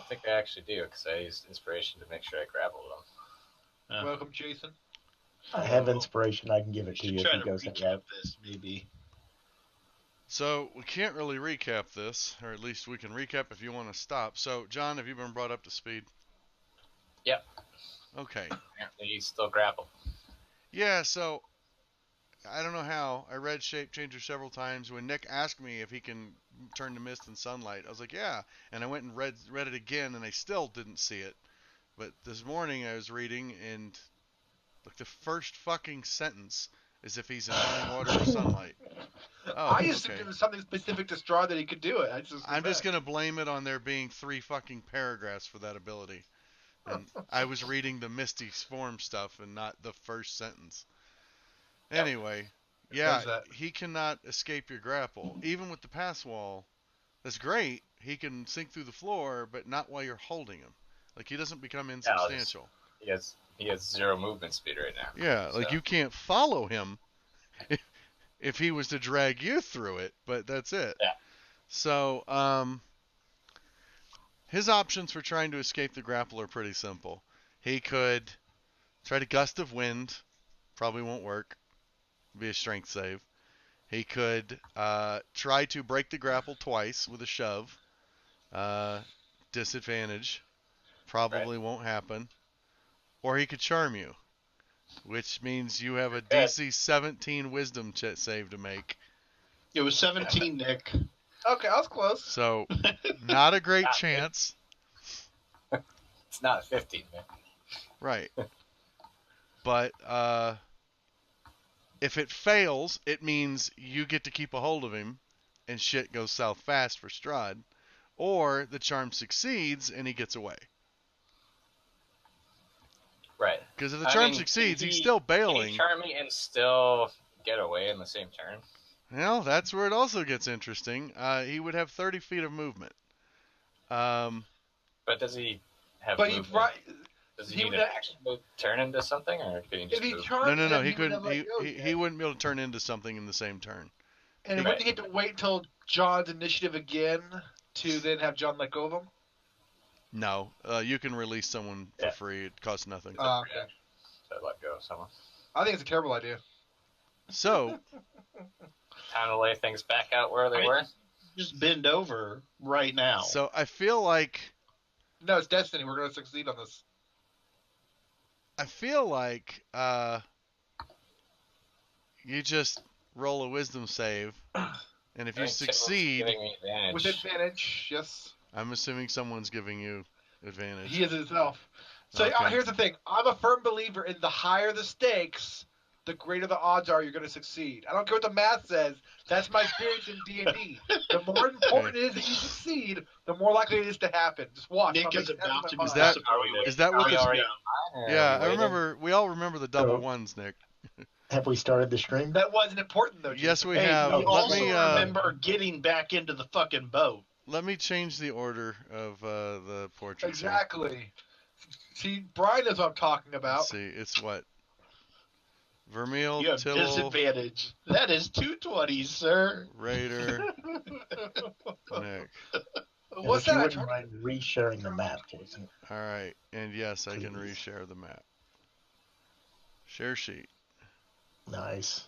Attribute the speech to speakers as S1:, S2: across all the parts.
S1: think I actually do, because I used inspiration to make sure I grappled him.
S2: Welcome, Jason.
S3: I have inspiration. I can give it to you if
S4: try
S3: he
S4: to
S3: goes that
S4: recap
S3: route.
S4: this, maybe.
S5: So we can't really recap this, or at least we can recap if you want to stop. So, John, have you been brought up to speed?
S1: Yep.
S5: Okay.
S1: He's still grappled.
S5: Yeah, so I don't know how. I read Shape Changer several times. When Nick asked me if he can turn to mist and sunlight, I was like, yeah. And I went and read it again, and I still didn't see it. But this morning I was reading, and like the first fucking sentence is if he's in running water or sunlight. Oh,
S2: I assumed
S5: okay.
S2: it was something specific to Strahd that he could do it.
S5: I'm just gonna blame it on there being 3 fucking paragraphs for that ability. And I was reading the Misty Form stuff and not the first sentence. Anyway, yeah, he cannot escape your grapple. Even with the pass wall, that's great. He can sink through the floor, but not while you're holding him. Like, he doesn't become insubstantial.
S1: He has 0 movement speed right now.
S5: Yeah, so. Like, you can't follow him if he was to drag you through it, but that's it.
S1: Yeah.
S5: So, his options for trying to escape the grapple are pretty simple. He could try to gust of wind. Probably won't work. Be a strength save. He could try to break the grapple twice with a shove. Disadvantage. Probably won't happen. Or he could charm you, which means you have a DC 17 wisdom save to make.
S4: It was 17, Nick.
S2: Okay, I was close.
S5: So, not a great chance.
S1: It's not 15, man.
S5: Right. But if it fails, it means you get to keep a hold of him, and shit goes south fast for Strahd. Or the charm succeeds, and he gets away.
S1: Right.
S5: Because if the charm succeeds, he's still bailing.
S1: Can he charm me and still get away in the same turn?
S5: Well, that's where it also gets interesting. He would have 30 feet of movement.
S1: But does he have movement? Does he need an action to turn into something, or can he just move?
S5: No. He couldn't. He wouldn't be able to turn into something in the same turn.
S2: And wouldn't he have to wait till John's initiative again to then have John let go of him?
S5: No. You can release someone for free. It costs nothing.
S2: Okay.
S1: So let go of someone.
S2: I think it's a terrible idea.
S5: So.
S1: Time to lay things back out where they were.
S4: Just bend over right now.
S5: So I feel like.
S2: No, it's destiny. We're going to succeed on this.
S5: I feel like you just roll a wisdom save, and if you succeed,
S2: with advantage, yes.
S5: I'm assuming someone's giving you advantage.
S2: He is himself. So here's the thing: I'm a firm believer in the higher the stakes, the greater the odds are you're going to succeed. I don't care what the math says. That's my experience in D&D. The more important it is that you succeed, the more likely it is to happen. Just watch.
S4: Nick is about to be
S5: Is that what this? Yeah, I remember. We all remember the double ones, Nick.
S3: Have we started the stream?
S2: That wasn't important, though, Jason.
S5: Yes, we have.
S4: We also remember getting back into the fucking boat.
S5: Let me change the order of the portraits.
S2: Exactly. Here. See, Brian knows what I'm talking about.
S5: Let's see, it's what? Vermeil,
S4: you have
S5: Tittle,
S4: disadvantage. That is 220s, sir.
S5: Raider, Nick.
S2: What's
S3: that?
S2: You
S3: wouldn't mind resharing the map, Jason.
S5: All right, and yes, I can reshare the map. Share sheet.
S3: Nice.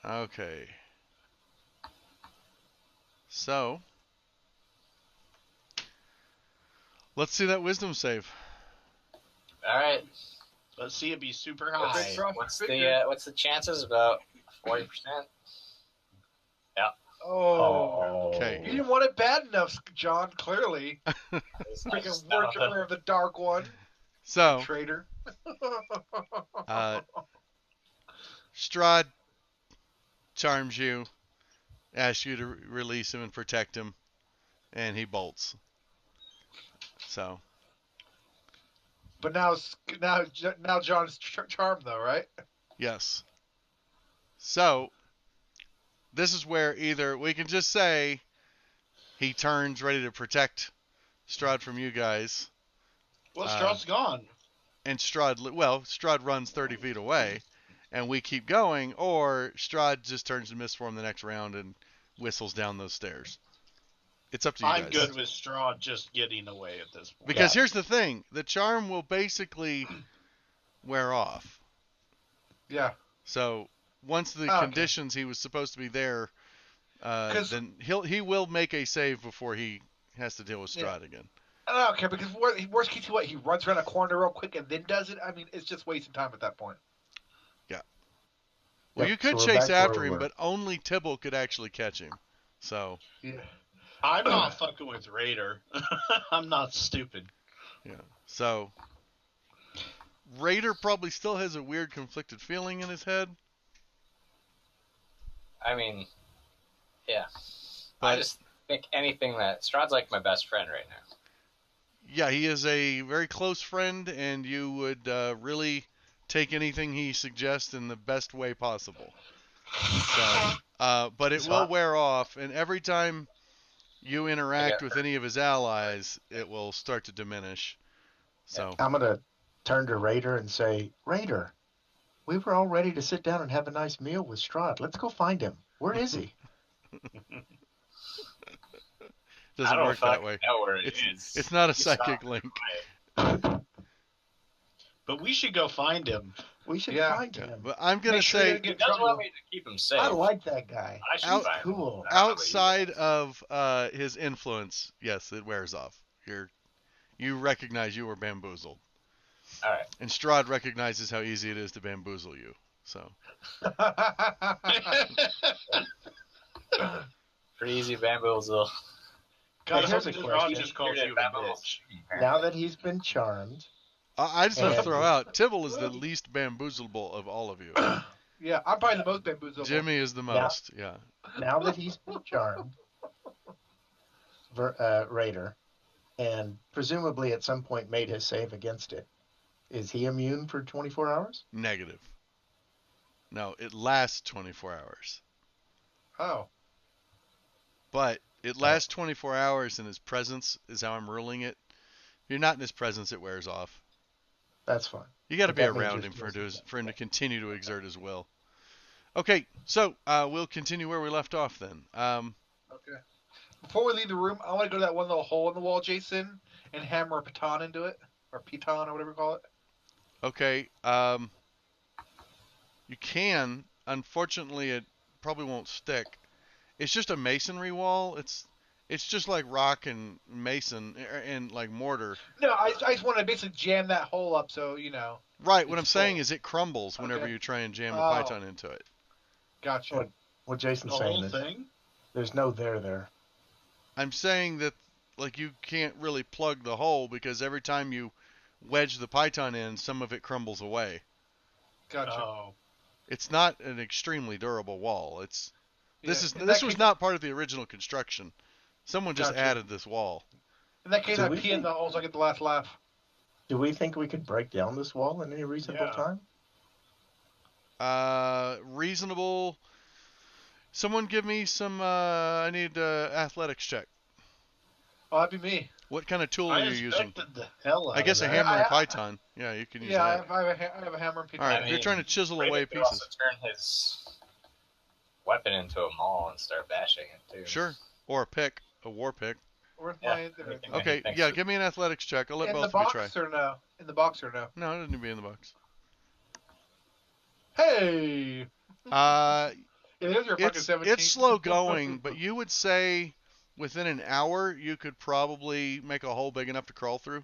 S5: Okay. So, let's see that wisdom save.
S1: All right.
S4: Let's see it be super high.
S1: What's the chances? About 40%. Yeah.
S2: Oh.
S5: Okay.
S2: You didn't want it bad enough, John. Clearly. Freaking worshiper of the Dark One.
S5: So.
S2: Traitor.
S5: Strahd charms you, asks you to release him and protect him, and he bolts. So.
S2: But now John's charmed, though, right?
S5: Yes. So, this is where either we can just say he turns ready to protect Strahd from you guys.
S4: Well, Strahd's gone.
S5: And Strahd runs 30 feet away, and we keep going, or Strahd just turns to mist form the next round and whistles down those stairs. It's up to you guys.
S4: I'm good with Strahd just getting away at this point.
S5: Because here's the thing. The charm will basically wear off.
S2: Yeah.
S5: So once the conditions he was supposed to be there, then he will make a save before he has to deal with Strahd again.
S2: I don't care because worst case, he runs around a corner real quick and then does it. I mean, it's just wasting time at that point.
S5: Yeah. Well, you could chase after him, but only Tibble could actually catch him. So.
S2: Yeah.
S4: I'm not fucking with Raider. I'm not stupid.
S5: Yeah. So. Raider probably still has a weird conflicted feeling in his head.
S1: I mean, yeah. But I just think anything that Strahd's like my best friend right now.
S5: Yeah, he is a very close friend, and you would really take anything he suggests in the best way possible. So, but it will wear off, and every time you interact with any of his allies, it will start to diminish. So
S3: I'm gonna turn to Raider and say, Raider, we were all ready to sit down and have a nice meal with Strahd. Let's go find him. Where is he?
S5: Doesn't work that way. It's not a psychic link.
S4: But we should go find him.
S3: We should find him.
S5: But I'm gonna say
S1: he does want me to keep him safe.
S3: I like that guy.
S1: He's
S3: cool.
S5: Outside of his influence, yes, it wears off. You recognize you were bamboozled.
S1: All right.
S5: And Strahd recognizes how easy it is to bamboozle you. So.
S1: Pretty easy bamboozle.
S3: God, here's a question.
S4: Just calls you a bitch.
S3: Now that he's been charmed.
S5: I just want to throw out, Tibble is the least bamboozleable of all of you.
S2: Yeah, I'm probably the most bamboozleable.
S5: Jimmy is the most,
S3: Now that he's been charmed, Raider, and presumably at some point made his save against it, is he immune for 24 hours?
S5: Negative. No, it lasts 24 hours.
S2: Oh.
S5: But it lasts 24 hours in his presence is how I'm ruling it. If you're not in his presence, it wears off.
S3: That's fine.
S5: You got to be around him for him to continue to exert his will. Okay, so we'll continue where we left off then.
S2: Okay. Before we leave the room, I want to go to that one little hole in the wall, Jason, and hammer a piton into it. Or piton, or whatever you call it.
S5: Okay. You can. Unfortunately, it probably won't stick. It's just a masonry wall. It's just like rock and mason and like mortar.
S2: No, I just want to basically jam that hole up so, you know.
S5: Right. What I'm saying is it crumbles whenever you try and jam the python into it.
S2: Gotcha.
S3: What Jason's saying is there's no there.
S5: I'm saying that like you can't really plug the hole because every time you wedge the python in, some of it crumbles away.
S2: Gotcha.
S4: Oh.
S5: It's not an extremely durable wall. This was not part of the original construction. Someone just added this wall.
S2: In that case, I pee in the hole so I get the last laugh.
S3: Do we think we could break down this wall in any reasonable time?
S5: Reasonable. Someone give me some. I need athletics check.
S2: Oh, that'd be me.
S5: What kind of tool are you using?
S4: The hell out
S5: I guess
S4: of
S5: a hammer and python. Yeah, you can use that.
S2: Yeah, I have a hammer and python.
S5: All right, you're trying to chisel away
S1: could
S5: pieces.
S1: also turn his weapon into a maul and start bashing it too.
S5: Sure, or a pick, a war pick.
S1: Okay,
S5: yeah, give me an athletics check. I'll let both of you try.
S2: In the box or no?
S5: No, it doesn't need to be in the box.
S2: Hey!
S5: It's slow going, but you would say within an hour you could probably make a hole big enough to crawl through.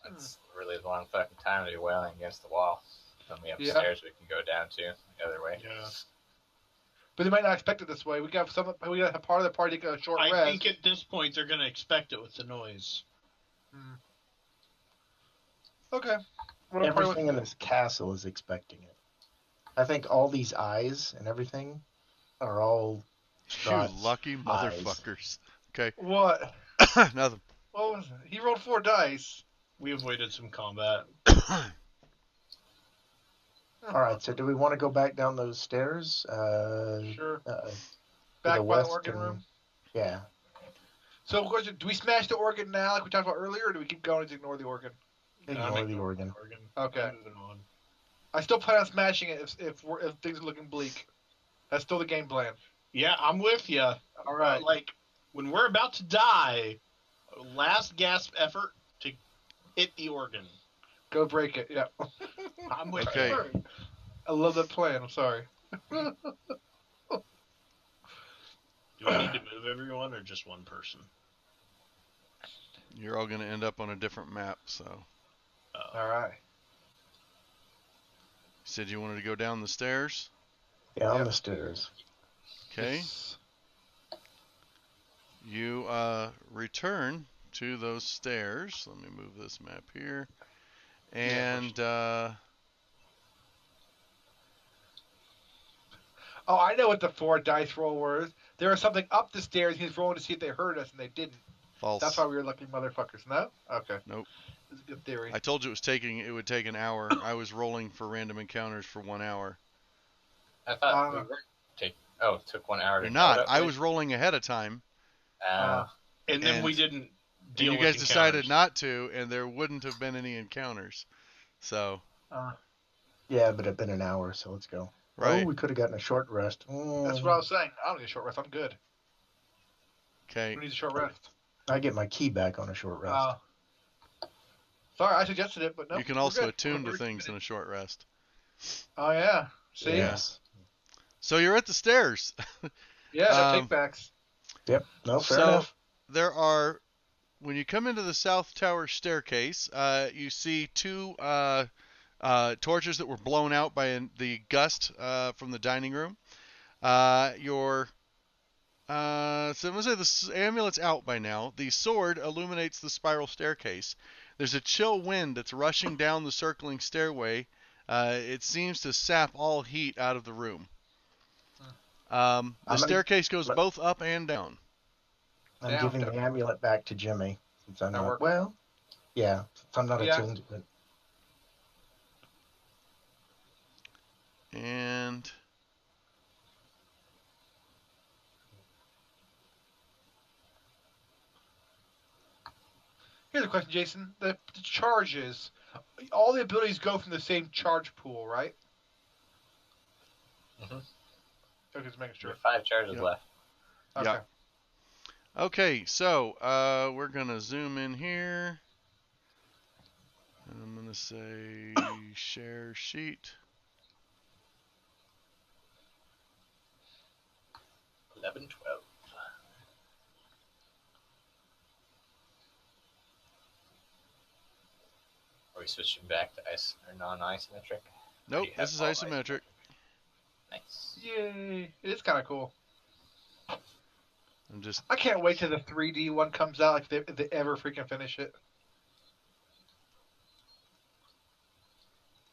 S1: That's really a long fucking time to be wailing against the wall. Then we upstairs we can go down to the other way.
S4: Yeah.
S2: But they might not expect it this way. We got a part of the party get a short rest.
S4: I think at this point they're gonna expect it with the noise.
S2: Okay.
S3: Everything in this castle is expecting it. I think all these eyes and everything are all
S5: You lucky motherfuckers. Okay.
S2: What?
S5: Nothing.
S2: What was it? He rolled 4 dice.
S4: We avoided some combat.
S3: All right, so do we want to go back down those stairs?
S2: Sure.
S3: Back
S2: by the organ room?
S3: Yeah.
S2: So, question, do we smash the organ now like we talked about earlier, or do we keep going and ignore the organ?
S3: Ignore the organ.
S2: Okay. I still plan on smashing it if things are looking bleak. That's still the game plan.
S4: Yeah, I'm with you.
S2: All right.
S4: Like, when we're about to die, last gasp effort to hit the organ.
S2: Go break it. Yeah.
S4: I'm with
S5: Okay.
S4: you.
S2: I love that plan. I'm sorry.
S4: Do we need to move everyone or just one person?
S5: You're all going to end up on a different map, so.
S2: All right.
S5: You said you wanted to go down the stairs?
S3: Yeah, on the stairs.
S5: Okay.
S2: Yes.
S5: You return to those stairs. Let me move this map here. And
S2: oh, I know what the 4 dice roll was. There was something up the stairs. He was rolling to see if they heard us, and they didn't.
S5: false.
S2: That's why we were lucky motherfuckers. No? Okay.
S5: Nope.
S2: That's a good theory.
S5: I told you it would take an hour. I was rolling for random encounters for 1 hour.
S1: I thought we were it took 1 hour.
S5: You're not. I was rolling ahead of time.
S4: And then we didn't deal
S5: and
S4: with
S5: you guys decided not to, and there wouldn't have been any encounters. So.
S3: Yeah, but it'd been an hour, so let's go.
S5: Right.
S3: Oh, we could have gotten a short rest.
S2: That's what I was saying. I don't need a short rest. I'm good.
S5: Okay.
S2: Who needs a short rest?
S3: I get my key back on a short rest.
S2: Sorry, I suggested it, but no.
S5: You can also attune to things in a short rest.
S2: Oh, yeah. See?
S3: Yes.
S5: So you're at the stairs.
S2: Yeah, take backs.
S3: Yep. No, fair enough.
S5: There are, when you come into the South Tower staircase, you see 2 torches that were blown out by the gust from the dining room. So I'm going to say the amulet's out by now. The sword illuminates the spiral staircase. There's a chill wind that's rushing down the circling stairway. It seems to sap all heat out of the room. The staircase goes both up and down.
S3: I'm giving the amulet back to Jimmy. Since I'm not, well, yeah, since I'm not attuned to it.
S5: And
S2: here's a question, Jason. The charges, all the abilities go from the same charge pool, right?
S1: Mm-hmm.
S2: Okay, just making sure.
S1: 5 charges left.
S2: Okay.
S5: Yeah. Okay, so we're gonna zoom in here. And I'm gonna say share sheet.
S1: 11, 12. Are we switching back to ice or non-isometric?
S5: Nope, this is isometric.
S1: Nice.
S2: Yay! It is kind of cool.
S5: I
S2: can't wait till the 3D one comes out. If they ever freaking finish it.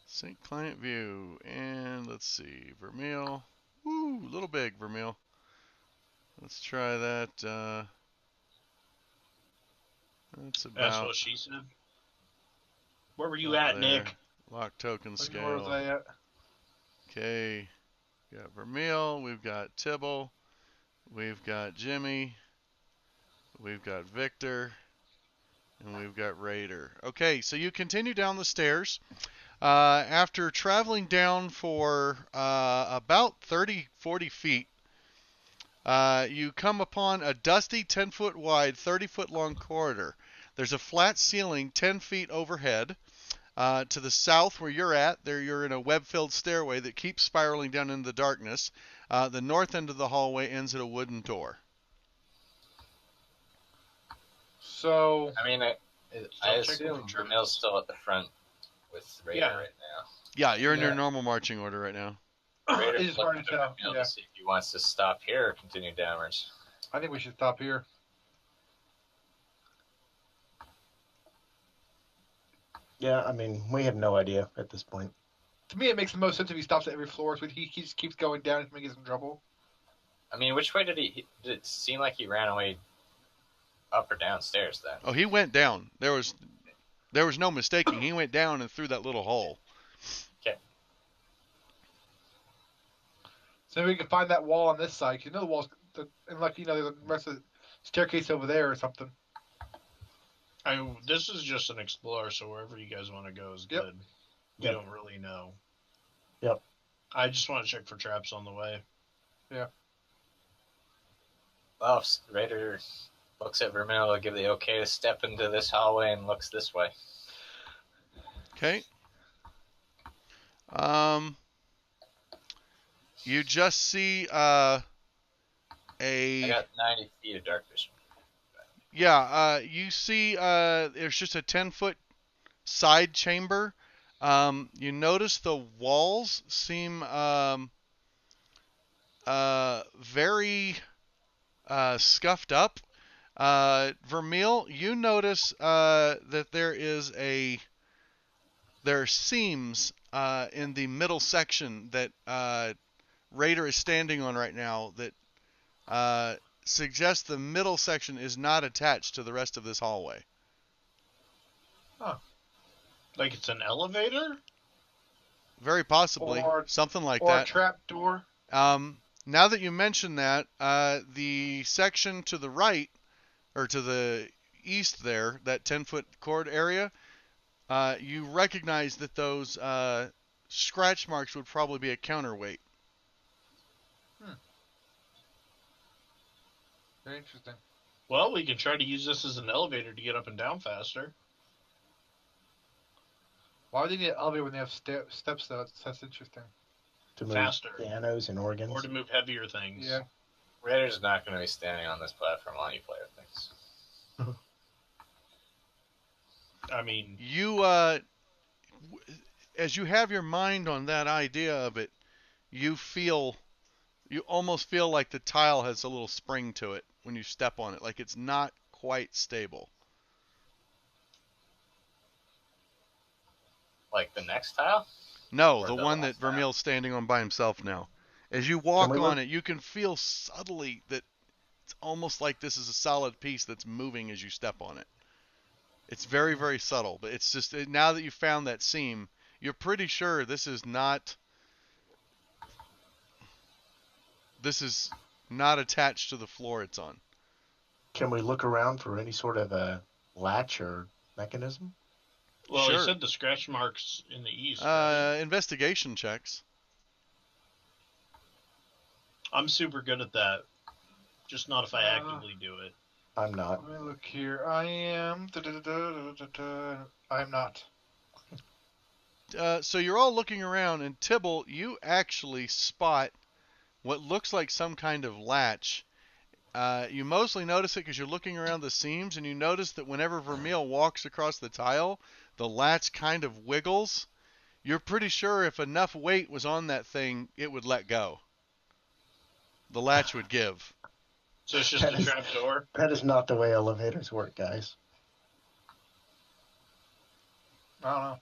S5: Sync client view, and let's see, Vermeil. Woo, a little big, Vermeil. Let's try that. That's
S4: what she said. Where were you at,
S5: there.
S4: Nick?
S5: Lock token scale.
S2: Where was I at?
S5: Okay, we got Vermeil, we've got Tibble, we've got Jimmy, we've got Victor, and we've got Raider. Okay, so you continue down the stairs. After traveling down for about 30-40 feet, you come upon a dusty 10-foot wide, 30-foot long corridor. There's a flat ceiling 10 feet overhead. To the south where you're at, you're in a web-filled stairway that keeps spiraling down into the darkness. The north end of the hallway ends at a wooden door.
S2: So,
S1: I mean, I assume Vermeil's still at the front with Raider right now.
S5: Yeah, you're in your normal marching order right now.
S1: Raider's looking to Vermeil to see if he wants to stop here or continue downwards.
S2: I think we should stop here.
S3: Yeah, I mean, we have no idea at this point.
S2: To me, it makes the most sense if he stops at every floor, so he just keeps going down and gets in trouble.
S1: I mean, which way did it seem like he ran away? Up or downstairs then?
S5: Oh, he went down. There was no mistaking. He went down and through that little hole.
S1: Okay.
S2: So maybe we can find that wall on this side. You know the walls, and like there's the rest of the staircase over there or something.
S4: This is just an explorer, so wherever you guys want to go is good. We don't really know.
S3: Yep.
S4: I just want to check for traps on the way.
S2: Yeah.
S1: Well, if Raider looks at Vermil, will give the okay to step into this hallway and looks this way.
S5: Okay. You just see I
S1: got 90 feet of dark vision.
S5: Yeah, you see there's just a 10-foot side chamber. You notice the walls seem very scuffed up. Vermeil, you notice that there are seams in the middle section that Raider is standing on right now that suggests the middle section is not attached to the rest of this hallway.
S4: Huh. Like it's an elevator?
S5: Very possibly. Something like that.
S2: Or a trap door.
S5: Now that you mention that, the section to the right, or to the east there, that 10-foot cord area, you recognize that those scratch marks would probably be a counterweight.
S2: Very interesting.
S4: Well, we could try to use this as an elevator to get up and down faster.
S2: Why would they need an elevator when they have steps, though? That's interesting.
S3: To move
S4: faster.
S3: pianos and organs.
S4: Or to move heavier things.
S2: Yeah.
S1: Raider's not going to be standing on this platform while you play with things.
S4: I mean...
S5: You, as you have your mind on that idea of it, you almost feel like the tile has a little spring to it when you step on it, like it's not quite stable.
S1: Like the next tile?
S5: No, the one that Vermeil's standing on by himself now. As you walk on it, you can feel subtly that it's almost like this is a solid piece that's moving as you step on it. It's very, very subtle, but it's just, now that you've found that seam, you're pretty sure this is not attached to the floor it's on.
S3: Can we look around for any sort of a latch or mechanism?
S4: Well,
S5: Sure.
S4: You said the scratch marks in the east.
S5: Investigation checks.
S2: I'm super good at that. Just not if I actively do it.
S3: I'm not.
S2: Let me look here. I am. I am not.
S5: So you're all looking around, and Tibble, you actually spot what looks like some kind of latch. You mostly notice it because you're looking around the seams, and you notice that whenever Vermeil walks across the tile, the latch kind of wiggles. You're pretty sure if enough weight was on that thing, it would let go. The latch would give.
S4: So it's just a trap door?
S3: That is not the way elevators work, guys.
S2: I don't know.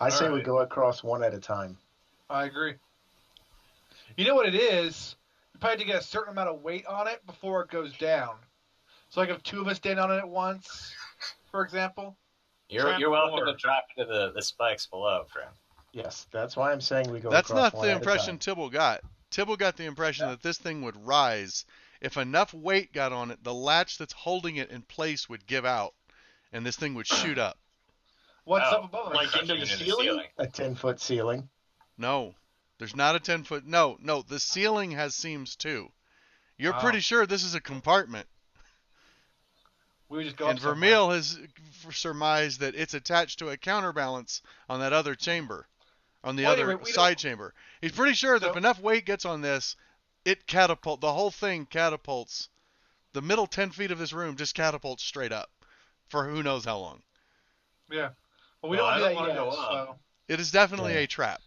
S3: I say we go across one at a time.
S2: I agree. You know what it is? You probably have to get a certain amount of weight on it before it goes down. So like if two of us stand on it at once, for example.
S1: You're welcome to drop into the spikes below, friend.
S3: Yes, that's why I'm saying we go
S5: That's
S3: across
S5: not
S3: one
S5: the
S3: at a
S5: impression
S3: time.
S5: Tibble got. Tibble got the impression that this thing would rise. If enough weight got on it, the latch that's holding it in place would give out, and this thing would shoot up.
S2: What's up above it?
S4: Like into the ceiling?
S3: A 10-foot ceiling.
S5: No, there's not a 10-foot. No, the ceiling has seams too. You're pretty sure this is a compartment.
S2: We would just go
S5: And
S2: up
S5: Vermeil has surmised that it's attached to a counterbalance on that other chamber, on the other side chamber. He's pretty sure that if enough weight gets on this, the whole thing catapults. The middle 10 feet of this room just catapults straight up for who knows how long.
S2: Yeah. Well, we don't want to
S4: go
S2: up.
S4: So.
S5: It is definitely a trap.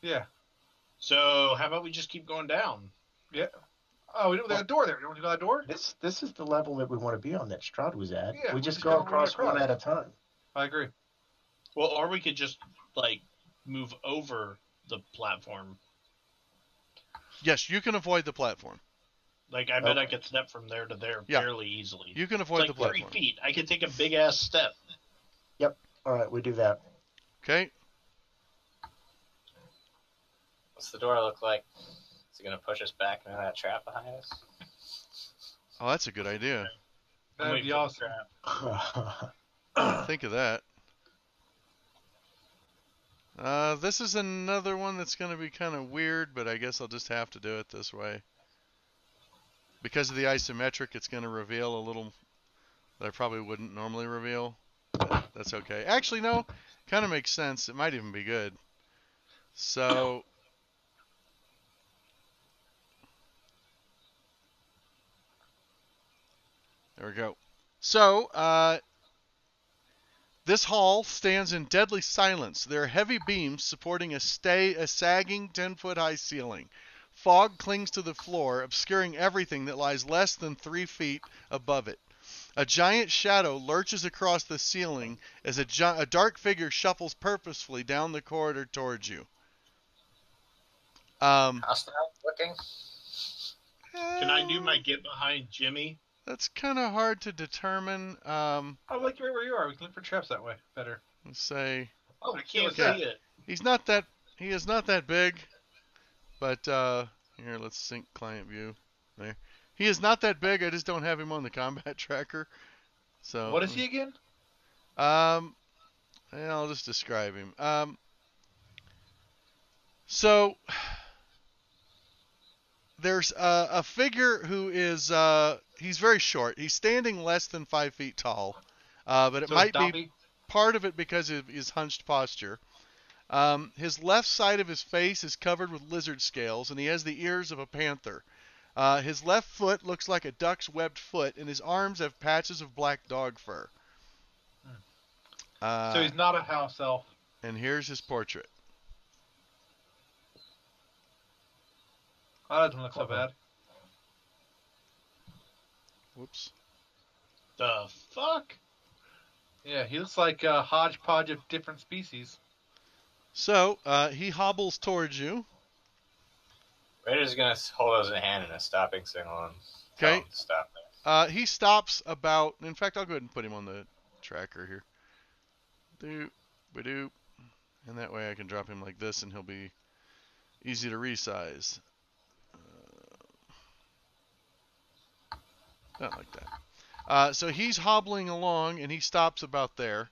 S2: Yeah.
S4: So how about we just keep going down?
S2: Yeah. Oh, there's a door there. You want to go to that door?
S3: This is the level that we want to be on that Strahd was at.
S2: Yeah,
S3: we just go across one at a time.
S2: I agree.
S4: Well, or we could just, like, move over the platform.
S5: Yes, you can avoid the platform.
S4: Like, I bet I could step from there to there fairly easily.
S5: You can avoid the platform.
S4: It's like 3 feet. I could take a big-ass step.
S3: Yep. All right, we do that.
S5: Okay.
S1: What's the door look like? Is it going to push us back into that trap behind us?
S5: Oh, that's a good idea.
S2: That'd be awesome.
S5: Think of that. This is another one that's going to be kind of weird, but I guess I'll just have to do it this way. Because of the isometric, it's going to reveal a little that I probably wouldn't normally reveal, but that's okay. Actually, no, kind of makes sense. It might even be good. So, there we go. So, this hall stands in deadly silence. There are heavy beams supporting a sagging 10-foot-high ceiling. Fog clings to the floor, obscuring everything that lies less than 3 feet above it. A giant shadow lurches across the ceiling as a dark figure shuffles purposefully down the corridor towards you.
S1: Hostile looking?
S4: Can I do my get behind Jimmy?
S5: That's kind of hard to determine.
S2: I like right where you are. We can look for traps that way better.
S5: Let's say.
S4: Oh, I can't see it.
S5: He is not that big, but here, let's sync client view. There. He is not that big. I just don't have him on the combat tracker. So.
S2: What is he again?
S5: I'll just describe him. So there's a figure who is he's very short. He's standing less than 5 feet tall, but it might be part of it because of his hunched posture. His left side of his face is covered with lizard scales, and he has the ears of a panther. His left foot looks like a duck's webbed foot, and his arms have patches of black dog fur.
S2: So he's not a house elf.
S5: And here's his portrait.
S2: Oh, that doesn't look so bad.
S5: Whoops.
S4: The fuck?
S2: Yeah, he looks like a hodgepodge of different species.
S5: So, he hobbles towards you.
S1: Raider's gonna hold us in hand in a stopping signal and tell him to stop there.
S5: He stops about... In fact, I'll go ahead and put him on the tracker here. Doop, ba-doop. And that way I can drop him like this and he'll be easy to resize. Not like that. So he's hobbling along and he stops about there.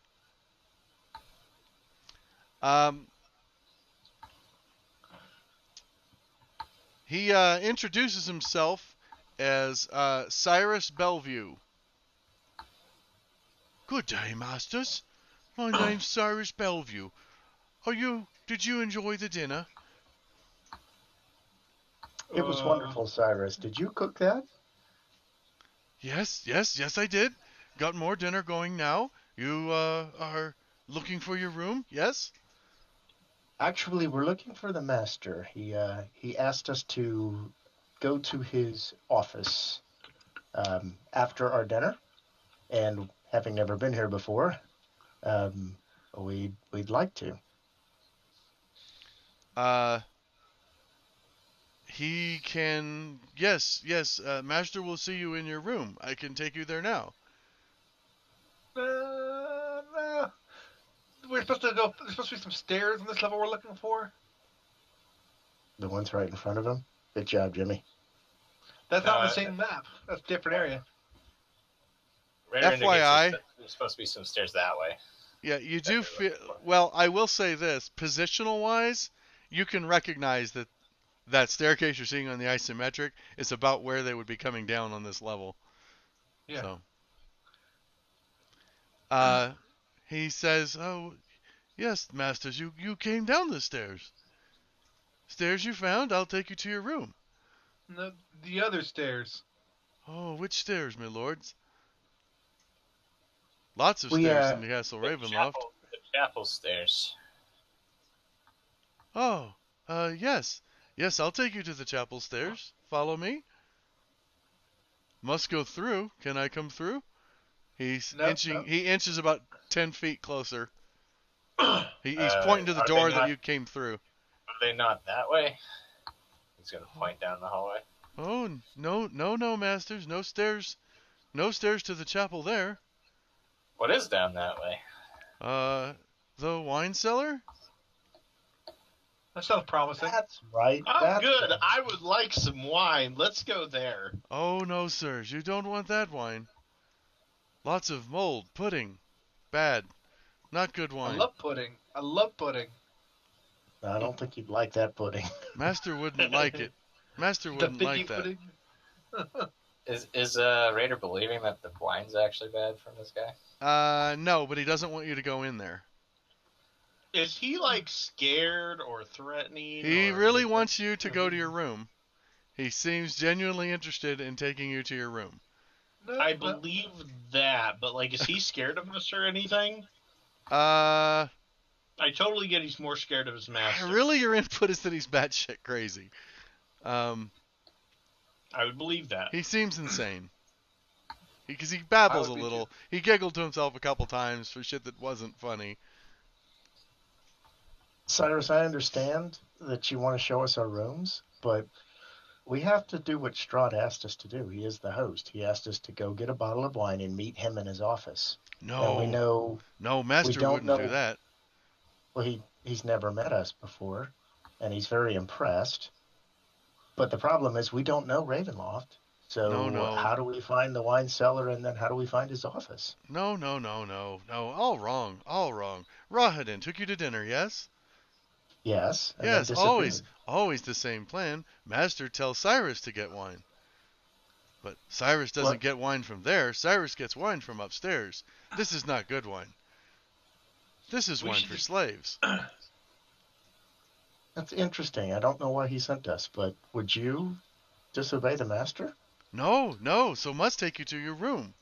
S5: He introduces himself as Cyrus Bellevue. Good day, masters. My name's Cyrus Bellevue. Did you enjoy the dinner?
S3: It was wonderful, Cyrus. Did you cook that?
S5: Yes, I did. Got more dinner going now. You are looking for your room, yes?
S3: Actually, we're looking for the master. He asked us to go to his office after our dinner, and having never been here before, we'd like to.
S5: He can. Yes. Master will see you in your room. I can take you there now.
S2: We're supposed to go. There's supposed to be some stairs on this level we're looking for.
S3: The one's right in front of him. Good job, Jimmy.
S2: That's not the same map. That's a different area.
S5: FYI,
S1: there's supposed to be some stairs that way.
S5: Yeah, you do feel. Well, I will say this: positional-wise, you can recognize that staircase you're seeing on the isometric is about where they would be coming down on this level.
S2: Yeah.
S5: So, he says, "Oh, yes, masters, you came down the stairs. Stairs you found. I'll take you to your room."
S2: The other stairs.
S5: Oh, which stairs, my lords? Lots of stairs in the Castle Ravenloft.
S1: The chapel stairs.
S5: Oh, yes. Yes, I'll take you to the chapel stairs. Follow me. Must go through. Can I come through? He's inching. No. He inches about 10 feet closer. He's pointing to the door that you came through.
S1: Are they not that way? He's going to point down the hallway.
S5: Oh, no, masters. No stairs. No stairs to the chapel there.
S1: What is down that way?
S5: The wine cellar?
S2: That sounds promising.
S3: That's right.
S4: Oh, good. I would like some wine. Let's go there.
S5: Oh, no, sirs. You don't want that wine. Lots of mold, pudding. Bad. Not good wine.
S2: I love pudding.
S3: I don't think he'd like that pudding.
S5: Master wouldn't like it. Master wouldn't like that.
S2: Pudding?
S1: Is Raider believing that the wine's actually bad from this
S5: guy? No, but he doesn't want you to go in there.
S4: Is he scared or threatening?
S5: He really wants you to go to your room. He seems genuinely interested in taking you to your room.
S4: I believe that, but is he scared of us or anything?
S5: I
S4: totally get he's more scared of his master.
S5: Really, your input is that he's batshit crazy.
S4: I would believe that.
S5: He seems insane. Because he babbles a little. Too. He giggled to himself a couple times for shit that wasn't funny.
S3: Cyrus, I understand that you want to show us our rooms, but we have to do what Strahd asked us to do. He is the host. He asked us to go get a bottle of wine and meet him in his office.
S5: No.
S3: And we know...
S5: No, Master wouldn't do that.
S3: Well, he's never met us before, and he's very impressed. But the problem is we don't know Ravenloft. So how do we find the wine cellar, and then how do we find his office?
S5: No. All wrong. Rahadin took you to dinner, yes?
S3: Yes.
S5: Yes, always the same plan. Master tells Cyrus to get wine. But Cyrus doesn't get wine from there. Cyrus gets wine from upstairs. This is not good wine. This is wine for slaves.
S3: That's interesting. I don't know why he sent us, but would you disobey the master?
S5: No, so must take you to your room.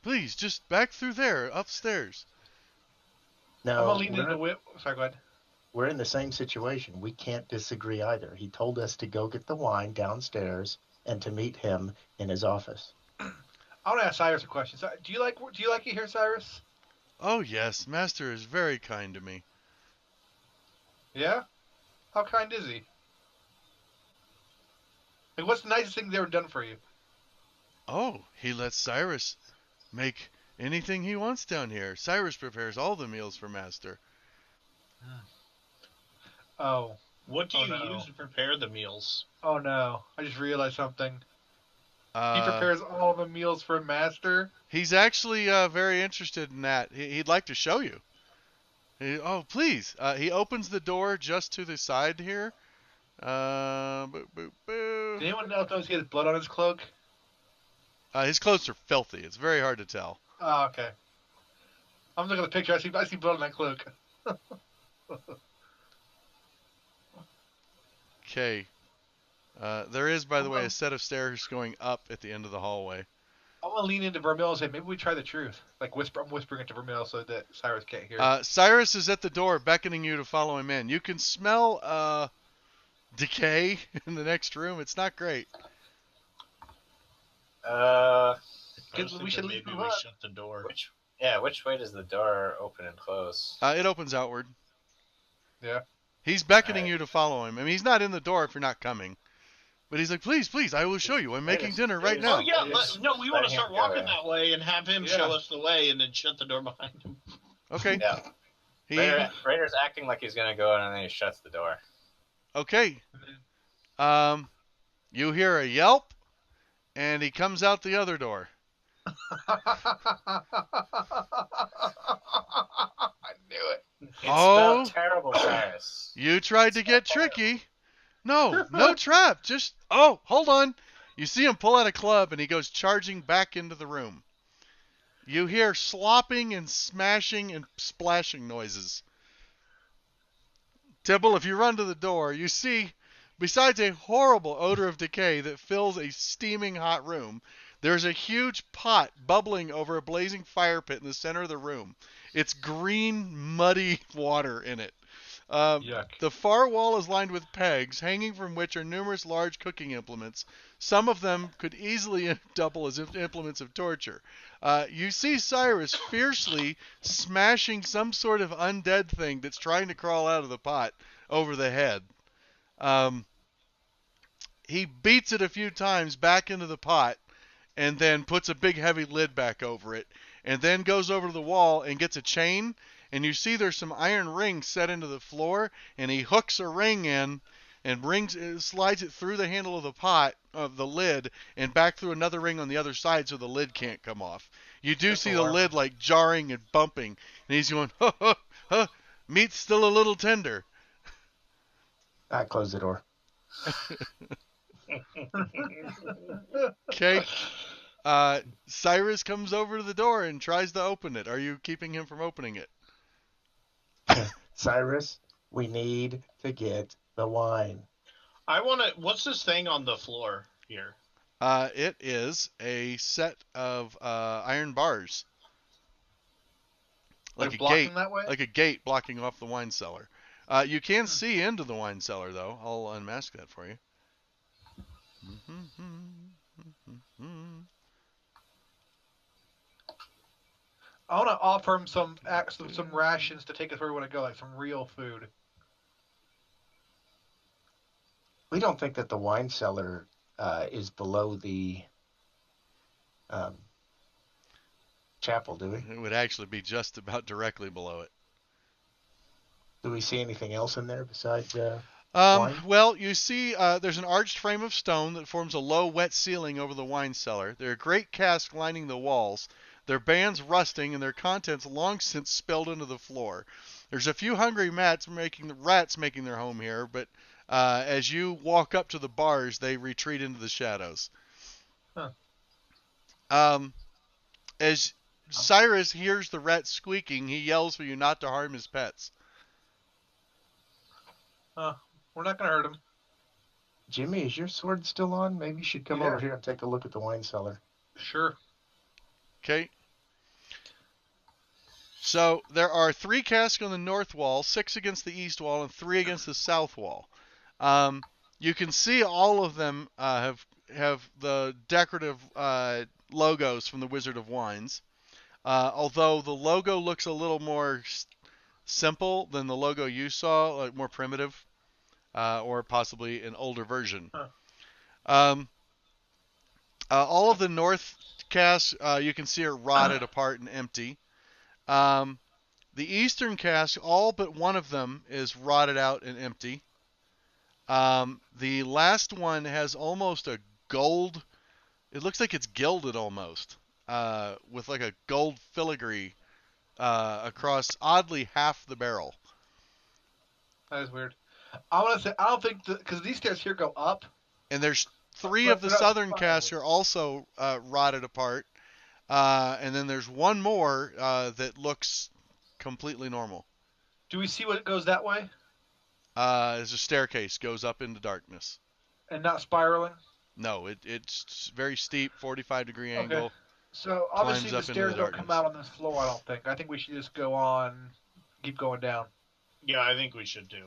S5: Please, just back through there, upstairs.
S2: No, I'm leaning in the whip. Sorry, go ahead.
S3: We're in the same situation. We can't disagree either. He told us to go get the wine downstairs and to meet him in his office.
S2: I want to ask Cyrus a question. Do you like it here, Cyrus?
S5: Oh yes, Master is very kind to me.
S2: Yeah? How kind is he? What's the nicest thing he's ever done for you?
S5: Oh, he lets Cyrus make anything he wants down here. Cyrus prepares all the meals for Master.
S2: Oh.
S4: What do you use to prepare the meals?
S2: Oh no, I just realized something. He prepares all the meals for Master?
S5: He's actually very interested in that. He'd like to show you. Please. He opens the door just to the side here. Boo.
S2: Did anyone else he has blood on his cloak?
S5: His clothes are filthy. It's very hard to tell.
S2: Oh, okay. I'm looking at the picture. I see blood on that cloak.
S5: Okay. There is, by the way, a set of stairs going up at the end of the hallway.
S2: I want to lean into Vermil and say, maybe we try the truth. I'm whispering it to Vermil so that Cyrus can't hear.
S5: Cyrus is at the door beckoning you to follow him in. You can smell decay in the next room. It's not great.
S2: We should leave.
S4: Maybe we shut the door.
S1: Which way does the door open and close?
S5: It opens outward.
S2: Yeah.
S5: He's beckoning you to follow him. I mean, he's not in the door if you're not coming. But he's like, please, I will show you. I'm making dinner right now.
S4: Oh, yeah. We want to start walking that way and have him show us the way and then shut the door behind him.
S5: Okay.
S1: Yeah. Raider's acting like he's going to go in and then he shuts the door.
S5: Okay. You hear a yelp, and he comes out the other door.
S2: I knew it.
S1: It's terrible, Cyrus.
S5: You tried to get tricky. No trap. Just, hold on. You see him pull out a club, and he goes charging back into the room. You hear slopping and smashing and splashing noises. Tibble, if you run to the door, you see, besides a horrible odor of decay that fills a steaming hot room, there's a huge pot bubbling over a blazing fire pit in the center of the room. It's green, muddy water in it.
S2: Yuck.
S5: The far wall is lined with pegs, hanging from which are numerous large cooking implements. Some of them could easily double as implements of torture. You see Cyrus fiercely smashing some sort of undead thing that's trying to crawl out of the pot over the head. He beats it a few times back into the pot and then puts a big heavy lid back over it, and then goes over to the wall and gets a chain, and you see there's some iron rings set into the floor, and he hooks a ring in and slides it through the handle of the pot, of the lid, and back through another ring on the other side so the lid can't come off. You do see the lid jarring and bumping, and he's going, meat's still a little tender.
S3: I close the door.
S5: Okay. Cyrus comes over to the door and tries to open it. Are you keeping him from opening it?
S3: Cyrus, we need to get the wine.
S4: What's this thing on the floor here?
S5: It is a set of iron bars. Like a gate.
S2: That way?
S5: Like a gate blocking off the wine cellar. You can see into the wine cellar, though. I'll unmask that for you.
S2: I want to offer him some rations to take us where we want to go, like some real food.
S3: We don't think that the wine cellar is below the chapel, do we?
S5: It would actually be just about directly below it.
S3: Do we see anything else in there besides wine?
S5: Well, you see there's an arched frame of stone that forms a low, wet ceiling over the wine cellar. There are great casks lining the walls. Their bands rusting and their contents long since spilled into the floor. There's a few hungry rats making their home here, but as you walk up to the bars, they retreat into the shadows.
S2: Huh.
S5: As Cyrus hears the rats squeaking, he yells for you not to harm his pets.
S2: We're not going to hurt him.
S3: Jimmy, is your sword still on? Maybe you should come over here and take a look at the wine cellar.
S2: Sure.
S5: Okay. So there are 3 casks on the north wall, 6 against the east wall, and 3 against the south wall. You can see all of them have the decorative logos from the Wizard of Wines. Although the logo looks a little more simple than the logo you saw, like more primitive, or possibly an older version.
S2: Huh.
S5: All of the north casks you can see are rotted apart and empty. The eastern cask, all but one of them is rotted out and empty. The last one has almost a gold, it looks like it's gilded almost, with like a gold filigree across oddly half the barrel.
S2: That is weird. I want to say, I don't think, because these stairs here go up.
S5: And there's 3 of the southern casks are also rotted apart. And then there's one more that looks completely normal.
S2: Do we see what goes that way?
S5: There's a staircase goes up into darkness.
S2: And not spiraling?
S5: No, it's very steep, 45-degree angle.
S2: Okay. So obviously the stairs don't come out on this floor, I don't think. I think we should just keep going down.
S4: Yeah, I think we should do.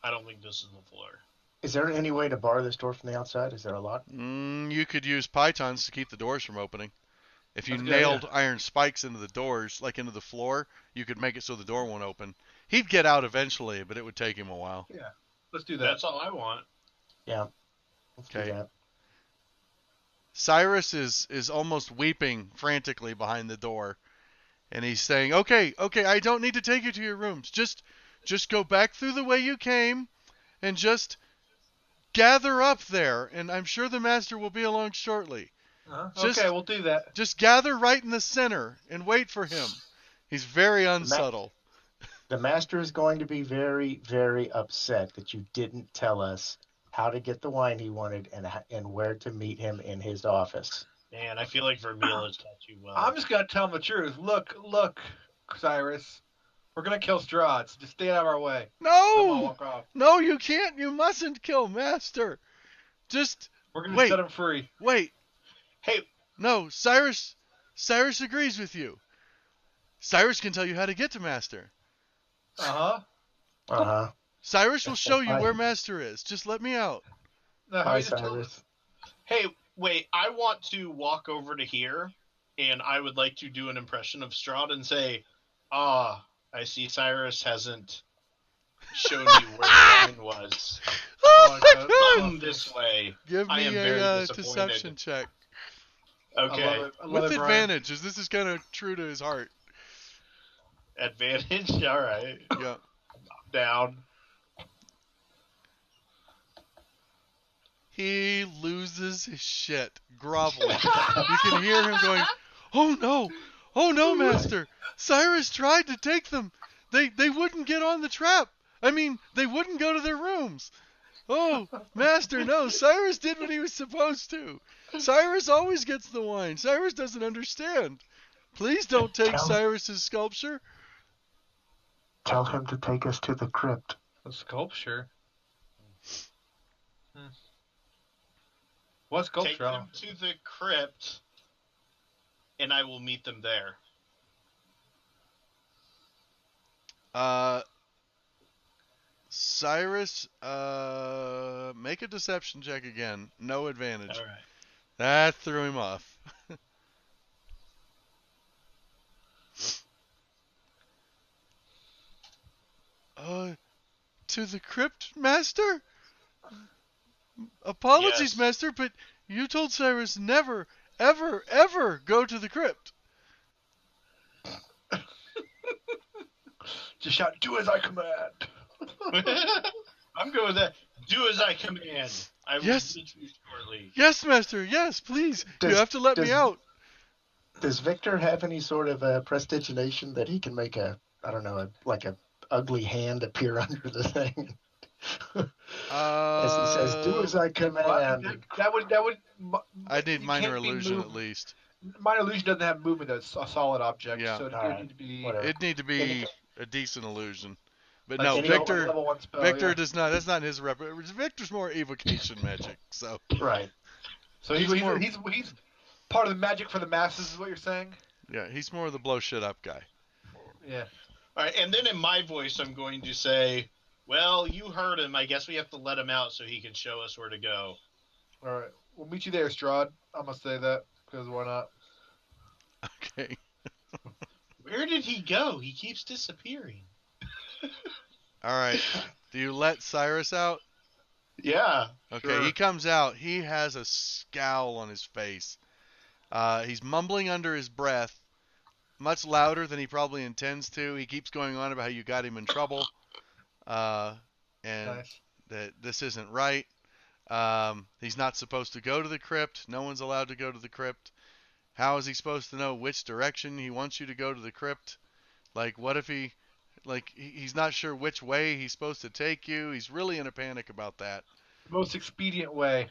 S4: I don't think this is the floor.
S3: Is there any way to bar this door from the outside? Is there a lock?
S5: You could use pythons to keep the doors from opening. If you nailed iron spikes into the doors, like into the floor, you could make it so the door won't open. He'd get out eventually, but it would take him a while.
S2: Yeah, let's do that.
S4: That's all I want.
S3: Yeah. Let's do that.
S5: Cyrus is almost weeping frantically behind the door, and he's saying, "Okay, I don't need to take you to your rooms. Just go back through the way you came, and just gather up there, and I'm sure the master will be along shortly."
S2: Okay, we'll do that.
S5: Just gather right in the center and wait for him. He's very unsubtle.
S3: The master is going to be very, very upset that you didn't tell us how to get the wine he wanted and where to meet him in his office.
S4: Man, I feel like Vermeil has taught you well.
S2: I'm just going to tell him the truth. Look, Cyrus. We're going to kill Strahd, so just stay out of our way.
S5: No! No, you can't. You mustn't kill Master.
S2: We're going to set him free.
S5: Wait.
S4: Hey.
S5: No, Cyrus agrees with you. Cyrus can tell you how to get to Master.
S2: Uh-huh.
S3: Uh-huh.
S5: Cyrus will show you where Master is. Just let me out.
S3: Hi, Cyrus.
S4: Hey, wait. I want to walk over to here, and I would like to do an impression of Strahd and say, I see Cyrus hasn't shown you where the wine was. Come this way.
S5: Give me a deception check.
S4: Okay.
S5: With advantage, as this is kind of true to his heart.
S4: Advantage? All right.
S5: Yeah.
S4: Down.
S5: He loses his shit, groveling. You can hear him going, "Oh no, Master! Cyrus tried to take them. They wouldn't get on the trap. I mean, they wouldn't go to their rooms. Oh, Master, no, Cyrus did what he was supposed to. Cyrus always gets the wine. Cyrus doesn't understand. Please don't take Cyrus's sculpture.
S3: Tell him to take us to the crypt.
S2: The sculpture? What sculpture?
S4: Take them to the crypt, and I will meet them there.
S5: Cyrus, make a deception check again. No advantage.
S4: All right.
S5: That threw him off. To the crypt, Master? Apologies,
S4: Yes.
S5: Master, but you told Cyrus never, ever, ever go to the crypt.
S2: Just shout, do as I command.
S4: I'm going with that. Do as I command. I will meet you shortly.
S5: Yes, Master, yes, please. You have to let me out.
S3: Does Victor have any sort of prestidigitation that he can make a ugly hand appear under the thing? As he says, do as I command.
S2: That would.
S5: I need minor illusion at least.
S2: Minor illusion doesn't have movement. That's a solid object.
S5: Yeah.
S2: So it need to be. Whatever.
S5: It'd need to be a decent illusion. But no, Victor. Victor does not. That's not his rep. Victor's more evocation magic. So.
S3: Right.
S2: So he's part of the magic for the masses, is what you're saying?
S5: Yeah, he's more of the blow shit up guy.
S2: Yeah.
S4: All right, and then in my voice, I'm going to say, well, you heard him. I guess we have to let him out so he can show us where to go.
S2: All right. We'll meet you there, Strahd. I'm going to say that, because why not?
S5: Okay.
S4: Where did he go? He keeps disappearing.
S5: All right. Do you let Cyrus out?
S4: Yeah.
S5: Okay,
S4: sure.
S5: He comes out. He has a scowl on his face. He's mumbling under his breath, much louder than he probably intends to. He keeps going on about how you got him in trouble, and
S2: Nice.
S5: that this isn't right. He's not supposed to go to the crypt. No one's allowed to go to the crypt. How is he supposed to know which direction he wants you to go to the crypt? Like, what if he's not sure which way he's supposed to take you? He's really in a panic about that.
S2: Most expedient way.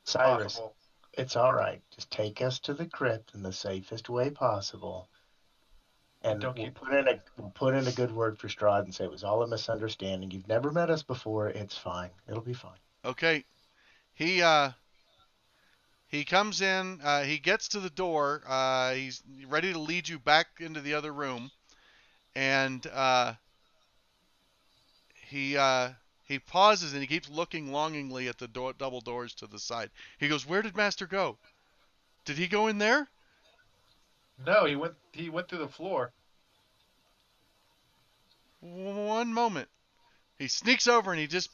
S3: Cyrus,
S2: possible.
S3: It's all right. Just take us to the crypt in the safest way possible. And we'll put in a good word for Strahd and say it was all a misunderstanding. You've never met us before. It's fine. It'll be fine.
S5: Okay. He comes in. He gets to the door. He's ready to lead you back into the other room, and he pauses and he keeps looking longingly at the double doors to the side. He goes, "Where did Master go? Did he go in there?"
S2: No, he went through the floor.
S5: One moment. He sneaks over and he just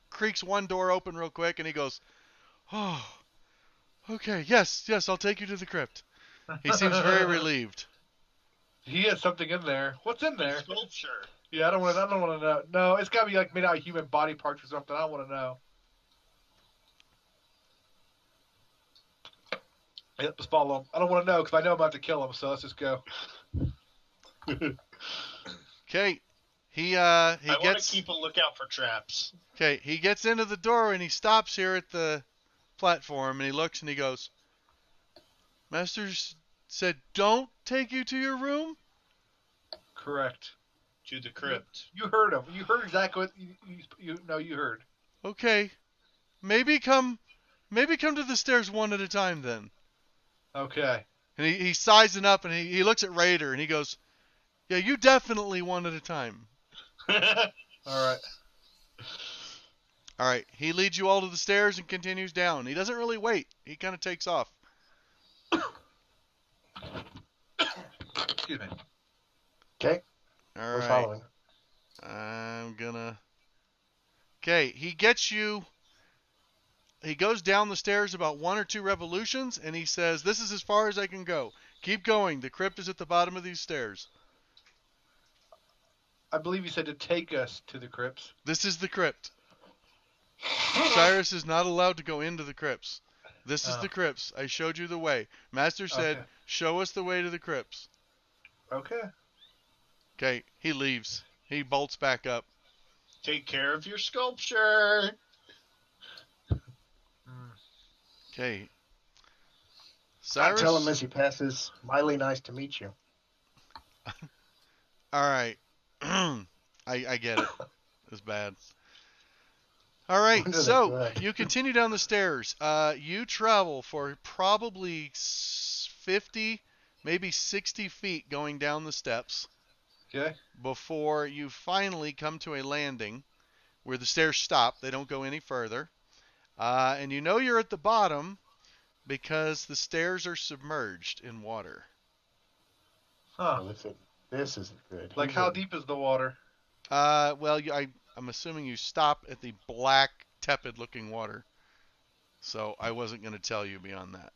S5: creaks one door open real quick and he goes, "Oh, okay, yes, I'll take you to the crypt." He seems very relieved.
S2: He has something in there. What's in there?
S4: Sculpture.
S2: Yeah, I don't want to know. No, it's got to be like made out of human body parts or something. I don't want to know. Yep, just follow him. I don't want to know because I know I'm about to kill him. So let's just go.
S5: Okay.
S4: I want to keep a lookout for traps.
S5: Okay, he gets into the door and he stops here at the platform and he looks and he goes, "Master said don't take you to your room?"
S2: Correct.
S4: To the crypt.
S2: You heard him. You heard exactly what you heard.
S5: Okay. Maybe come to the stairs one at a time then.
S2: Okay.
S5: And he's sizing up and he looks at Raider and he goes, "Yeah, you definitely one at a time."
S2: All
S5: right. He leads you all to the stairs and continues down. He doesn't really wait. He kind of takes off.
S2: Excuse me.
S3: Okay.
S5: All
S3: We're
S5: right.
S3: following.
S5: I'm gonna. Okay, he gets you. He goes down the stairs about 1 or 2 revolutions, and he says, "This is as far as I can go. Keep going. The crypt is at the bottom of these stairs."
S2: I believe you said to take us to the crypts.
S5: This is the crypt. Cyrus is not allowed to go into the crypts. This is the crypts. I showed you the way. Master said, "Show us the way to the crypts."
S2: Okay.
S5: Okay, he leaves. He bolts back up.
S4: Take care of your sculpture.
S5: Okay.
S3: Cyrus?
S5: Cyrus?
S3: I tell him as he passes, Miley, nice to meet you.
S5: All right. I get it. It's bad. All right, so you continue down the stairs. You travel for probably 50, maybe 60 feet going down the steps.
S2: Okay.
S5: Before you finally come to a landing where the stairs stop. They don't go any further. And you know you're at the bottom because the stairs are submerged in water.
S2: Huh.
S3: Well, this isn't good.
S2: Like, how deep is the water?
S5: Well, I'm assuming you stop at the black, tepid-looking water. So I wasn't going to tell you beyond that.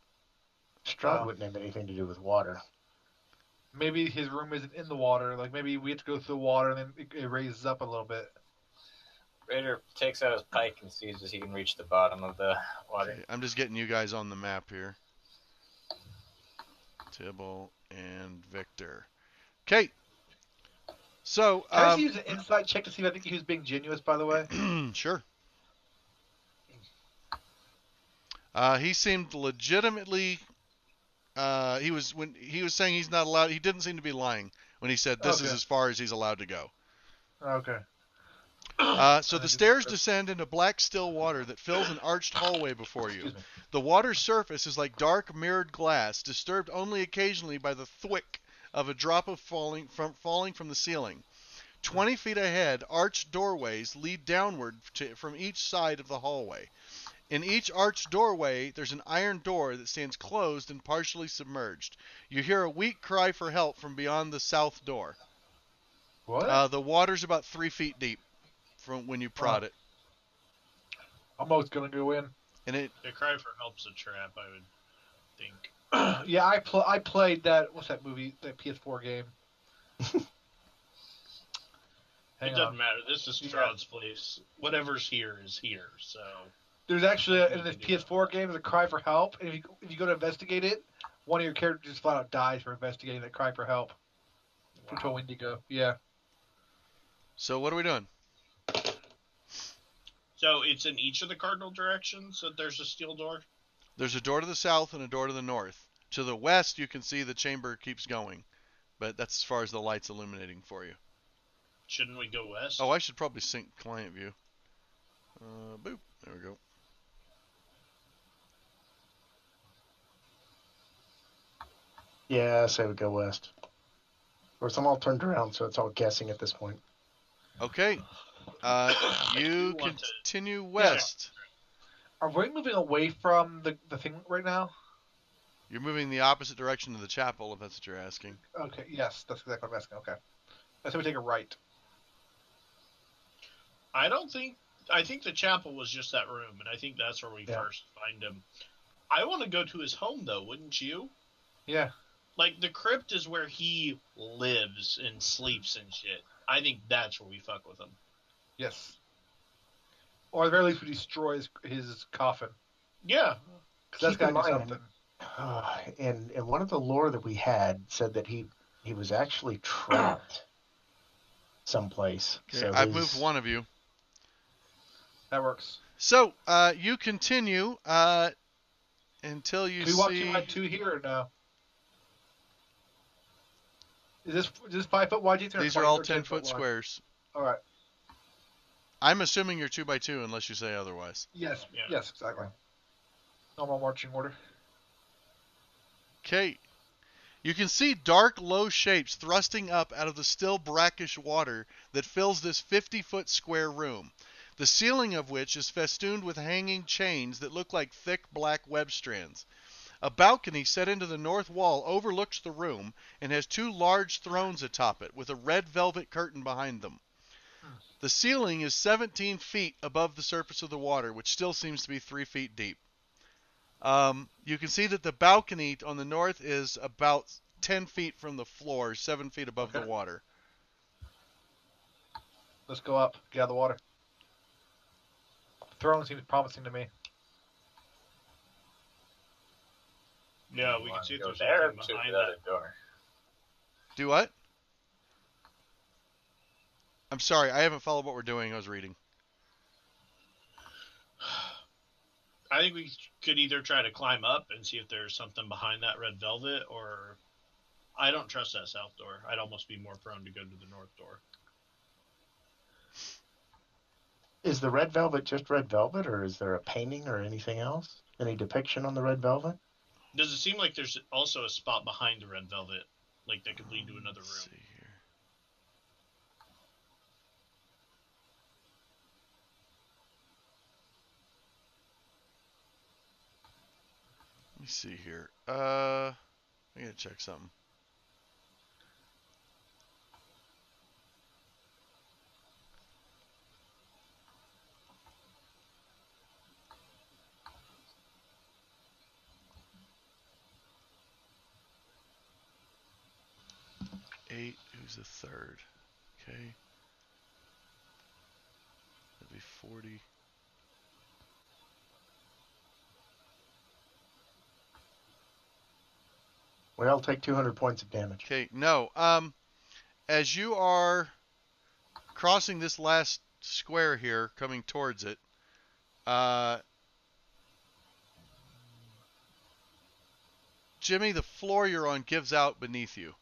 S3: Strahd wouldn't have anything to do with water.
S2: Maybe his room isn't in the water. Like, maybe we have to go through the water and then it raises up a little bit.
S1: Raider takes out his pike and sees if he can reach the bottom of the water.
S5: Okay, I'm just getting you guys on the map here. Tibble and Victor. Okay. So,
S2: can I use an insight check to see if I think he was being genuine, by the way?
S5: Sure. He seemed legitimately. He was saying he's not allowed. He didn't seem to be lying when he said this is as far as he's allowed to go.
S2: Okay.
S5: So the stairs descend into black still water that fills an arched hallway before you. The water's surface is like dark mirrored glass, disturbed only occasionally by the thwick of a drop of falling from the ceiling. 20 feet ahead, arched doorways lead downward from each side of the hallway. In each arched doorway, there's an iron door that stands closed and partially submerged. You hear a weak cry for help from beyond the south door.
S2: What?
S5: The water's about 3 feet deep from when you prod it.
S2: I'm always going to go in.
S5: And
S4: the cry for help's a trap, I would think.
S2: Yeah, I played that, what's that movie, that PS4 game?
S4: It doesn't matter. This is Strahd's place. Whatever's here is here, so...
S2: There's actually, in this PS4 game, there's a cry for help, and if you go to investigate it, one of your characters just flat out dies for investigating that cry for help. Wow. To Wendigo, yeah.
S5: So what are we doing?
S4: So it's in each of the cardinal directions that there's a steel door?
S5: There's a door to the south and a door to the north. To the west, you can see the chamber keeps going, but that's as far as the light's illuminating for you.
S4: Shouldn't we go west?
S5: Oh, I should probably sync client view. Boop. There we go.
S3: Yeah, I say we go west. Of course, I'm all turned around, so it's all guessing at this point.
S5: Okay. You continue west.
S2: Are we moving away from the thing right now?
S5: You're moving the opposite direction of the chapel, if that's what you're asking.
S2: Okay, yes, that's exactly what I'm asking. Okay. I say we take a right.
S4: I think the chapel was just that room, and I think that's where we first find him. I want to go to his home, though, wouldn't you?
S2: Yeah.
S4: Like, the crypt is where he lives and sleeps and shit. I think that's where we fuck with him.
S2: Yes. Or at the very least, we destroy his coffin.
S4: Yeah.
S2: Because that's got to be something.
S3: And one of the lore that we had said that he was actually trapped someplace.
S5: Okay,
S3: so
S5: I've moved one of you.
S2: That works.
S5: So, you continue until you see...
S2: Can we walk 2 by 2 here or no? Is this 5 foot wide?
S5: These are all 10-foot squares.
S2: All right.
S5: I'm assuming you're 2 by 2 unless you say otherwise.
S2: Yes. Yeah. Yes, exactly. Normal marching order.
S5: Okay. You can see dark, low shapes thrusting up out of the still brackish water that fills this 50-foot square room, the ceiling of which is festooned with hanging chains that look like thick black web strands. A balcony set into the north wall overlooks the room and has 2 large thrones atop it with a red velvet curtain behind them. The ceiling is 17 feet above the surface of the water, which still seems to be 3 feet deep. You can see that the balcony on the north is about 10 feet from the floor, 7 feet above the water.
S2: Let's go up. Get out of the water. The throne seems promising to me.
S4: Yeah, we can see if there's anything behind that
S1: door.
S5: Do what? I'm sorry, I haven't followed what we're doing. I was reading.
S4: I think we could either try to climb up and see if there's something behind that red velvet, or I don't trust that south door. I'd almost be more prone to go to the north door.
S3: Is the red velvet just red velvet, or is there a painting or anything else? Any depiction on the red velvet?
S4: Does it seem like there's also a spot behind the red velvet, like that could lead to another room?
S5: Let's see here. Let me see here. I gotta check something. Eight, who's the third? Okay. That'd be 40.
S3: We all take 200 points of damage.
S5: Okay, no. As you are crossing this last square here, coming towards it, Jimmy, the floor you're on gives out beneath you.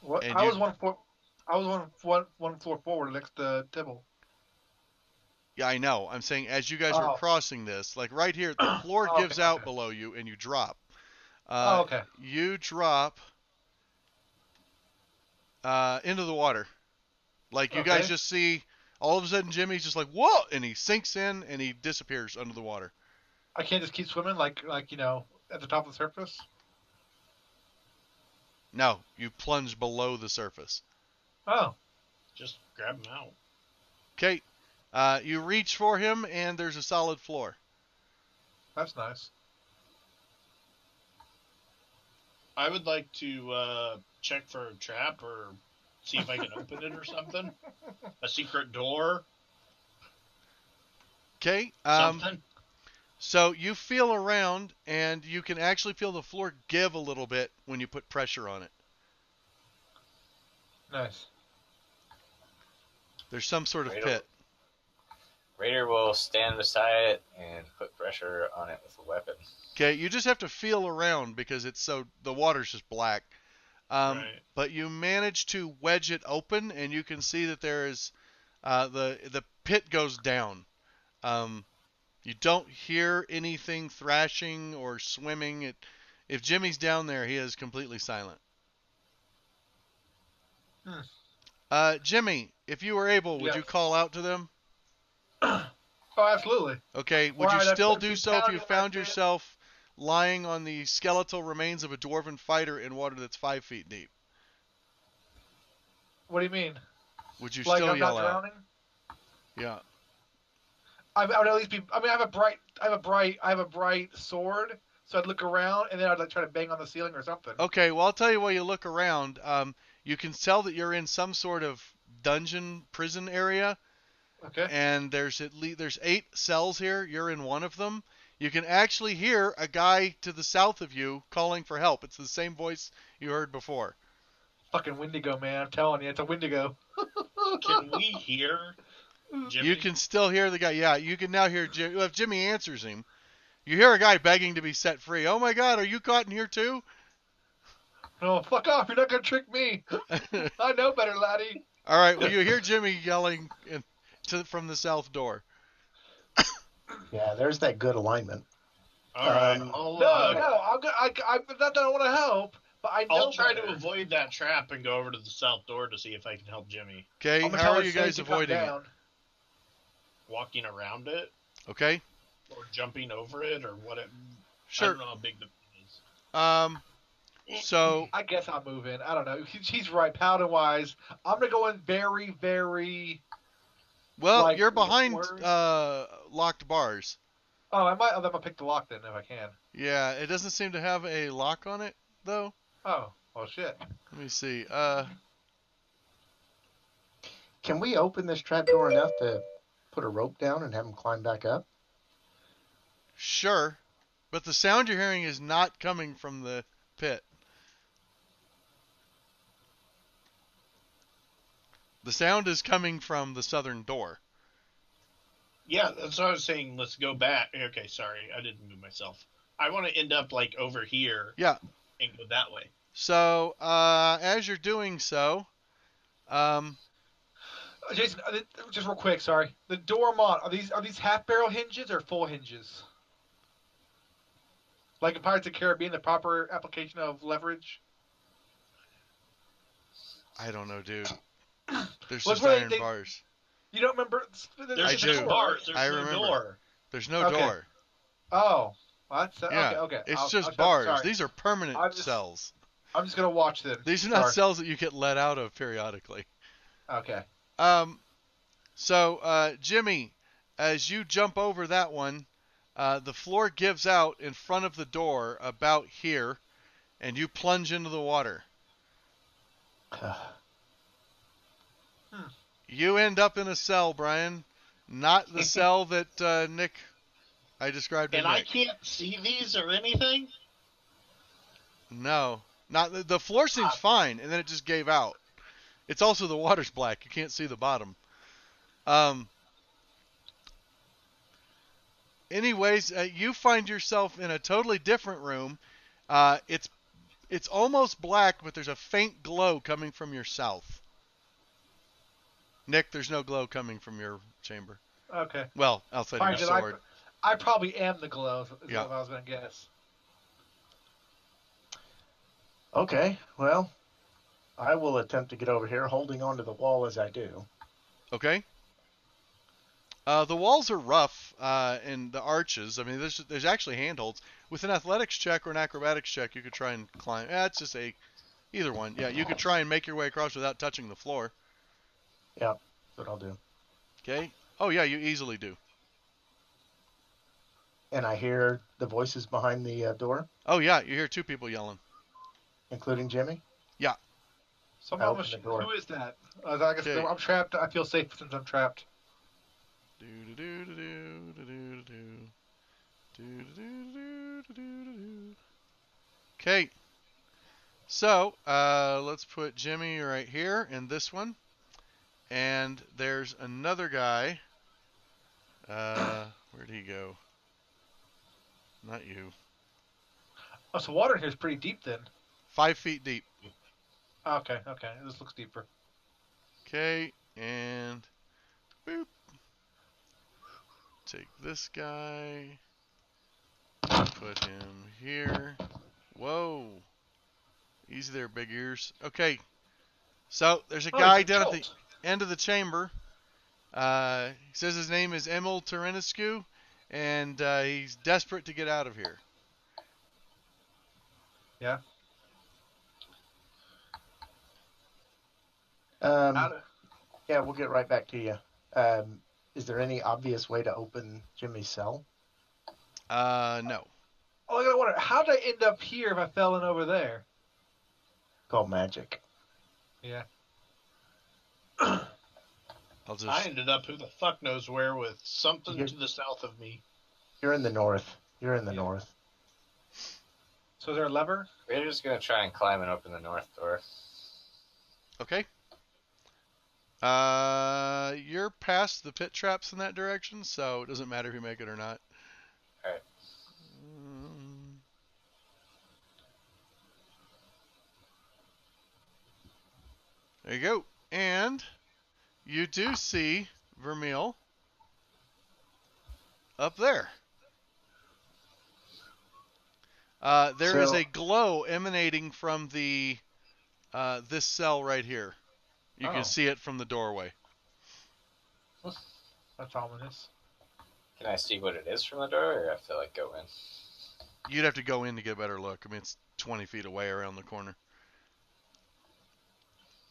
S2: What?
S5: And
S2: I
S5: you-
S2: was one floor forward next to Tibble.
S5: Yeah, I know. I'm saying as you guys are crossing this, like right here, the floor gives out below you, and you drop.
S2: Okay.
S5: You drop into the water. Like you guys just see, all of a sudden Jimmy's just like, whoa, and he sinks in and he disappears under the water.
S2: I can't just keep swimming like you know, at the top of the surface?
S5: No, you plunge below the surface.
S2: Oh.
S4: Just grab him out.
S5: Okay. You reach for him, and there's a solid floor.
S2: That's nice.
S4: I would like to check for a trap or see if I can open it or something. A secret door.
S5: Okay.
S4: Something.
S5: So you feel around, and you can actually feel the floor give a little bit when you put pressure on it.
S2: Nice.
S5: There's some sort of pit.
S1: Raider will stand beside it and put pressure on it with a weapon.
S5: Okay, you just have to feel around because it's the water's just black.
S4: Right.
S5: But you manage to wedge it open, and you can see that there is the pit goes down. You don't hear anything thrashing or swimming. If Jimmy's down there, he is completely silent. Jimmy, if you were able, would you call out to them?
S2: Oh, absolutely.
S5: Okay, would you still do so if you found yourself lying on the skeletal remains of a dwarven fighter in water that's 5 feet deep?
S2: What do you mean?
S5: Would you
S2: like
S5: still
S2: I'm
S5: yell
S2: not drowning?
S5: out? Yeah.
S2: I would at least be. I mean, I have a bright sword, so I'd look around and then I'd like try to bang on the ceiling or something.
S5: Okay, well I'll tell you while you look around. You can tell that you're in some sort of dungeon prison area.
S2: Okay.
S5: And there's 8 cells here. You're in one of them. You can actually hear a guy to the south of you calling for help. It's the same voice you heard before.
S2: Fucking Wendigo, man! I'm telling you, it's a Wendigo.
S4: Can we hear Jimmy?
S5: You can still hear the guy. Yeah, you can now hear Jimmy. If Jimmy answers him, you hear a guy begging to be set free. Oh my God, are you caught in here too?
S2: No, fuck off! You're not gonna trick me. I know better, laddie.
S5: All right. Well, you hear Jimmy yelling from the south door.
S3: Yeah, there's that good alignment.
S4: All right.
S2: I'm not that I want to help, but I know
S4: I'll try
S2: better.
S4: to avoid that trap and go over to the south door to see if I can help Jimmy.
S5: Okay. How are you guys avoiding it?
S4: Walking around it.
S5: Okay.
S4: Or jumping over it, or what?
S5: Sure.
S4: I don't know how big the thing is.
S5: So
S2: I guess I'll move in. I don't know. He's right, paladin wise. I'm gonna go in very, very.
S5: Well, you're behind locked bars.
S2: Oh, I'm gonna pick the lock then if I can.
S5: Yeah, it doesn't seem to have a lock on it though.
S2: Oh, well, shit.
S5: Let me see.
S3: Can we open this trapdoor enough to put a rope down and have him climb back up?
S5: Sure, but the sound you're hearing is not coming from the pit. The sound is coming from the southern door.
S4: Yeah, that's what I was saying. Let's go back. Okay, sorry, I didn't move myself. I want to end up like over here.
S5: Yeah.
S4: And go that way.
S5: So, as you're doing so,
S2: Jason, just real quick, sorry. The door mod, are these half barrel hinges or full hinges? Like in Pirates of the Caribbean, the proper application of leverage?
S5: I don't know, dude. There's
S2: Well,
S5: just iron bars.
S2: You don't remember?
S4: There's just bars. There's no door.
S5: There's no door.
S2: Oh. What?
S5: Yeah.
S2: Okay.
S5: It's just bars. Sorry. These are permanent cells.
S2: I'm just going to watch them.
S5: These are not cells that you get let out of periodically.
S2: Okay.
S5: So, Jimmy, as you jump over that one, the floor gives out in front of the door about here, and you plunge into the water. You end up in a cell, Brian. Not the cell that I described to Nick.
S4: And I can't see these or anything?
S5: No. Not the floor seems fine, and then it just gave out. It's also the water's black. You can't see the bottom. Anyways, you find yourself in a totally different room. It's almost black, but there's a faint glow coming from your south. Nick, there's no glow coming from your chamber.
S2: Okay.
S5: Well, outside of your sword.
S2: I probably am the glow, is what I was going to guess.
S3: Okay, well, I will attempt to get over here, holding onto the wall as I do.
S5: Okay. The walls are rough, and the arches. I mean, there's actually handholds. With an athletics check or an acrobatics check, you could try and climb. It's just either one. Yeah, you could try and make your way across without touching the floor.
S3: Yeah, that's what I'll do.
S5: Okay. Oh, yeah, you easily do.
S3: And I hear the voices behind the door?
S5: Oh, yeah, you hear two people yelling.
S3: Including Jimmy?
S5: Yeah.
S2: Who is that? I guess I'm trapped. I feel safe since I'm trapped.
S5: Okay. So, let's put Jimmy right here in this one. And there's another guy. Where'd he go? Not you.
S2: Oh, so water in here is pretty deep then.
S5: 5 feet deep.
S2: Okay. This looks deeper.
S5: Okay, and boop. Take this guy. Put him here. Whoa. Easy there, big ears. Okay. So, there's a guy down at the end of the chamber. He says his name is Emil Terenescu, and he's desperate to get out of here.
S2: Yeah.
S3: Yeah, we'll get right back to you. Is there any obvious way to open Jimmy's cell?
S5: No.
S2: Oh, I gotta wonder, how did I end up here if I fell in over there?
S3: Called magic.
S2: Yeah.
S4: I ended up who the fuck knows where with something to the south of me.
S3: You're in the north. North.
S2: So is there a lever?
S1: We're just going to try and climb and open the north door.
S5: Okay. You're past the pit traps in that direction, so it doesn't matter if you make it or not.
S1: Alright.
S5: There you go. And you do see Vermeil up there. There is a glow emanating from the this cell right here. You can see it from the doorway.
S2: That's ominous.
S1: Can I see what it is from the door, or I have to go in?
S5: You'd have to go in to get a better look. I mean, it's 20 feet away around the corner.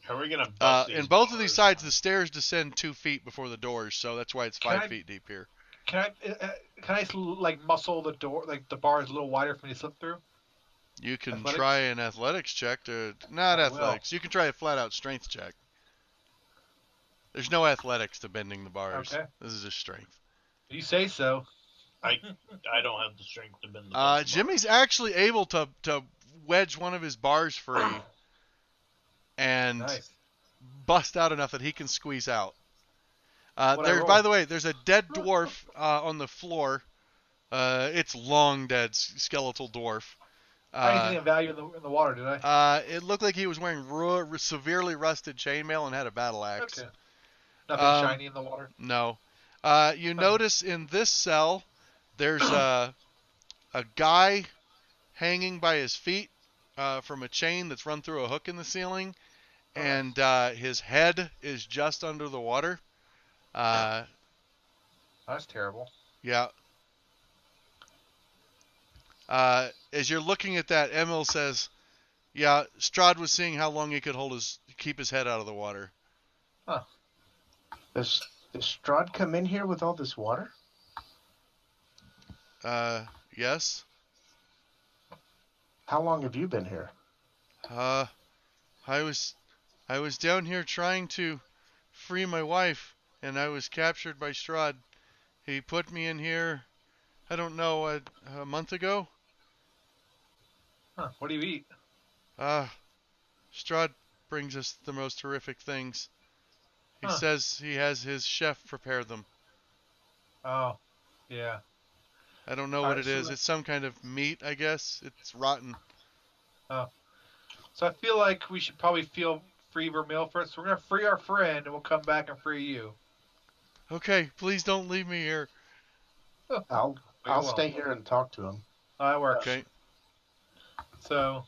S4: How are we gonna bust
S5: in both of these sides, the stairs descend 2 feet before the doors, so that's why it's 5 feet deep here.
S2: Can I muscle the door, the bar is a little wider for me to slip through?
S5: You can try an athletics check to athletics. You can try a flat out strength check. There's no athletics to bending the bars. Okay. This is just strength.
S2: You say so.
S4: I don't have the strength to bend the bars.
S5: Jimmy's actually able to wedge one of his bars free. And bust out enough that he can squeeze out. By the way, there's a dead dwarf on the floor. It's long dead, skeletal dwarf.
S2: I didn't see any value in the water, did I?
S5: It looked like he was wearing severely rusted chainmail and had a battle axe.
S2: Okay. Nothing shiny in the water?
S5: No. You notice in this cell, there's a guy hanging by his feet from a chain that's run through a hook in the ceiling, and his head is just under the water.
S2: That's terrible.
S5: Yeah. As you're looking at that, Emil says, "Yeah, Strahd was seeing how long he could keep his head out of the water."
S2: Huh.
S3: Does Strahd come in here with all this water?
S5: Yes.
S3: How long have you been here?
S5: I was down here trying to free my wife, and I was captured by Strahd. He put me in here, I don't know, a month ago.
S2: Huh. What do you eat?
S5: Strahd brings us the most horrific things. He says he has his chef prepare them.
S2: Oh, yeah.
S5: I don't know what it is. It's some kind of meat, I guess. It's rotten.
S2: Oh. So I feel like we should probably free Vermeil first. So we're going to free our friend, and we'll come back and free you.
S5: Okay, please don't leave me here.
S3: I'll stay here and talk to him.
S2: Oh, that works.
S5: Okay.
S2: So...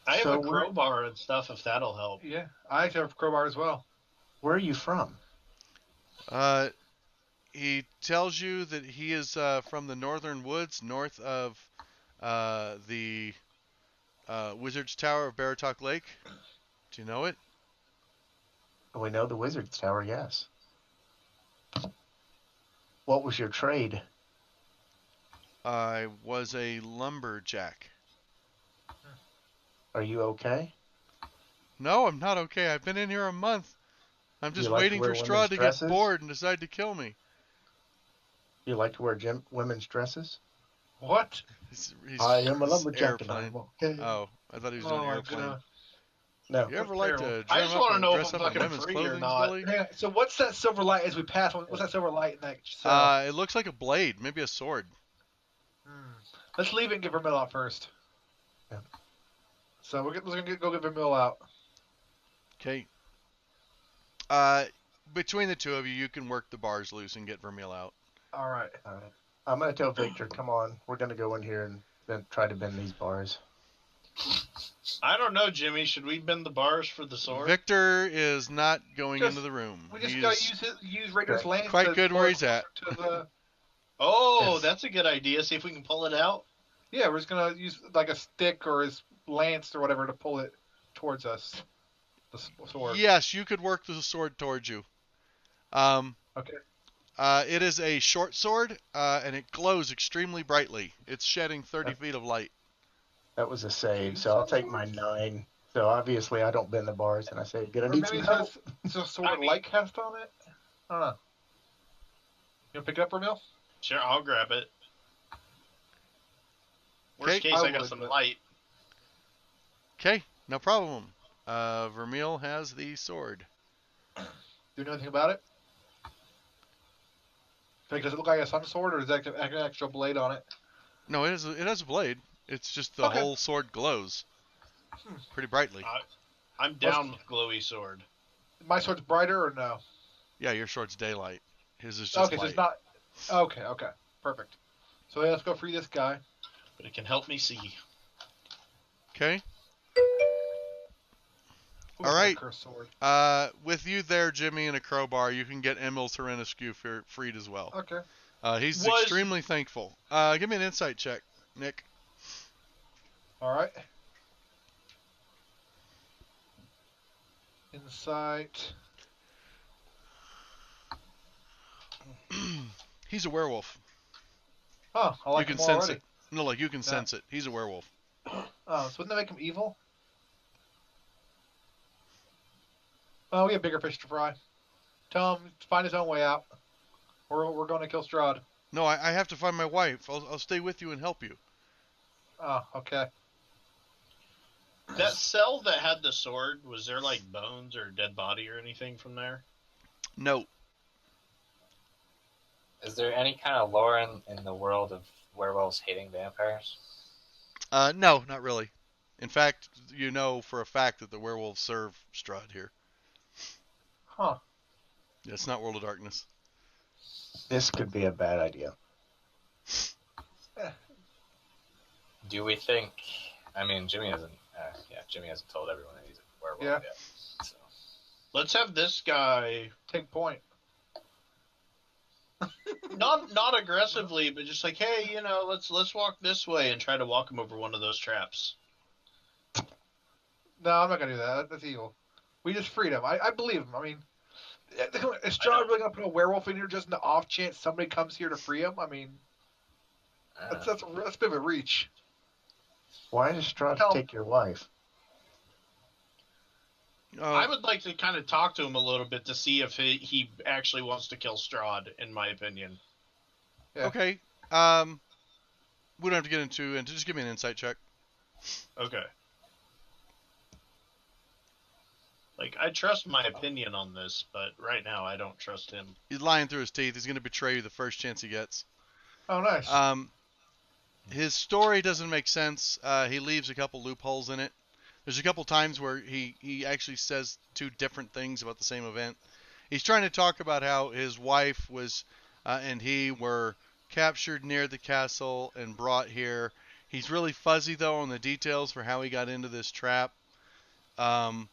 S4: I have a crowbar and stuff, if that'll help.
S2: Yeah, I actually have a crowbar as well.
S3: Where are you from?
S5: He tells you that he is from the northern woods, north of the Wizard's Tower of Baratok Lake. Do you know it?
S3: We know the Wizard's Tower, yes. What was your trade?
S5: I was a lumberjack.
S3: Are you okay?
S5: No, I'm not okay. I've been in here a month. I'm just waiting for Strahd to get bored and decide to kill me.
S3: You like to wear women's dresses?
S2: What?
S3: I am a lumberjack.
S5: Okay. Oh, I thought he was doing airplane.
S3: No.
S5: You ever like to
S4: I just want to know if I'm
S5: fucking
S4: fucking free or not.
S2: So what's that silver light as we pass? What's that silver light in that cell?
S5: It looks like a blade, maybe a sword.
S2: Let's leave it and get Vermeil out first.
S3: Yeah.
S2: So we're going to go get Vermeil out.
S5: Okay. Between the two of you, you can work the bars loose and get Vermeil out.
S2: All right.
S3: I'm going to tell Victor, come on, we're going to go in here and then try to bend these bars.
S4: I don't know, Jimmy. Should we bend the bars for the sword?
S5: Victor is not going into the room.
S2: We just got to use Raider's lance.
S5: Quite good where he's at.
S4: That's a good idea. See if we can pull it out.
S2: Yeah, we're just going to use like a stick or his lance or whatever to pull it towards us. The sword.
S5: Yes, you could work the sword towards you.
S2: Okay.
S5: It is a short sword, and it glows extremely brightly. It's shedding 30 feet of light.
S3: That was a save, so I'll take my 9. So obviously I don't bend the bars, and I say, gonna need some help.
S2: Is there a sword light cast on it? I don't know. You want to pick it up, Vermeil?
S4: Sure, I'll grab it. Worst case, I got some light.
S5: Okay, no problem. Vermeil has the sword.
S2: Do you know anything about it? Does it look like a sun sword, or does it have an actual blade on it?
S5: No, it has a blade. It's just the whole sword glows pretty brightly.
S4: I'm down with glowy sword.
S2: My sword's brighter, or no?
S5: Yeah, your sword's daylight. His is just light.
S2: So it's not... Okay, perfect. So let's go free this guy.
S4: But it can help me see.
S5: Okay. All right. With you there, Jimmy, and a crowbar, you can get Emil Serenescu freed as well.
S2: Okay.
S5: He's extremely thankful. Give me an insight check, Nick.
S2: All right. Insight.
S5: He's a werewolf.
S2: Oh, I like him already. You can sense it.
S5: No, you can sense it. He's a werewolf.
S2: Oh, so wouldn't that make him evil? Oh, we have bigger fish to fry. Tell him to find his own way out. We're going to kill Strahd.
S5: No, I have to find my wife. I'll stay with you and help you.
S2: Oh, okay.
S4: That cell that had the sword, was there like bones or dead body or anything from there?
S5: No.
S1: Is there any kind of lore in the world of werewolves hating vampires?
S5: No, not really. In fact, you know for a fact that the werewolves serve Strahd here.
S2: Huh.
S5: It's not World of Darkness.
S3: This could be a bad idea.
S1: Do we think? I mean, Jimmy hasn't. Jimmy hasn't told everyone that he's a werewolf yet. So.
S4: Let's have this guy
S2: take point.
S4: not aggressively, but just like, hey, let's walk this way and try to walk him over one of those traps.
S2: No, I'm not gonna do that. That's evil. We just freed him. I believe him. I mean, is Strahd really gonna put a werewolf in here just in the off chance somebody comes here to free him? I mean, that's a bit of a reach.
S3: Why does Strahd take your wife?
S4: I would like to kind of talk to him a little bit to see if he actually wants to kill Strahd, in my opinion.
S5: Yeah. Okay. We don't have to get into it. Just give me an insight check.
S4: Okay. Like, I trust my opinion on this, but right now I don't trust him.
S5: He's lying through his teeth. He's going to betray you the first chance he gets.
S2: Oh, nice.
S5: His story doesn't make sense. He leaves a couple loopholes in it. There's a couple times where he actually says two different things about the same event. He's trying to talk about how his wife was and he were captured near the castle and brought here. He's really fuzzy, though, on the details for how he got into this trap. And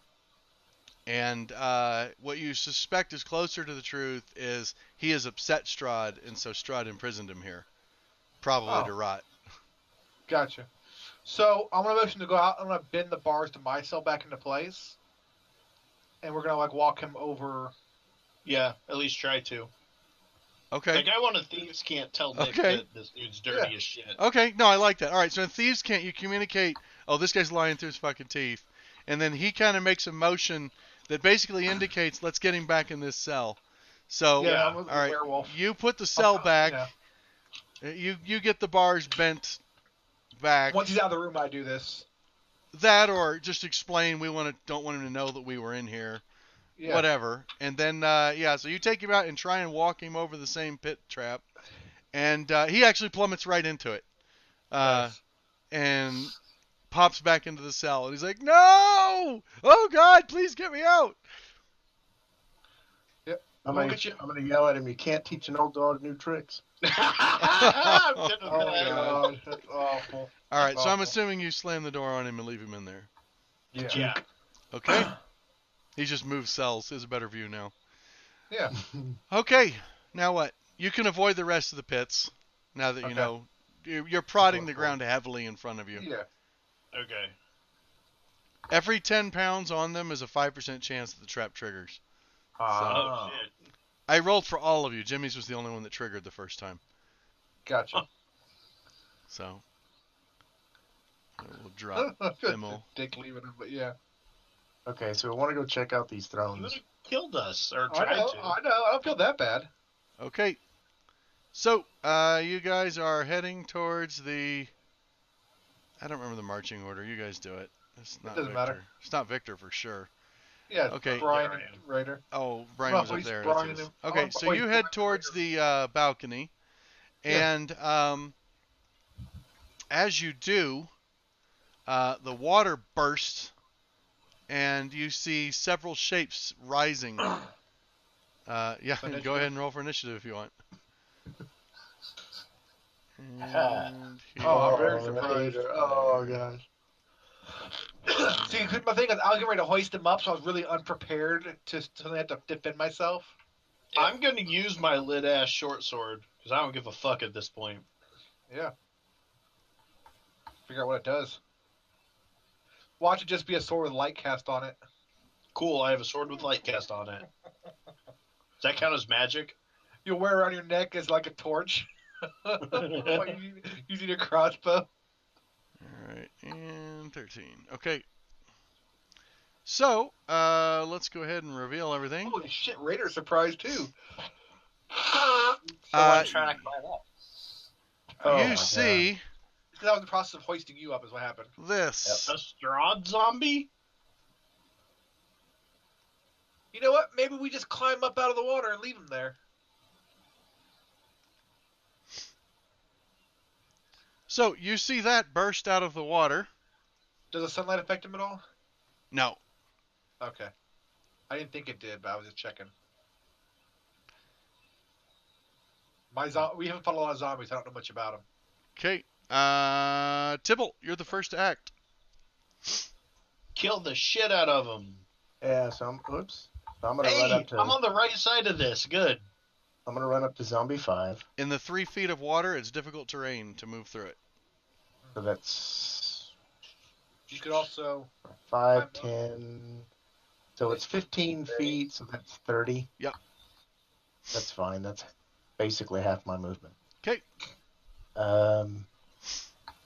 S5: what you suspect is closer to the truth is he has upset Strahd, and so Strahd imprisoned him here. Probably to rot.
S2: Gotcha. So I'm gonna motion to go out. I'm gonna bend the bars to my cell back into place, and we're gonna walk him over.
S4: Yeah, at least try to.
S5: Okay.
S4: Like, I want a thieves can't tell Nick that this dude's dirty as shit.
S5: Okay, no, I like that. All right, so in thieves can't you communicate? Oh, this guy's lying through his fucking teeth, and then he kind of makes a motion that basically indicates let's get him back in this cell. So all right, werewolf. You put the cell back. Yeah. You get the bars bent back.
S2: Once he's out of the room, I do this.
S5: That, or just explain we don't want him to know that we were in here. Yeah. Whatever. And then so you take him out and try and walk him over the same pit trap, and he actually plummets right into it, nice. And pops back into the cell. And he's like, "No! Oh God, please get me out!"
S2: Yep.
S3: I'm gonna yell at him. You can't teach an old dog new tricks.
S2: Oh God, that's awful.
S5: All right, so I'm assuming you slam the door on him and leave him in there.
S2: Yeah.
S5: Okay. He just moved cells. There's a better view now.
S2: Yeah.
S5: Okay. Now what? You can avoid the rest of the pits. Now that you know you're prodding the ground heavily in front of you.
S2: Yeah.
S4: Okay.
S5: Every 10 pounds on them is a 5% chance that the trap triggers.
S4: Oh shit.
S5: I rolled for all of you. Jimmy's was the only one that triggered the first time.
S2: Gotcha.
S5: So we'll drop Emil.
S2: Dick leaving him, but yeah.
S3: Okay, so we want to go check out these thrones.
S4: You would have killed us, or tried to.
S2: I know. I don't feel that bad.
S5: Okay. So, you guys are heading towards the... I don't remember the marching order. You guys do it. It's not
S2: doesn't matter.
S5: It's not Victor for sure.
S2: Yeah,
S5: okay.
S2: Brian and Raider.
S5: Oh, Brian was up there. Okay, so you head towards the balcony, and as you do, the water bursts, and you see several shapes rising. Go ahead and roll for initiative if you want.
S2: I'm very surprised.
S3: Oh, gosh.
S2: See, my thing is, I was getting ready to hoist him up, so I was really unprepared to have to defend myself.
S4: I'm going to use my lit-ass short sword, because I don't give a fuck at this point.
S2: Yeah. Figure out what it does. Watch it just be a sword with light cast on it.
S4: Cool, I have a sword with light cast on it. Does that count as magic?
S2: You'll wear it around your neck as like a torch. Using your crossbow.
S5: Alright, and 13. Okay. So, let's go ahead and reveal everything.
S2: Holy shit, Raider's surprised too.
S1: I'm trying to climb up.
S5: You see
S2: because I was in the process of hoisting you up is what happened.
S5: This.
S4: A Strahd zombie?
S2: You know what? Maybe we just climb up out of the water and leave him there.
S5: So, you see that burst out of the water.
S2: Does the sunlight affect him at all?
S5: No.
S2: Okay. I didn't think it did, but I was just checking. We haven't fought a lot of zombies. I don't know much about them.
S5: Okay. Tibble, you're the first to act.
S4: Kill the shit out of them.
S3: Yeah, so I'm going to
S4: Hey,
S3: run up to...
S4: I'm on the right side of this. Good.
S3: I'm going to run up to Zombie 5.
S5: In the 3 feet of water, it's difficult terrain to move through it.
S3: So that's...
S2: You could also...
S3: 5, 10... So it's 15 feet, so that's 30.
S5: Yep.
S3: That's fine. That's basically half my movement.
S5: Okay.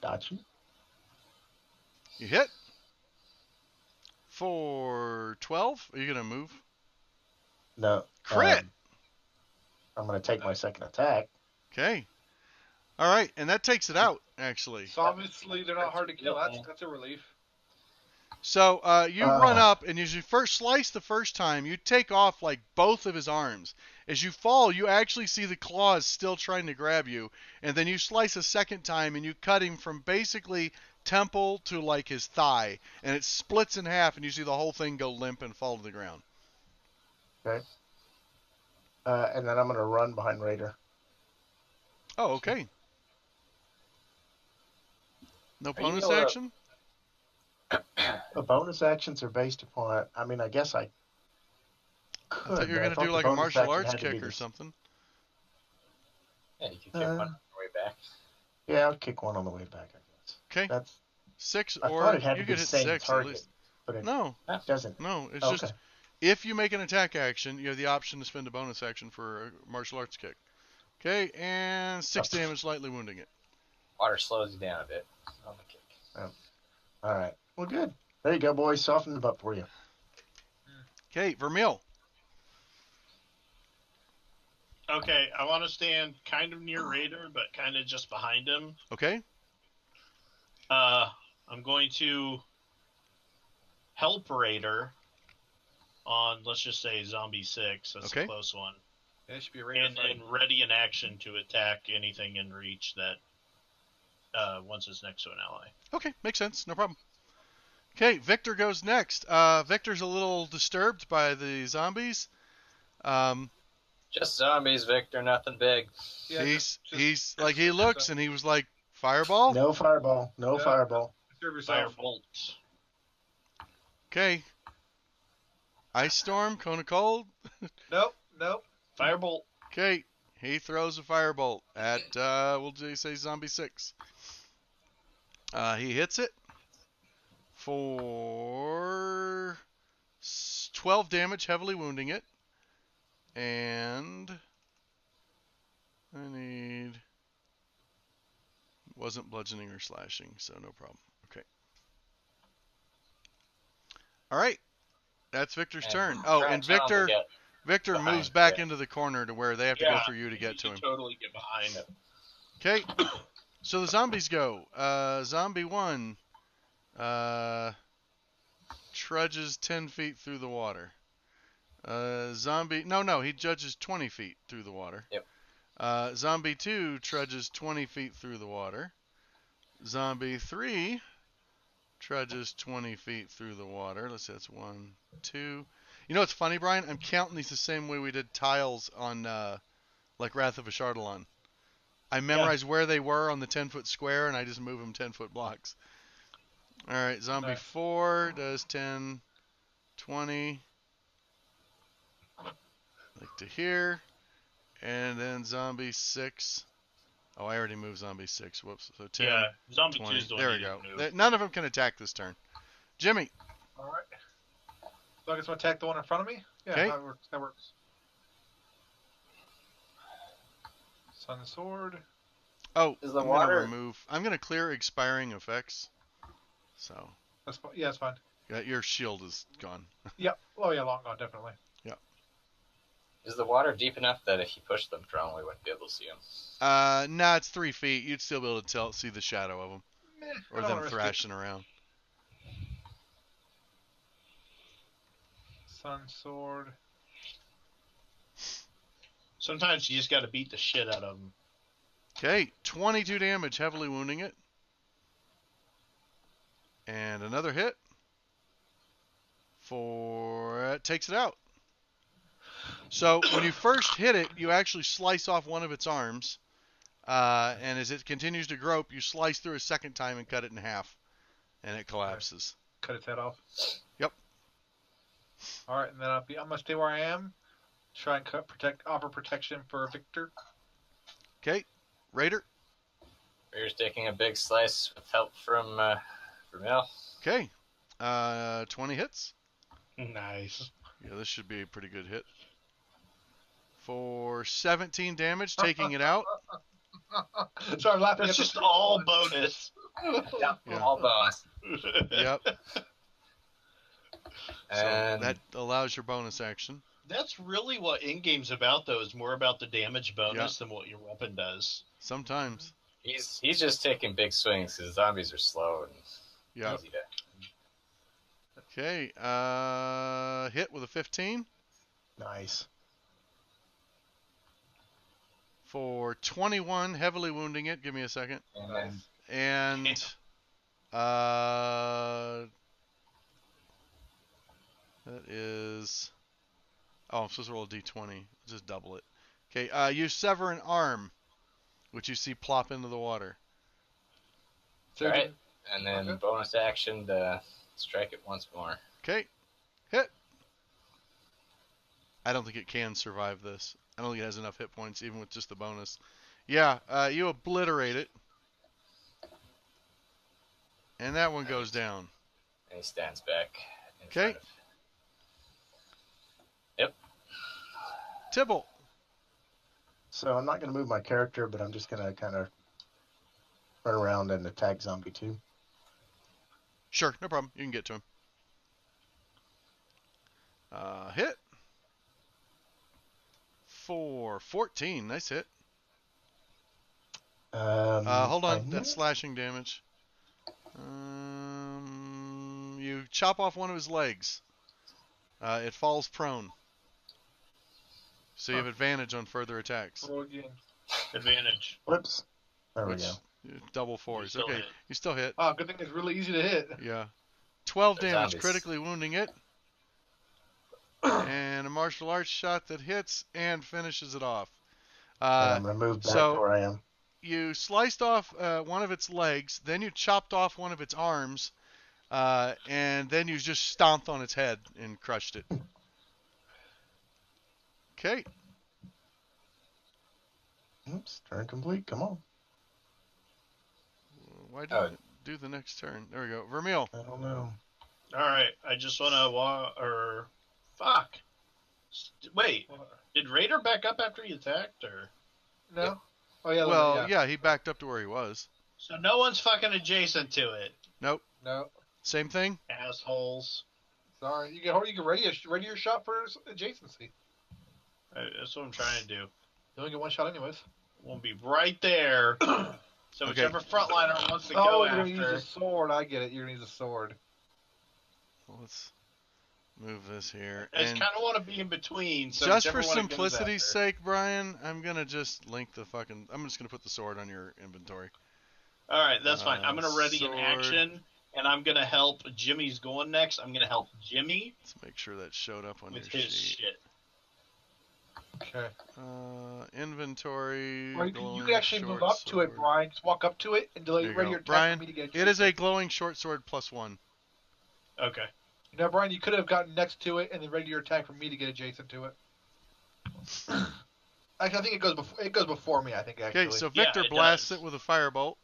S3: Dodge.
S5: You hit. For 12, are you going to move?
S3: No.
S5: Crit!
S3: I'm going to take my second attack.
S5: Okay. All right, and that takes it out, actually.
S2: So obviously they're not hard to kill. That's a relief.
S5: So you run up, and as you first slice the first time, you take off like both of his arms. As you fall, you actually see the claws still trying to grab you, and then you slice a second time, and you cut him from basically temple to like his thigh, and it splits in half, and you see the whole thing go limp and fall to the ground.
S3: Okay. And then I'm going to run behind Raider.
S5: Oh, okay. No bonus action?
S3: The bonus actions are based upon... I mean, I guess I could.
S5: I thought you were going to do like a martial arts kick or something.
S1: Yeah, you can kick one on the way back.
S3: Yeah, I'll kick one on the way back, I guess.
S5: Okay.
S3: That's
S5: 6,
S3: I
S5: or
S3: thought it had
S5: you
S3: to be
S5: could
S3: the
S5: hit
S3: same
S5: 6
S3: target,
S5: at least.
S3: but it
S5: No,
S3: doesn't.
S5: no, it's
S3: Okay.
S5: just if you make an attack action, you have the option to spend a bonus action for a martial arts kick. Okay, and 6 damage, lightly wounding it.
S1: Water slows you down a bit on the kick.
S3: All right. Well, good. There you go, boys. Softened it up for you.
S5: Okay, Vermeil.
S4: Okay, I want to stand kind of near Raider, but kind of just behind him.
S5: Okay.
S4: I'm going to help Raider on, let's just say, Zombie 6. That's a close one.
S2: Yeah, it should be a Raider fight.
S4: And ready in action to attack anything in reach that once it's next to an ally.
S5: Okay, makes sense. No problem. Okay, Victor goes next. Victor's a little disturbed by the zombies.
S1: Just zombies, Victor. Nothing big.
S2: Yeah,
S5: he's like, he looks and he was like, fireball?
S3: No fireball. No fireball.
S4: Firebolt.
S5: Okay. Ice storm, cone of cold.
S2: Nope.
S4: Firebolt.
S5: Okay, he throws a firebolt at, we'll just say zombie 6. He hits it for 12 damage, heavily wounding it. And I need... Wasn't bludgeoning or slashing, so no problem. Okay. All right. That's Victor's turn. Oh, and Victor moves back into the corner to where they have to go through you to get to him.
S4: Totally get behind him.
S5: Okay. So the zombies go. Zombie 1 trudges 10 feet through the water. He judges 20 feet through the water.
S1: Yep.
S5: Zombie 2 trudges 20 feet through the water. Zombie 3 trudges 20 feet through the water. Let's see, that's 1, 2. You know what's funny, Brian? I'm counting these the same way we did tiles on, like Wrath of Ashardalon. I memorized where they were on the 10-foot square, and I just move them 10-foot blocks. All right, Zombie 4 does 10, 20. Like to here. And then Zombie 6. Oh, I already moved Zombie 6. Whoops. So 10,
S4: yeah, Zombie
S5: 20.
S4: 2's the
S5: There
S4: one
S5: we go.
S4: move.
S5: None of them can attack this turn. Jimmy.
S2: All right. So I guess I'll attack the one in front of me? Yeah,
S5: Okay.
S2: that works. Sun and Sword.
S5: Oh,
S1: Is the
S5: I'm
S1: water...
S5: going to remove... I'm going to clear expiring effects. So...
S2: That's fine. Yeah, that's fine.
S5: Yeah, your shield is gone.
S2: Yep. Oh, yeah, long gone, definitely.
S5: Yep.
S1: Is the water deep enough that if you push them drone, we wouldn't be able to see them?
S5: Nah, it's 3 feet. You'd still be able to see the shadow of them. Or them thrashing around.
S2: Sun Sword.
S4: Sometimes you just got to beat the shit out of them.
S5: Okay, 22 damage, heavily wounding it. And another hit. Takes it out. So when you first hit it, you actually slice off one of its arms. And as it continues to grope, you slice through a second time and cut it in half. And it collapses.
S2: Cut its head off?
S5: Yep.
S2: Alright, and then I'm going to stay where I am. Try and offer protection for Victor.
S5: Okay. Raider.
S1: Raider's taking a big slice with help from Mel.
S5: Okay. 20 hits.
S4: Nice.
S5: Yeah, this should be a pretty good hit. For 17 damage, taking it out.
S2: Sorry, I'm laughing.
S4: That's just all bonus.
S1: Yeah, all bonus.
S5: Yep.
S1: And
S5: so that allows your bonus action.
S4: That's really what in-game's about, though, is more about the damage bonus than what your weapon does.
S5: Sometimes.
S1: He's just taking big swings because zombies are slow and easy to...
S5: Okay, hit with a 15.
S3: Nice.
S5: For 21, heavily wounding it. Give me a second. And that is... Oh, I'm supposed to roll a d20. Just double it. Okay, you sever an arm, which you see plop into the water.
S1: Alright, and then bonus action to strike it once more.
S5: Okay, hit. I don't think it can survive this. I don't think it has enough hit points, even with just the bonus. Yeah, you obliterate it. And that one goes down.
S1: And he stands back.
S5: Okay.
S1: Yep.
S5: Tibble.
S3: So I'm not going to move my character, but I'm just going to kind of run around and attack Zombie 2.
S5: Sure, no problem. You can get to him. Hit. For 14. Nice hit. Hold on. That's slashing damage. You chop off one of his legs. It falls prone. So you have advantage on further attacks.
S4: Advantage.
S3: Whoops. There we go.
S5: Double fours. Okay, you still hit.
S2: Oh, good thing it's really easy to hit.
S5: Yeah. 12 damage, critically wounding it. And a martial arts shot that hits and finishes it off.
S3: I'm going to move back to where I am.
S5: You sliced off one of its legs, then you chopped off one of its arms, and then you just stomped on its head and crushed it. Okay.
S3: Oops, turn complete. Come on.
S5: Why didn't it do the next turn? There we go. Vermeil.
S3: I don't know.
S4: Alright, I just want to fuck. Wait, did Raider back up after he attacked, or?
S2: No.
S1: Yep.
S2: Oh, yeah.
S5: Well, yeah, he backed up to where he was.
S4: So no one's fucking adjacent to it.
S5: Nope.
S2: No.
S5: Same thing?
S4: Assholes.
S2: Sorry. You can ready your shot for adjacency.
S4: That's what I'm trying to do.
S2: You only get one shot anyways.
S4: We'll be right there. So whichever frontliner wants to go
S2: you're
S4: after.
S2: going to use a sword. I get it. You're going to use a sword.
S5: Well, let's move this here.
S4: I just kind of want to be in between. So
S5: just for simplicity's sake, Brian, I'm going to just link the fucking... I'm just going to put the sword on your inventory.
S4: Alright, that's fine. I'm going to ready an action, and I'm going to help... Jimmy's going next. I'm going to help Jimmy.
S5: Let's make sure that showed up on your
S4: sheet. With his shit.
S2: Okay.
S5: Inventory.
S2: Or you can actually move up to it, Brian. Just walk up to it and ready your attack
S5: Brian,
S2: for me to get
S5: it is a glowing short sword +1.
S4: Okay.
S2: You know, Brian, you could have gotten next to it and then ready your attack for me to get adjacent to it. Actually, I think it goes before me. I think actually.
S5: Okay, so Victor blasts it with a firebolt,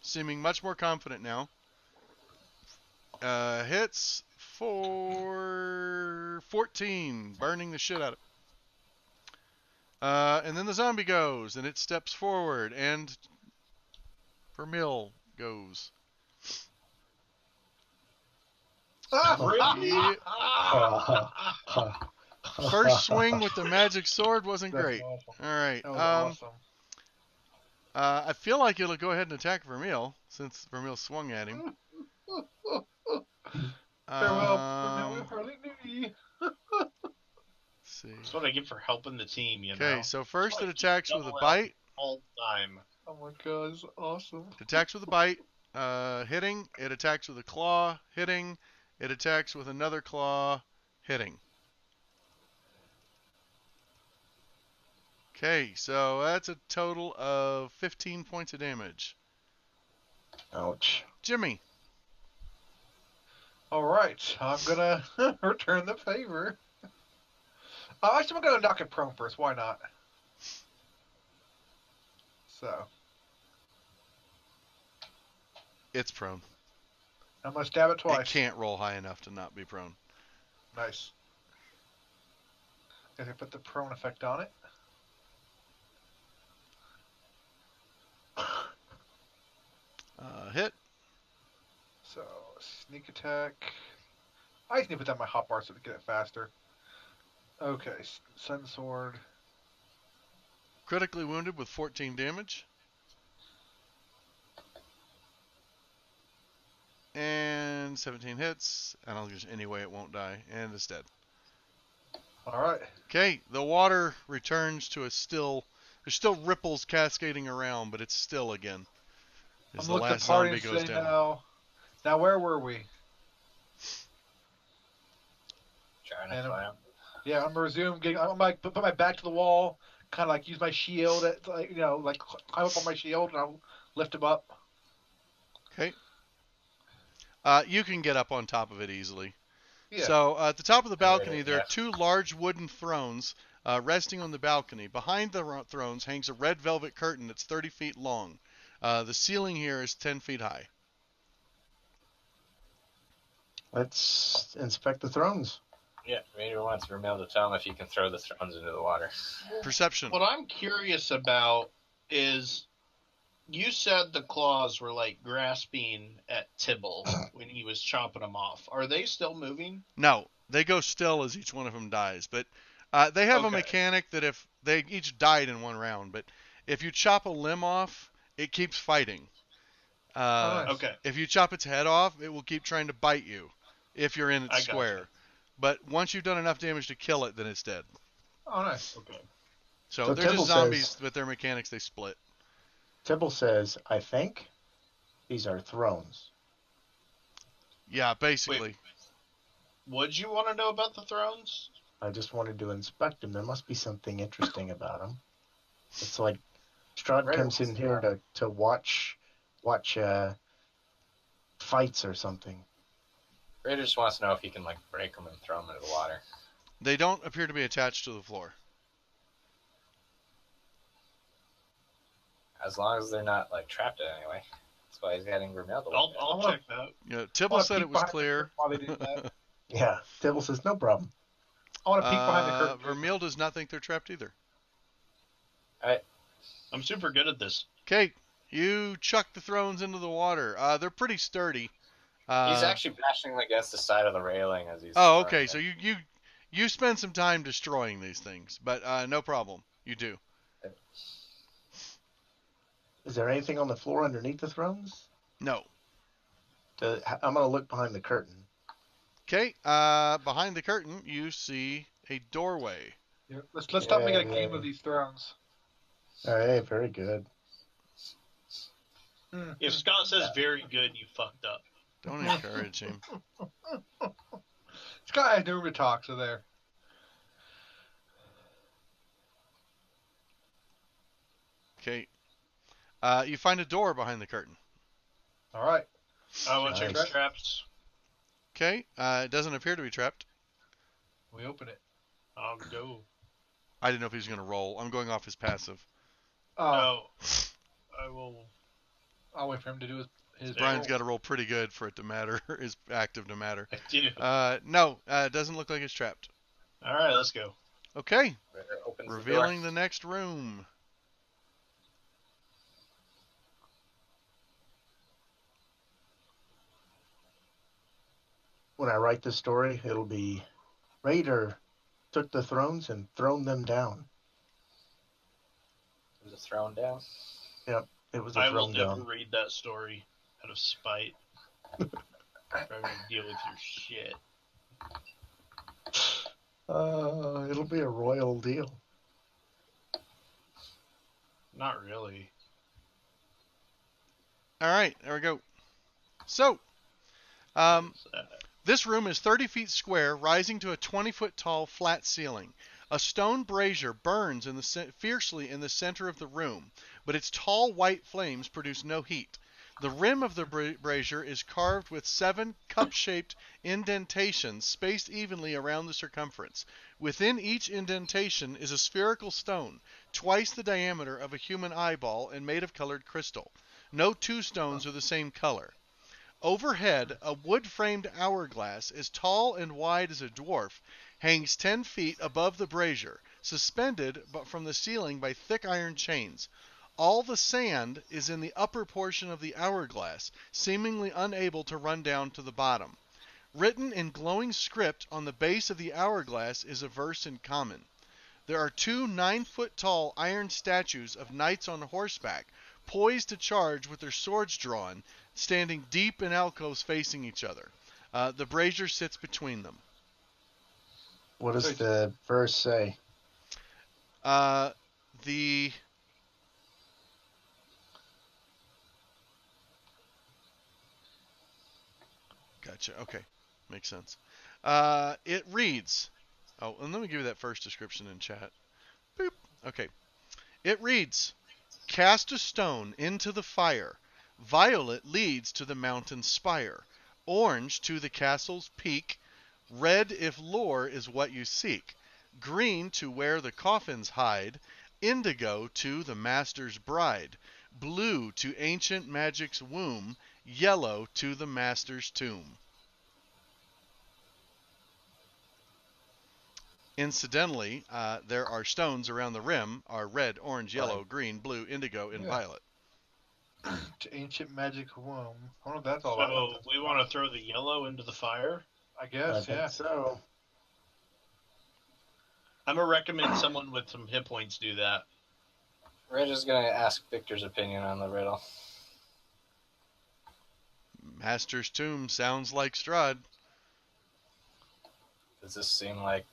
S5: seeming much more confident now. Hits for 14, burning the shit out of it. And then the zombie goes, and it steps forward, and Vermeil goes.
S4: Really?
S5: First swing with the magic sword wasn't great.
S2: Awesome.
S5: All right.
S2: That was awesome.
S5: I feel like it'll go ahead and attack Vermeil since Vermeil swung at him.
S2: Farewell, Harley Nudie.
S5: Let's see.
S4: That's what I get for helping the team, you know.
S5: Okay, so first it attacks with a bite.
S4: All the time.
S2: Oh my god, it's awesome.
S5: It attacks with a bite, hitting. It attacks with a claw, hitting. It attacks with another claw, hitting. Okay, so that's a total of 15 points of damage.
S3: Ouch.
S5: Jimmy.
S2: Alright, I'm gonna return the favor. Actually, I'm gonna knock it prone first, why not? So.
S5: It's prone.
S2: I'm gonna stab it twice.
S5: It can't roll high enough to not be prone.
S2: Nice. Guess I put the prone effect on it.
S5: Hit.
S2: So, sneak attack. I just need to put that in my hotbar so to get it faster. Okay, Sun Sword.
S5: Critically wounded with 14 damage. And 17 hits. And I'll just anyway it won't die. And it's dead.
S2: Alright.
S5: Okay, the water returns to a still. There's still ripples cascading around, but it's still again. As the last zombie goes down.
S2: Now where were we?
S1: Trying to climb.
S2: Yeah, I'm gonna resume. I'm like put my back to the wall, kind of like use my shield, like climb up on my shield, and I'll lift him up.
S5: Okay. You can get up on top of it easily.
S2: Yeah.
S5: So at the top of the balcony, there are two large wooden thrones resting on the balcony. Behind the thrones hangs a red velvet curtain that's 30 feet long. The ceiling here is 10 feet high.
S3: Let's inspect the thrones.
S1: Yeah, maybe wants Vermeil to tell him if he can throw the thrones into the water.
S5: Perception.
S4: What I'm curious about is, you said the claws were like grasping at Tibble when he was chopping them off. Are they still moving?
S5: No, they go still as each one of them dies. But they have a mechanic that if they each died in one round, but if you chop a limb off, it keeps fighting. If you chop its head off, it will keep trying to bite you if you're in its square. You. But once you've done enough damage to kill it, then it's dead.
S2: Oh, nice.
S4: Okay.
S5: So they're just zombies, but their mechanics, they split.
S3: Tibble says, I think these are thrones.
S5: Yeah, basically.
S4: Wait, what'd you want to know about the thrones?
S3: I just wanted to inspect them. There must be something interesting about them. It's like Strahd comes in here to watch fights or something.
S1: Raider just wants to know if he can break them and throw them into the water.
S5: They don't appear to be attached to the floor.
S1: As long as they're not trapped in anyway. That's why he's getting Vermeil to look
S4: I'll check that.
S5: Yeah, Tibble said it was clear.
S3: Yeah, Tibble says no problem.
S2: I want to peek behind the curtain.
S5: Vermeil does not think they're trapped either.
S1: Alright.
S4: I'm super good at this.
S5: Okay, you chuck the thrones into the water. They're pretty sturdy.
S1: He's actually bashing against the side of the railing as he's...
S5: Oh, okay, so you spend some time destroying these things, but no problem. You do.
S3: Is there anything on the floor underneath the thrones?
S5: No.
S3: I'm going to look behind the curtain.
S5: Okay, behind the curtain, you see a doorway.
S2: Yeah, let's stop making a game of these thrones.
S3: All right, very good.
S4: If Scott says very good, you fucked up.
S5: Don't encourage him.
S2: Scott has no room to talk, so there.
S5: Okay. You find a door behind the curtain.
S2: All right.
S4: I want to check traps.
S5: Okay. It doesn't appear to be trapped.
S2: We open it.
S4: I'll go.
S5: I didn't know if he was going to roll. I'm going off his passive.
S4: No. I will.
S2: I'll wait for him to do his
S5: Brian's got to roll pretty good for it to matter. Is active to matter.
S4: I do.
S5: No, it doesn't look like it's trapped.
S4: All right, let's go.
S5: Okay. Revealing the next room.
S3: When I write this story, it'll be Raider took the thrones and thrown them down.
S1: It was a thrown down?
S3: Yep, it was a
S4: I
S3: thrown
S4: will never
S3: down.
S4: read that story out of spite. I'm going to deal with your shit.
S3: It'll be a royal deal.
S4: Not really.
S5: All right, there we go. So, this room is 30 feet square, rising to a 20-foot tall flat ceiling. A stone brazier burns fiercely in the center of the room, but its tall white flames produce no heat. The rim of the brazier is carved with 7 cup-shaped indentations spaced evenly around the circumference. Within each indentation is a spherical stone, twice the diameter of a human eyeball and made of colored crystal. No 2 stones are the same color. Overhead, a wood-framed hourglass as tall and wide as a dwarf hangs 10 feet above the brazier, suspended from the ceiling by thick iron chains. All the sand is in the upper portion of the hourglass, seemingly unable to run down to the bottom. Written in glowing script on the base of the hourglass is a verse in common. There are 2 9-foot-tall iron statues of knights on horseback, poised to charge with their swords drawn, standing deep in alcoves facing each other. The brazier sits between them.
S3: What does the verse say?
S5: Gotcha. Okay. Makes sense. It reads... Oh, and let me give you that first description in chat. Boop. Okay. It reads, "Cast a stone into the fire. Violet leads to the mountain's spire. Orange to the castle's peak. Red if lore is what you seek. Green to where the coffins hide. Indigo to the master's bride. Blue to ancient magic's womb. Yellow to the master's tomb." Incidentally, there are stones around the rim are red, orange, yellow, green, blue, indigo, and violet.
S2: To ancient magic womb. I don't know what that's all about.
S4: So we want to throw the yellow into the fire?
S2: I guess,
S3: I think so.
S4: I'm going to recommend someone with some hit points do that.
S1: We're just going to ask Victor's opinion on the riddle.
S5: Master's tomb sounds like Strahd.
S1: Does this seem like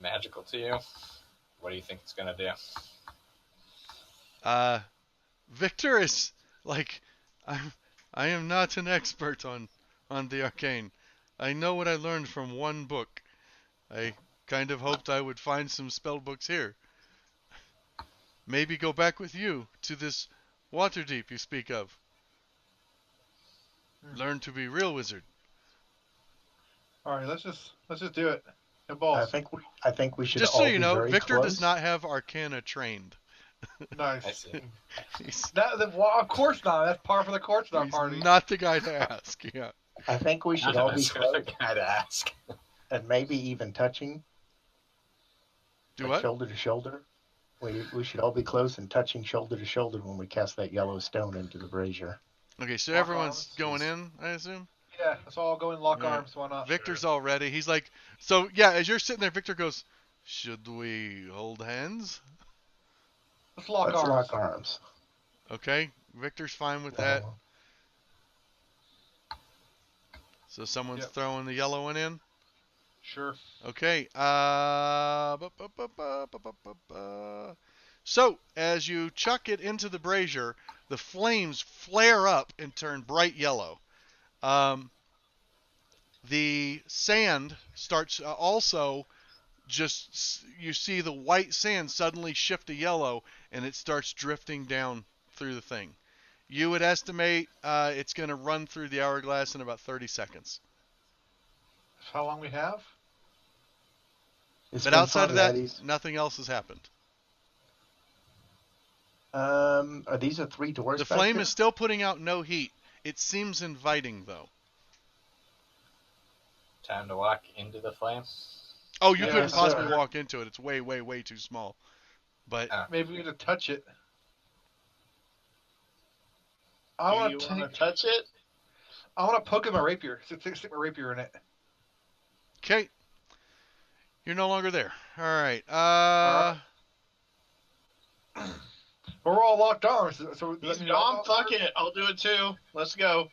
S1: magical to you? What do you think it's going to do?
S5: Victor is like, I am not an expert on the arcane. I know what I learned from one book. I kind of hoped I would find some spell books here. Maybe go back with you to this Waterdeep you speak of. Learn to be real wizard.
S2: All right, let's just do it. No balls.
S3: I think we should.
S5: Just
S3: all
S5: so you
S3: be
S5: know,
S3: very
S5: Victor
S3: close.
S5: does not have Arcana trained.
S2: Nice.
S1: I see.
S2: Well, of course not. That's par for the course in our
S5: He's
S2: party.
S5: not the guy to ask. Yeah.
S3: I think we should all be close.
S1: The guy to ask.
S3: And maybe even touching.
S5: Do what?
S3: Shoulder to shoulder. We should all be close and touching shoulder to shoulder when we cast that yellow stone into the brazier.
S5: Okay, so everyone's going in, I assume?
S2: Yeah, let's all go in lock arms. Why not?
S5: Victor's all ready. He's like, so yeah, as you're sitting there, Victor goes, "Should we hold hands?"
S2: Let's lock arms.
S5: Okay, Victor's fine with that. So someone's throwing the yellow one in?
S2: Sure.
S5: Okay. So, as you chuck it into the brazier, the flames flare up and turn bright yellow. The sand starts also just, you see the white sand suddenly shift to yellow, and it starts drifting down through the thing. You would estimate it's going to run through the hourglass in about 30 seconds.
S2: How long we have?
S5: But outside of that, nothing else has happened.
S3: Are these 3 doors?
S5: The flame is still putting out no heat. It seems inviting, though.
S1: Time to walk into the flame?
S5: Oh, you couldn't possibly walk into it. It's way, way, way too small. But
S2: maybe we need to touch it.
S4: I want to touch it.
S2: I want to poke in my rapier. Stick my rapier in it.
S5: Okay. You're no longer there. All right.
S2: We're all locked arms, so
S4: He's gone. Fuck it. I'll do it too. Let's go.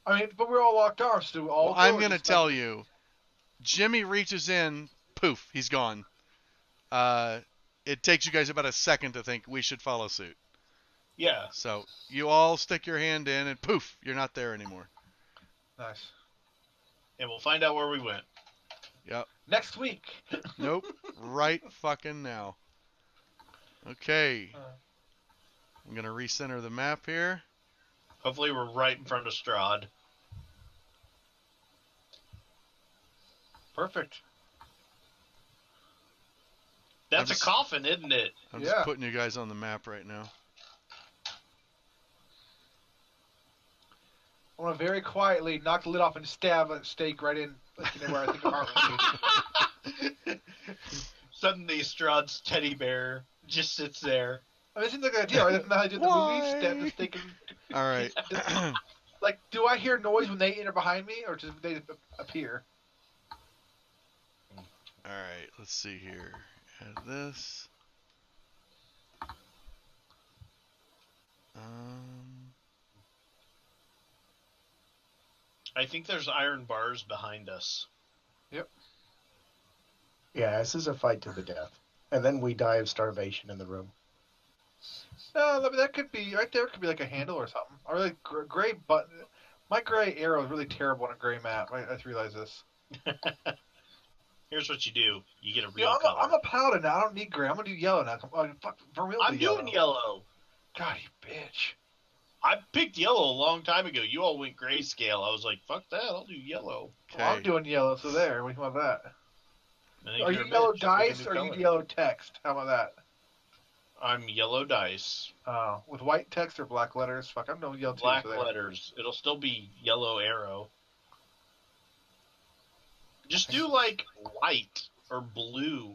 S2: I mean, but we're all locked arms, so all.
S5: Well, I'm gonna tell you. Jimmy reaches in. Poof. He's gone. It takes you guys about a second to think we should follow suit.
S4: Yeah.
S5: So you all stick your hand in, and poof, you're not there anymore.
S2: Nice.
S4: And we'll find out where we went.
S5: Yep.
S2: Next week.
S5: Nope. Right fucking now. Okay. I'm going to recenter the map here.
S4: Hopefully we're right in front of Strahd.
S2: Perfect.
S4: That's a coffin, isn't it?
S5: I'm just putting you guys on the map right now.
S2: I want to very quietly knock the lid off and stab a stake right in, like, you know, where I think the heart would be.
S4: Suddenly, Strahd's teddy bear just sits there.
S2: I mean, it seems like an idea, right? That's how I did the movie. Stab the stake in.
S5: All right.
S2: Like, do I hear noise when they enter behind me, or just they appear?
S5: All right. Let's see here. Add this.
S4: I think there's iron bars behind us.
S2: Yep.
S3: Yeah, this is a fight to the death. And then we die of starvation in the room.
S2: No, I mean, that could be, right there could be like a handle or something. Or like gray button. My gray arrow is really terrible on a gray map. I just realized this.
S4: Here's what you do. You get a real color.
S2: I'm a paladin now. I don't need gray. I'm going to do yellow now. Fuck,
S4: I'm doing yellow.
S2: God, you bitch.
S4: I picked yellow a long time ago. You all went grayscale. I was like, fuck that. I'll do yellow.
S2: Okay. Well, I'm doing yellow, so there. What do you think about that? Are you yellow
S4: bitch.
S2: dice or are you yellow text? How about that?
S4: I'm yellow dice.
S2: Oh, with white text or black letters? Fuck, I'm no yellow
S4: black letters. It'll still be yellow arrow. Just do like white or blue.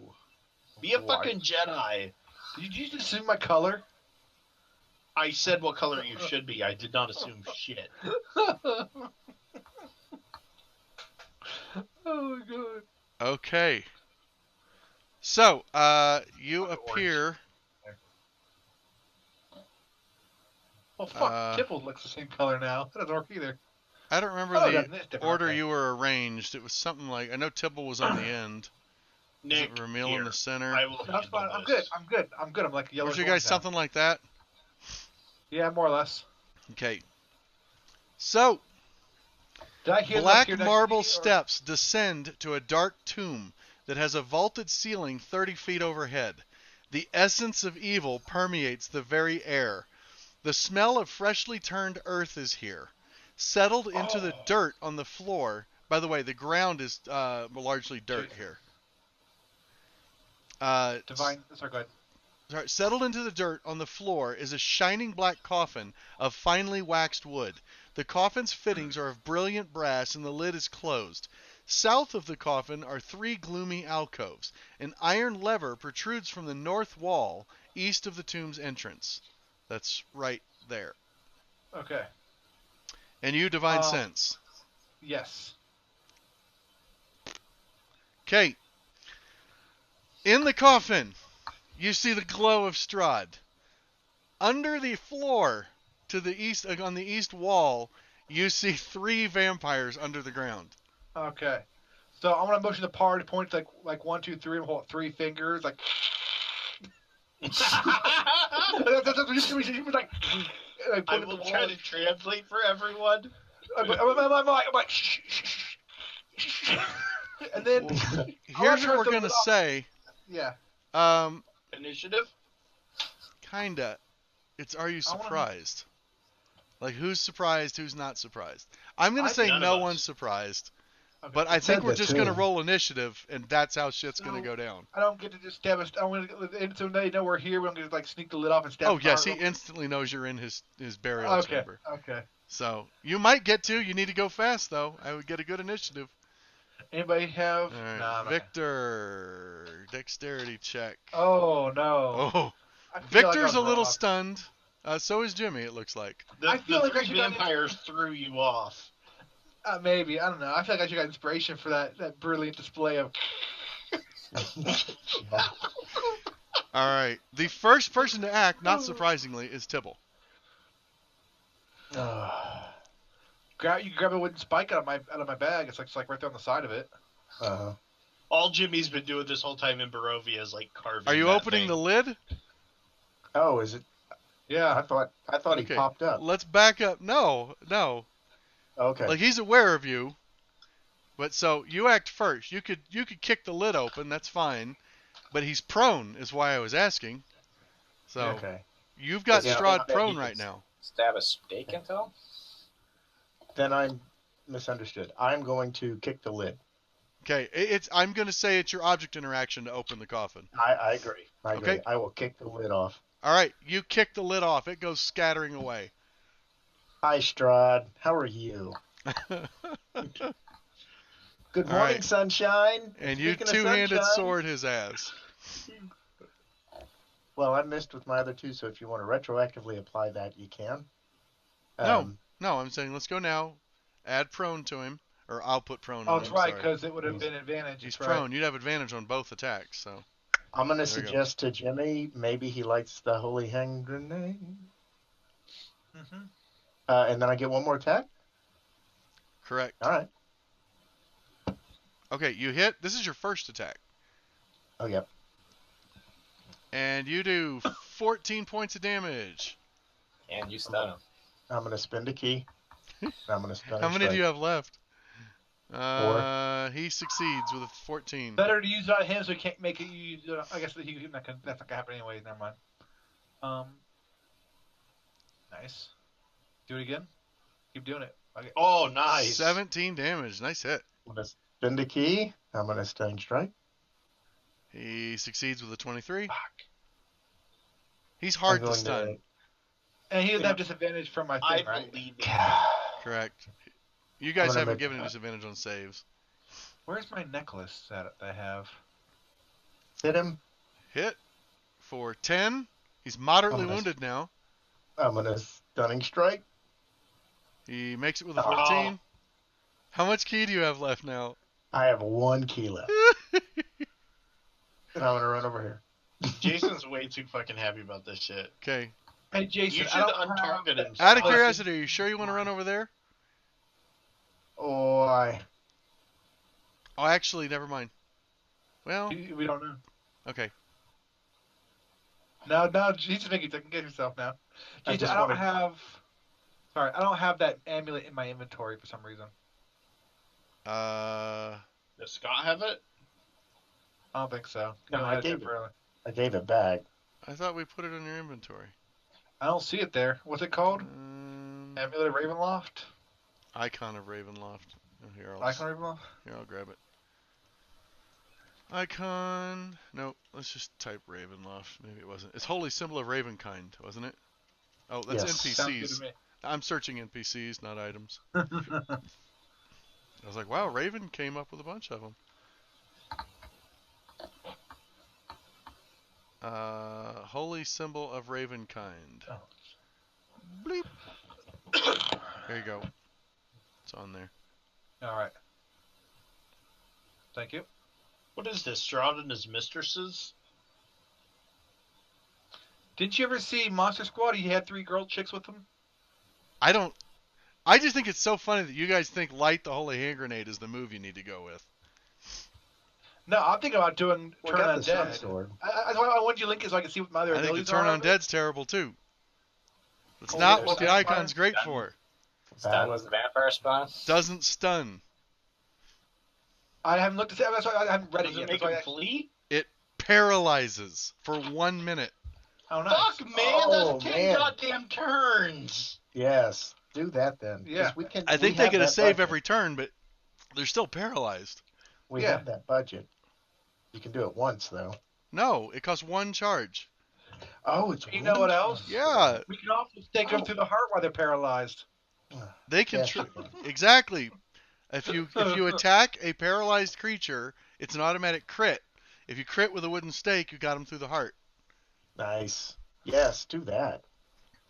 S4: Be a fucking Jedi.
S2: Did you just assume my color?
S4: I said what color you should be. I did not assume shit.
S2: Oh my god.
S5: Okay. So, you appear.
S2: Well, fuck. Tipple looks the same color now. That doesn't work either.
S5: I don't remember the order you were arranged. It was something like, I know Tipple was on the end.
S4: Nick,
S5: Ramil in the center.
S2: That's fine. I'm good. I'm like a yellow.
S5: Was you guys something like that?
S2: Yeah, more or less.
S5: Okay. So,
S2: did I hear
S5: black marble steps descend to a dark tomb that has a vaulted ceiling 30 feet overhead. The essence of evil permeates the very air. The smell of freshly turned earth is here. Settled into the dirt on the floor. By the way, the ground is largely dirt here.
S2: Divine. Sorry, go ahead.
S5: Sorry, settled into the dirt on the floor is a shining black coffin of finely waxed wood. The coffin's fittings are of brilliant brass and the lid is closed. South of the coffin are 3 gloomy alcoves. An iron lever protrudes from the north wall east of the tomb's entrance. That's right there.
S2: Okay.
S5: And you divine sense?
S2: Yes.
S5: Okay. In the coffin, you see the glow of Strahd. Under the floor, to the east, on the east wall, you see 3 vampires under the ground.
S2: Okay. So I'm gonna motion the party points like 1, 2, 3, and hold 3 fingers like. That's what you like.
S4: I will try to translate for everyone.
S2: I'm like, and then
S5: here's what we're gonna say.
S2: Yeah.
S4: Initiative.
S5: Kinda. It's are you surprised? Like who's surprised? Who's not surprised? I'm gonna say no one's surprised. Okay. But I think we're just going to roll initiative, and that's how shit's going to go down.
S2: I don't get to just stab us. I want to, so they know we're here. We don't get to sneak the lid off and stab.
S5: Oh yes, he instantly knows you're in his burial chamber.
S2: Okay.
S5: So you might get to. You need to go fast though. I would get a good initiative.
S2: Anybody have?
S5: All right. Nah, Victor, dexterity check.
S2: Oh no.
S5: Oh, Victor's a little stunned. So is Jimmy. It looks like.
S2: I feel like
S4: vampires threw you off.
S2: Maybe. I don't know. I feel like I should got inspiration for that brilliant display of...
S3: Yeah.
S5: All right. The first person to act, not surprisingly, is Tibble.
S2: You grab a wooden spike out of my bag. It's like right there on the side of it.
S3: Uh-huh.
S4: All Jimmy's been doing this whole time in Barovia is like carving.
S5: Are you opening the lid?
S3: Oh, is it?
S2: Yeah.
S3: I thought
S5: Okay.
S3: he popped up.
S5: Let's back up. No.
S3: Okay.
S5: Like he's aware of you. But so you act first. You could kick the lid open. That's fine. But he's prone, is why I was asking. So
S3: Okay.
S5: you've got
S3: Yeah,
S5: Strahd
S1: yeah,
S5: prone right now.
S1: Stab a stake into him?
S3: Then I'm misunderstood. I'm going to kick the lid.
S5: Okay, I'm going to say it's your object interaction to open the coffin.
S3: I agree. I agree.
S5: Okay.
S3: I will kick the lid off.
S5: All right, you kick the lid off. It goes scattering away.
S3: Hi, Strahd. How are you? Good
S5: All
S3: morning,
S5: right.
S3: sunshine.
S5: And
S3: Speaking
S5: you
S3: of
S5: two-handed
S3: sunshine-
S5: sword his ass.
S3: Well, I missed with my other two, so if you want to retroactively apply that, you can.
S5: No, I'm saying let's go now. Add prone to him, or I'll put prone
S2: Oh,
S5: on
S2: that's
S5: him.
S2: right,
S5: sorry.
S2: because it would have been advantage.
S5: He's
S2: That's
S5: prone.
S2: right.
S5: You'd have advantage on both attacks. So
S3: I'm going to
S5: There we go.
S3: suggest to Jimmy maybe he lights the holy hand grenade.
S2: Mm-hmm.
S3: And then I get one more attack?
S5: correct.
S3: All right.
S5: Okay, you hit. This is your first attack,
S3: Oh, yep.
S5: and you do 14 points of damage.
S1: And you stun him.
S3: I'm going to spend a key. I'm going to stun
S5: How
S3: him
S5: many do
S3: straight.
S5: you have left? He succeeds with a 14.
S2: Better to use it on him so he can't make it. I guess that's not gonna happen anyway. Never mind. Nice. Do it again. Keep doing it. Okay.
S4: Oh, nice.
S5: 17 damage. Nice hit.
S3: I'm going to spend a key. I'm going to stun strike.
S5: He succeeds with a 23.
S2: Fuck.
S5: He's hard
S3: I'm
S5: to
S3: going
S5: stun.
S2: And he doesn't have disadvantage from my thing,
S4: I
S2: right?
S4: believe it.
S5: Correct. You guys
S3: gonna
S5: haven't
S3: make-
S5: given him disadvantage on saves.
S2: Where's my necklace that I have?
S3: Hit him.
S5: Hit for 10. He's moderately
S3: Oh, nice.
S5: wounded now.
S3: I'm going to stunning strike.
S5: He makes it with a 14. How much key do you have left now?
S3: I have 1 key left. And I'm going to run over here.
S4: Jason's way too fucking happy about this shit.
S5: Okay.
S2: Hey, Jason,
S4: You
S2: I
S4: should
S2: don't have-
S4: untarget him.
S5: Out of
S2: Listen.
S5: curiosity, are you sure you want to run over there?
S3: Oh,
S5: Oh, actually, never mind. Well,
S2: We don't know.
S5: okay.
S2: No, he's just making you get yourself now.
S3: I
S2: Jason,
S3: just
S2: I don't
S3: wanted-
S2: have. Sorry, I don't have that amulet in my inventory for some reason.
S4: Does Scott have it?
S2: I don't think so.
S3: No,
S2: You
S3: I
S2: had it
S3: gave it.
S2: temporarily.
S3: I gave it back.
S5: I thought we put it in your inventory.
S2: I don't see it there. What's it called? Amulet of Ravenloft?
S5: Icon of Ravenloft. Oh, here,
S2: Icon of Ravenloft?
S5: Here, I'll grab it. Icon. No, let's just type Ravenloft. Maybe it wasn't. It's Holy Symbol of Ravenkind, wasn't it? Oh, that's
S3: Yes.
S2: Sounds good
S5: NPCs.
S2: to me.
S5: I'm searching NPCs, not items. I was like, wow, Raven came up with a bunch of them. Holy Symbol of Ravenkind.
S2: Oh.
S5: Bleep. There you go. It's on there.
S2: Alright. Thank you.
S4: What is this? Strahd and his mistresses?
S2: Didn't you ever see Monster Squad? He had 3 girl chicks with him?
S5: I just think it's so funny that you guys think Light the Holy Hand Grenade is the move you need to go with.
S2: No, I'm thinking about doing
S3: We
S2: Turn
S3: got the sun
S2: Undead.
S3: sword.
S2: I wanted you to link it so I can see what my other
S5: I think the
S2: abilities
S5: Turn
S2: are.
S5: Undead's terrible too. It's
S2: Oh,
S5: not
S2: there's
S5: what the
S2: vampire
S5: icon's great
S1: stun.
S5: for.
S1: Stun was the vampire spawn?
S5: Doesn't stun.
S2: I haven't looked at it. That's why I haven't read it
S4: Does it
S2: yet.
S4: make
S2: That's why
S4: him flee?
S5: It paralyzes for 1 minute.
S2: Oh, nice.
S4: Fuck, man!
S3: Oh,
S4: That's 10
S3: man.
S4: goddamn turns!
S3: Yes. Do that then. 'Cause
S2: Yeah.
S3: We can,
S5: I think
S3: we
S5: they
S3: have
S5: get a
S3: that
S5: save
S3: budget.
S5: every turn, but they're still paralyzed.
S3: We
S2: Yeah.
S3: have that budget. You can do it once, though.
S5: No, it costs 1 charge.
S3: Oh, it's
S2: You know what else?
S5: Yeah,
S2: We can also take them through the heart while they're paralyzed.
S5: they can.
S3: Yes, you can.
S5: Exactly. If you attack a paralyzed creature, it's an automatic crit. If you crit with a wooden stake, you got them through the heart.
S3: Nice. Yes, do that.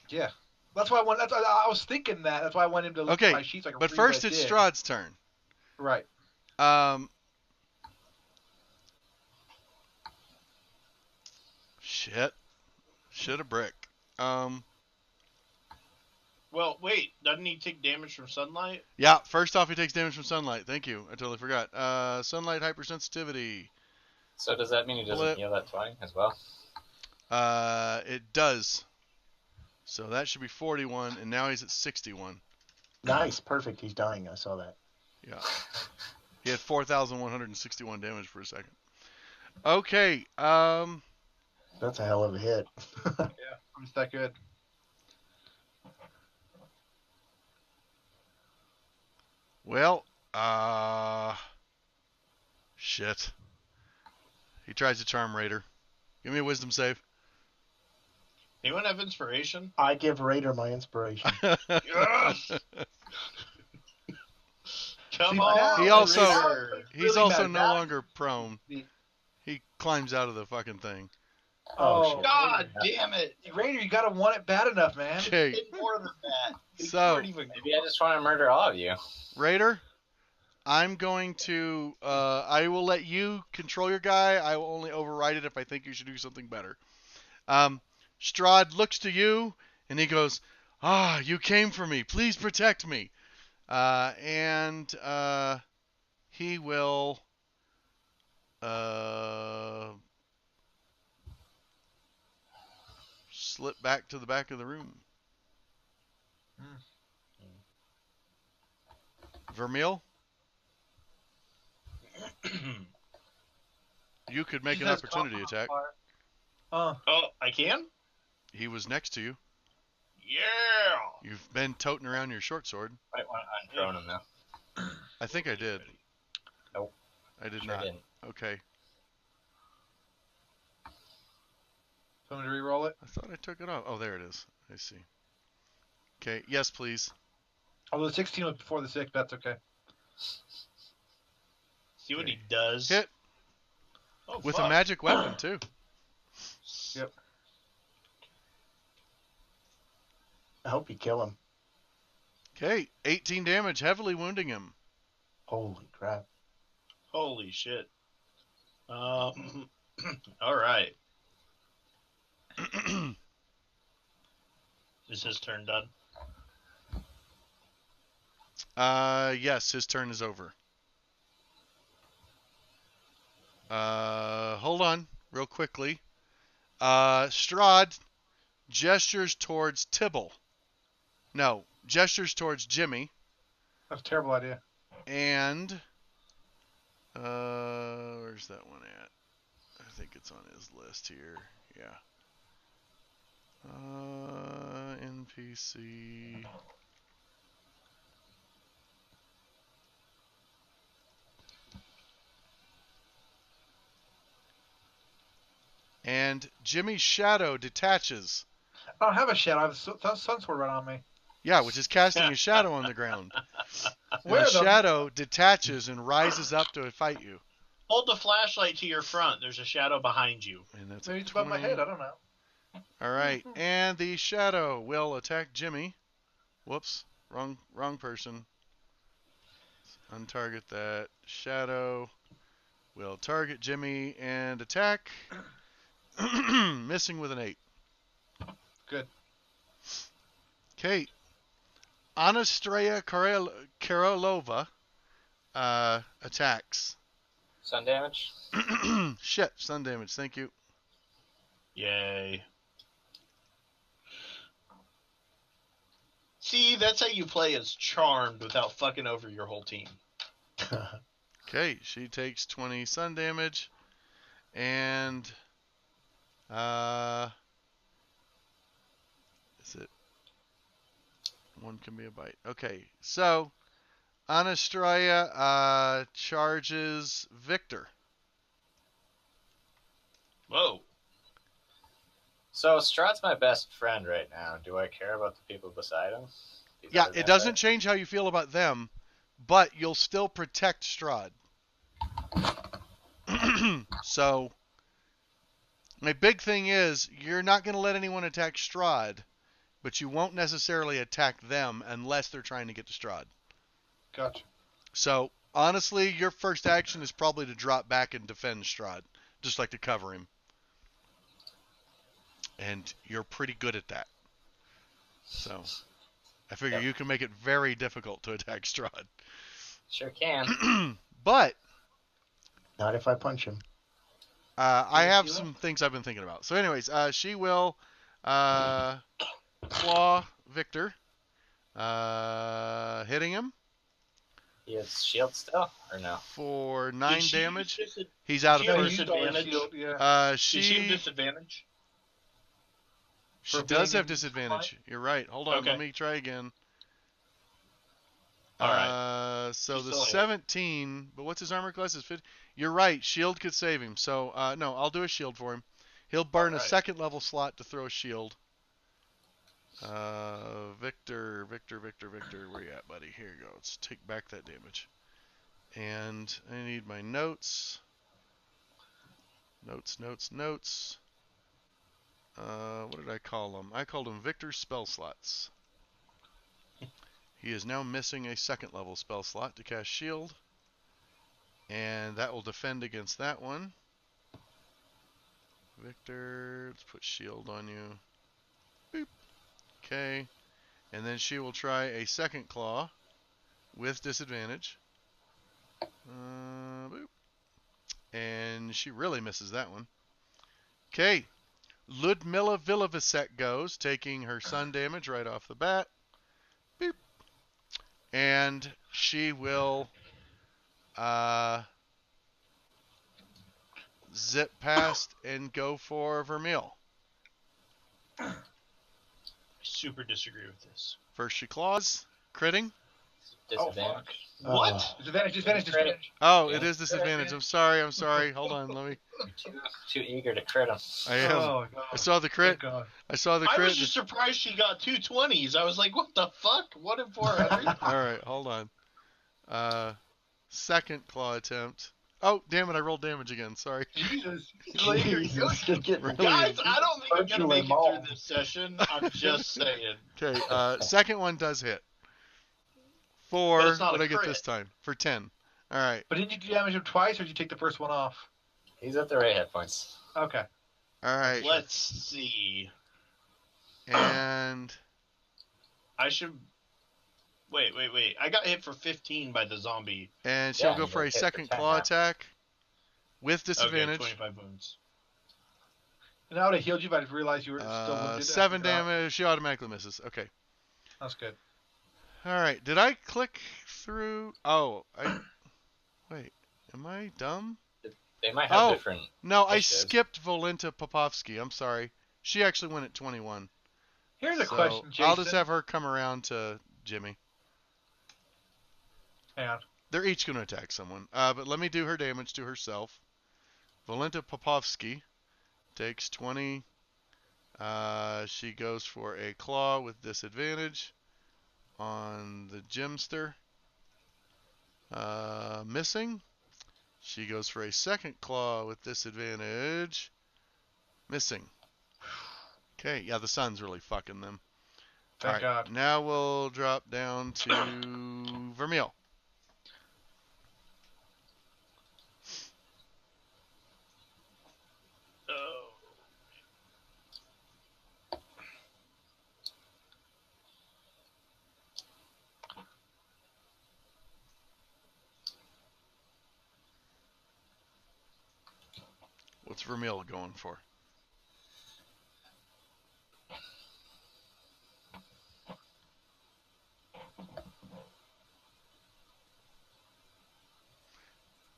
S2: Yeah. That's why I went. I was thinking that. That's why I went him to look
S5: Okay,
S2: at my sheets. So I could
S5: but
S2: read
S5: first
S2: what I
S5: it's
S2: did.
S5: Strahd's turn.
S2: Right.
S5: Shit. Shit a brick.
S4: Well, wait. Doesn't he take damage from sunlight?
S5: Yeah, first off, he takes damage from sunlight. Thank you. I totally forgot. Sunlight hypersensitivity.
S1: So does that mean he doesn't heal that 20 as well?
S5: It does. So that should be 41, and now he's at 61.
S3: Nice, perfect. He's dying. I saw that.
S5: Yeah. He had 4,161 damage for a second. Okay.
S3: That's a hell of a hit.
S2: Yeah, it's that good.
S5: Well, shit. He tries to charm Raider. Give me a wisdom save.
S4: Anyone have inspiration?
S3: I give Raider my inspiration.
S4: Yes! Come on,
S5: He's also
S2: really
S5: no longer prone. He climbs out of the fucking thing.
S3: Oh,
S4: God damn it.
S2: Raider, you gotta want it bad enough, man.
S5: Okay.
S4: Did more than that.
S5: So,
S1: maybe I just want to murder all of you.
S5: Raider, I'm going to, I will let you control your guy. I will only override it if I think you should do something better. Strahd looks to you, and he goes, you came for me. Please protect me. And he will, slip back to the back of the room. Vermeil? You could make an opportunity attack.
S4: Oh, I can?
S5: He was next to you.
S4: Yeah!
S5: You've been toting around your short sword.
S1: Might want to unthrone him, though.
S5: I think I did.
S1: Nope.
S5: I did
S1: Sure
S5: not.
S1: didn't.
S5: Okay.
S2: Want me to re-roll it?
S5: I thought I took it off. Oh, there it is. I see. Okay. Yes, please.
S2: Although the 16 was before the 6, that's okay.
S4: See what he does.
S5: Hit.
S4: Oh,
S5: With
S4: fuck.
S5: a magic weapon, too.
S2: Yep.
S3: I hope you kill him.
S5: Okay. 18 damage, heavily wounding him.
S3: Holy crap.
S4: Holy shit. All right. Is his turn done?
S5: Yes, his turn is over. Hold on, real quickly. Strahd gestures towards Tibble. No, gestures towards Jimmy.
S2: That's a terrible idea.
S5: And, where's that one at? I think it's on his list here. Yeah. NPC. And Jimmy's shadow detaches.
S2: I don't have a shadow. I have a sun sword right on me.
S5: Yeah, which is casting a shadow on the ground.
S2: Where
S5: the
S2: the
S5: shadow detaches and rises up to fight you.
S4: Hold the flashlight to your front. There's a shadow behind you.
S5: And that's
S2: maybe it's above my head. I don't know.
S5: All right, and the shadow will attack Jimmy. Whoops, wrong person. Untarget that. Shadow will target Jimmy and attack. Missing with an 8.
S2: Good.
S5: Okay. Anastasia Karolova attacks.
S1: Sun damage?
S5: Shit, stun damage. Thank you.
S4: Yay. See, that's how you play as Charmed without fucking over your whole team.
S5: Okay, she takes 20 sun damage. And is it one can be a bite? Okay, so Anastasia charges Victor.
S4: Whoa.
S1: So Strahd's my best friend right now. Do I care about the people beside him?
S5: Yeah, it doesn't change how you feel about them, but you'll still protect Strahd. So my big thing is you're not going to let anyone attack Strahd, but you won't necessarily attack them unless they're trying to get to Strahd.
S2: Gotcha.
S5: So honestly, your first action is probably to drop back and defend Strahd, just like to cover him. and you're pretty good at that. So I figure you can make it very difficult to attack Strahd.
S1: Sure can.
S5: But
S3: not if I punch him.
S5: I have some things I've been thinking about. So anyways, she will claw Victor, hitting him.
S1: He has shield still, or no?
S5: For 9 damage. He's out of first.
S4: Disadvantage.
S5: She
S4: have disadvantage?
S5: She does have disadvantage. You're right. Hold on. Okay. Let me try again.
S4: All right.
S5: So the 17, but what's his armor class? Is 50. You're right. Shield could save him. So no, I'll do a shield for him. He'll burn a second level slot to throw a shield. Victor. Where you at, buddy? Here you go. Let's take back that damage. And I need my notes. Notes. What did I call them? I called them Victor's spell slots. He is now missing a second level spell slot to cast shield. And that will defend against that one. Victor, let's put shield on you. Boop. Okay. And then she will try a second claw with disadvantage. Boop. And she really misses that one. Okay. Ludmilla Villavisek goes, taking her sun damage right off the bat. Boop. And she will zip past and go for Vermeil.
S4: I super disagree with this.
S5: First she claws, critting.
S1: Disadvantage.
S2: Oh, what? Disadvantage.
S5: Oh, it is disadvantage. I'm sorry. Hold on, let me.
S1: Too eager to crit him.
S5: I am.
S2: Oh,
S5: I saw the crit. I was
S4: just surprised she got 2 20s. I was like, what the fuck? 1 in 400?
S5: All right, hold on. Second claw attempt. Oh, damn it, I rolled damage again. Sorry.
S2: Jesus.
S4: Guys, I don't think I'm going to make it through this session. I'm just saying.
S5: Okay, second one does hit. For, what did I get this time? For 10. All right.
S2: But didn't you damage him twice, or did you take the first one off?
S1: He's at the right hit points.
S2: Okay.
S5: All right.
S4: Let's see.
S5: And
S4: I should... Wait. I got hit for 15 by the zombie.
S5: And she'll go for a second claw attack with disadvantage.
S4: Okay, 25 wounds.
S2: And I would have healed you, but I realized you were still wounded.
S5: 7 damage. She automatically misses. Okay.
S2: That's good.
S5: All right. Did I click through? Oh, wait. Am I dumb?
S1: They might have different.
S5: No, I skipped Volenta Popovsky. I'm sorry. She actually went at 21.
S2: Here's a question, Jason.
S5: I'll just have her come around to Jimmy.
S2: Hang on.
S5: They're each going to attack someone. But let me do her damage to herself. Volenta Popovsky takes 20. She goes for a claw with disadvantage on the Gemster. Missing. She goes for a second claw with disadvantage. Missing. Okay, yeah, the sun's really fucking them.
S2: Thank God.
S5: Now we'll drop down to Vermeil. What's Vermeil going for?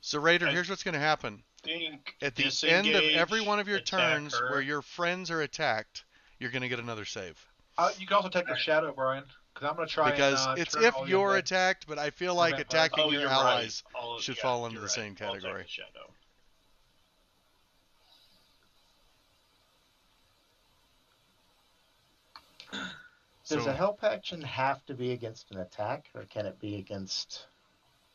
S5: So Raider, here's what's going to happen. At the end of every one of your turns where your friends are attacked, you're going to get another save.
S2: You can also take the shadow, Brian, because I'm going to try.
S5: Because it's if you're attacked, but I feel like attacking your allies should fall into the same category.
S3: Does a help action have to be against an attack, or can it be against...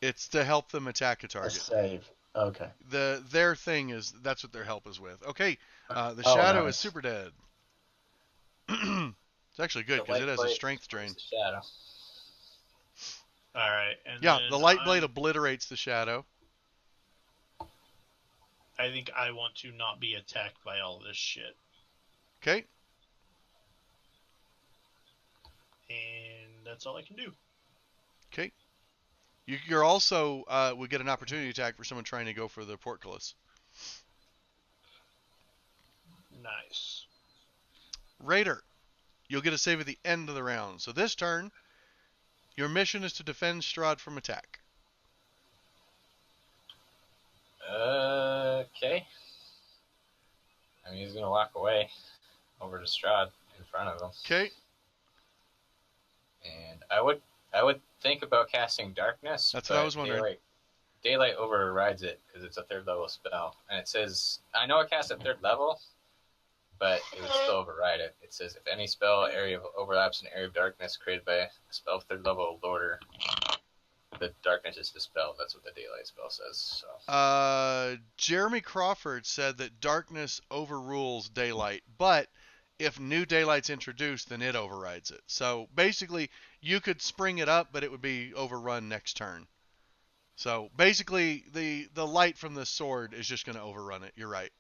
S5: It's to help them attack a target.
S3: A save. Okay.
S5: Their thing is, that's what their help is with. Okay, the shadow is super dead. It's actually good, because it has a strength drain.
S1: Shadow.
S4: Alright.
S5: Yeah, the light blade obliterates the shadow.
S4: I think I want to not be attacked by all this shit.
S5: Okay.
S4: And that's all I can do.
S5: Okay. You're also would get an opportunity attack for someone trying to go for the portcullis.
S4: Nice.
S5: Raider, you'll get a save at the end of the round. So this turn, your mission is to defend Strahd from attack.
S1: Okay. I mean, he's gonna walk away over to Strahd in front of him.
S5: Okay.
S1: And I would think about casting Darkness.
S5: That's what I was wondering.
S1: Daylight overrides it because it's a 3rd level spell, and it says I know it casts at 3rd level, but it would still override it. It says if any spell area overlaps an area of darkness created by a spell of 3rd level or lower, the darkness is dispelled. That's what the daylight spell says. So.
S5: Jeremy Crawford said that darkness overrules daylight, but if new daylight's introduced, then it overrides it. So basically, you could spring it up, but it would be overrun next turn. So basically, the light from the sword is just going to overrun it. You're right.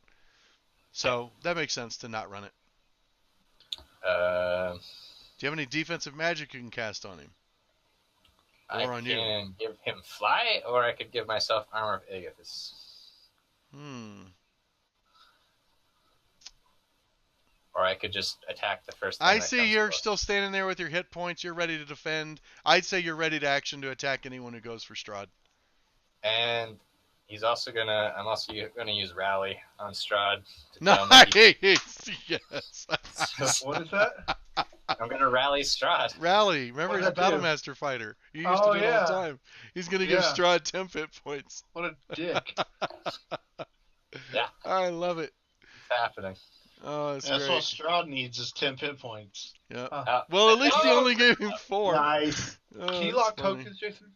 S5: So that makes sense to not run it. Do you have any defensive magic you can cast on him?
S1: I can give him fly, or I could give myself Armor of Agathis. Or I could just attack the first time.
S5: I see you're still standing there with your hit points. You're ready to defend. I'd say you're ready to action to attack anyone who goes for Strahd.
S1: And he's also gonna. I'm also gonna use Rally on Strahd.
S5: Nice. Yes.
S2: What is that?
S1: I'm gonna rally Strahd.
S5: Rally. Remember, he's a Battlemaster fighter. You used to do it all the time. He's gonna give Strahd 10 hit points.
S2: What a dick.
S1: Yeah.
S5: I love it.
S1: It's happening.
S5: Oh, that's
S4: what
S5: great.
S4: Strahd needs is 10 hit points.
S5: Yeah. Well, at least he only gave him 4.
S3: Nice.
S2: Can you lock tokens, Jason?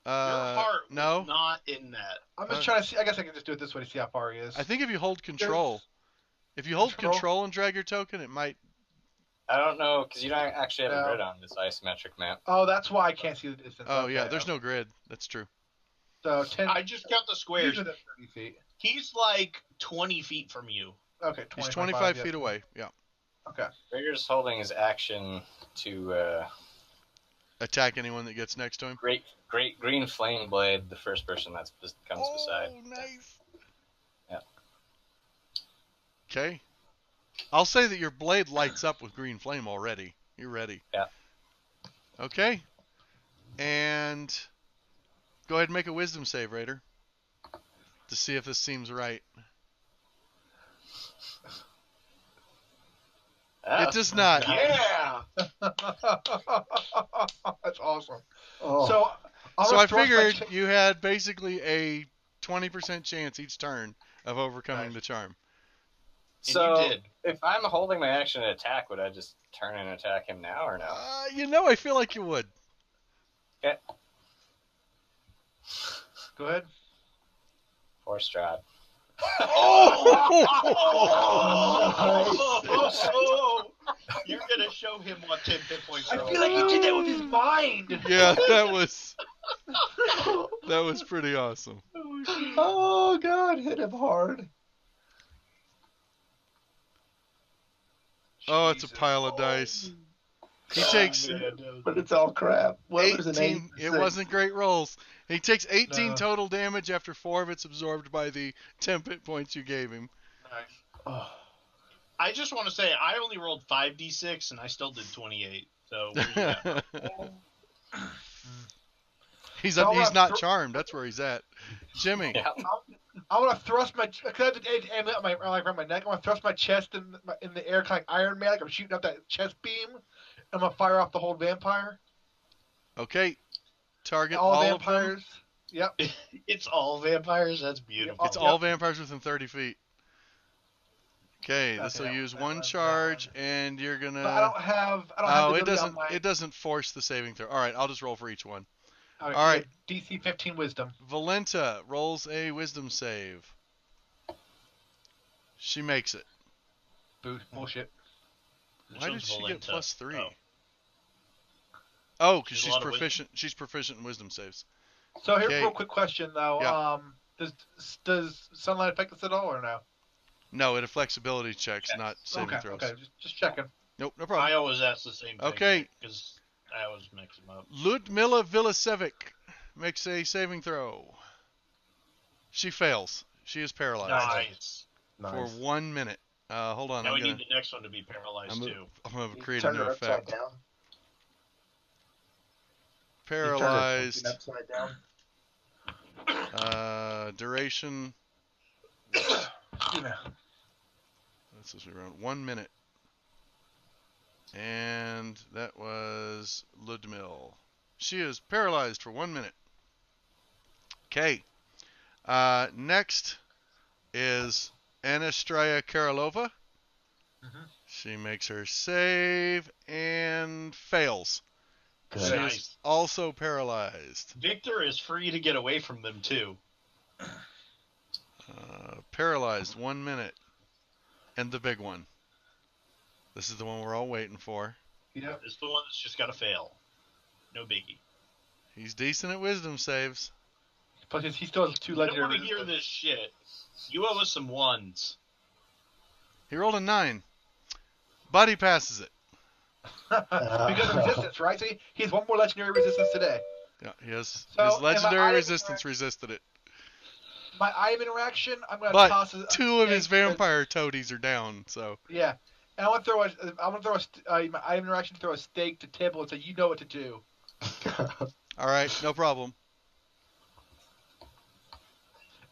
S4: Your heart
S5: no.
S4: was not in that.
S2: I'm just trying to see. I guess I can just do it this way to see how far he is.
S5: I think if you hold control. If you hold control and drag your token, it might...
S1: I don't know, because you don't actually have a grid on this isometric map.
S2: Oh, that's why I can't see the distance.
S5: Oh, okay, yeah, there's no grid. That's true.
S2: So 10...
S4: I just count the squares.
S2: 30 feet.
S4: He's like 20 feet from you.
S2: Okay,
S5: he's 25 feet away, yeah.
S2: Okay.
S1: Raider's holding his action to...
S5: attack anyone that gets next to him?
S1: Great green flame blade, the first person that comes beside.
S5: Oh, nice.
S1: Yeah.
S5: Okay. I'll say that your blade lights up with green flame already. You're ready.
S1: Yeah.
S5: Okay. And go ahead and make a wisdom save, Raider. To see if this seems right. It does not.
S2: Yeah! That's awesome.
S3: Oh.
S5: So I figured you had basically a 20% chance each turn of overcoming the charm.
S1: So, you did. If I'm holding my action to attack, would I just turn and attack him now or no?
S5: I feel like you would.
S1: Okay.
S2: Go ahead.
S1: Poor Strahd.
S4: You're gonna show him what 10 hit points are.
S2: I feel like he did that with his mind.
S5: Yeah, that was pretty awesome.
S3: Oh God, hit him hard.
S5: Oh, it's a pile of dice. He takes,
S3: but it's all crap. Well,
S5: 18. It wasn't great rolls. He takes 18 total damage after 4 of it's absorbed by the 10 hit points you gave him.
S4: Nice. Oh. I just want to say I only rolled 5d6 and I still did 28. So
S5: he's not charmed. That's where he's at. Jimmy.
S1: Yeah.
S2: I want to thrust my. Cause I have to aim it around my neck. I want to thrust my chest in the air, kind of like Iron Man. Like I'm shooting up that chest beam. I'm gonna fire off the whole vampire.
S5: Okay. Target
S2: all
S5: of
S2: vampires.
S5: them.
S2: Yep.
S4: It's all vampires. That's beautiful.
S5: It's all vampires within 30 feet. Okay, this will use 1 charge, and you're gonna.
S2: But I don't have.
S5: It doesn't force the saving throw. All right, I'll just roll for each one.
S2: All right. DC 15 Wisdom.
S5: Valenta rolls a Wisdom save. She makes it.
S2: Bullshit.
S5: Why did she get +3? Oh, because she's proficient. She's proficient in Wisdom saves.
S2: So here's a real quick question though.
S5: Yeah.
S2: Does sunlight affect us at all or no?
S5: No, it affects ability checks, not saving throws.
S2: Okay, just checking.
S5: Nope, no problem.
S4: I always ask the same thing.
S5: Okay.
S4: Because I always mix them up.
S5: Ludmila Vilasevic makes a saving throw. She fails. She is paralyzed
S4: Nice.
S5: for 1 minute. Hold on.
S4: Now we need the next one to be paralyzed too.
S5: I'm going to
S3: You
S5: create a
S3: turn
S5: new
S3: her upside
S5: effect.
S3: down.
S5: Paralyzed.
S3: You turn her upside down.
S5: Duration.
S2: Yeah.
S5: This is around 1 minute. And that was Ludmil. She is paralyzed for 1 minute. Okay. Next is Anastraya Karolova. She makes her save and fails.
S3: Good.
S5: She
S4: Nice.
S5: is also paralyzed.
S4: Victor is free to get away from them too.
S5: Paralyzed 1 minute. And the big one. This is the one we're all waiting for.
S2: Yep.
S4: This is the one that's just got to fail. No biggie.
S5: He's decent at wisdom saves.
S2: Plus, he still has 2
S4: I don't
S2: legendary
S4: want to hear
S2: resistance.
S4: this shit. You owe us some ones.
S5: He rolled a 9. But he passes it.
S2: Because of resistance, right? So he has 1 more legendary resistance today.
S5: Yeah, he has.
S2: So,
S5: His
S2: am I
S5: legendary
S2: item
S5: resistance resisted it.
S2: My item interaction, I'm going to
S5: But
S2: toss
S5: 2 of his
S2: snake-
S5: vampire toadies are down, so.
S2: Yeah. And I want to throw my item interaction to throw a stake to Tibble and say, you know what to do.
S5: Alright, no problem.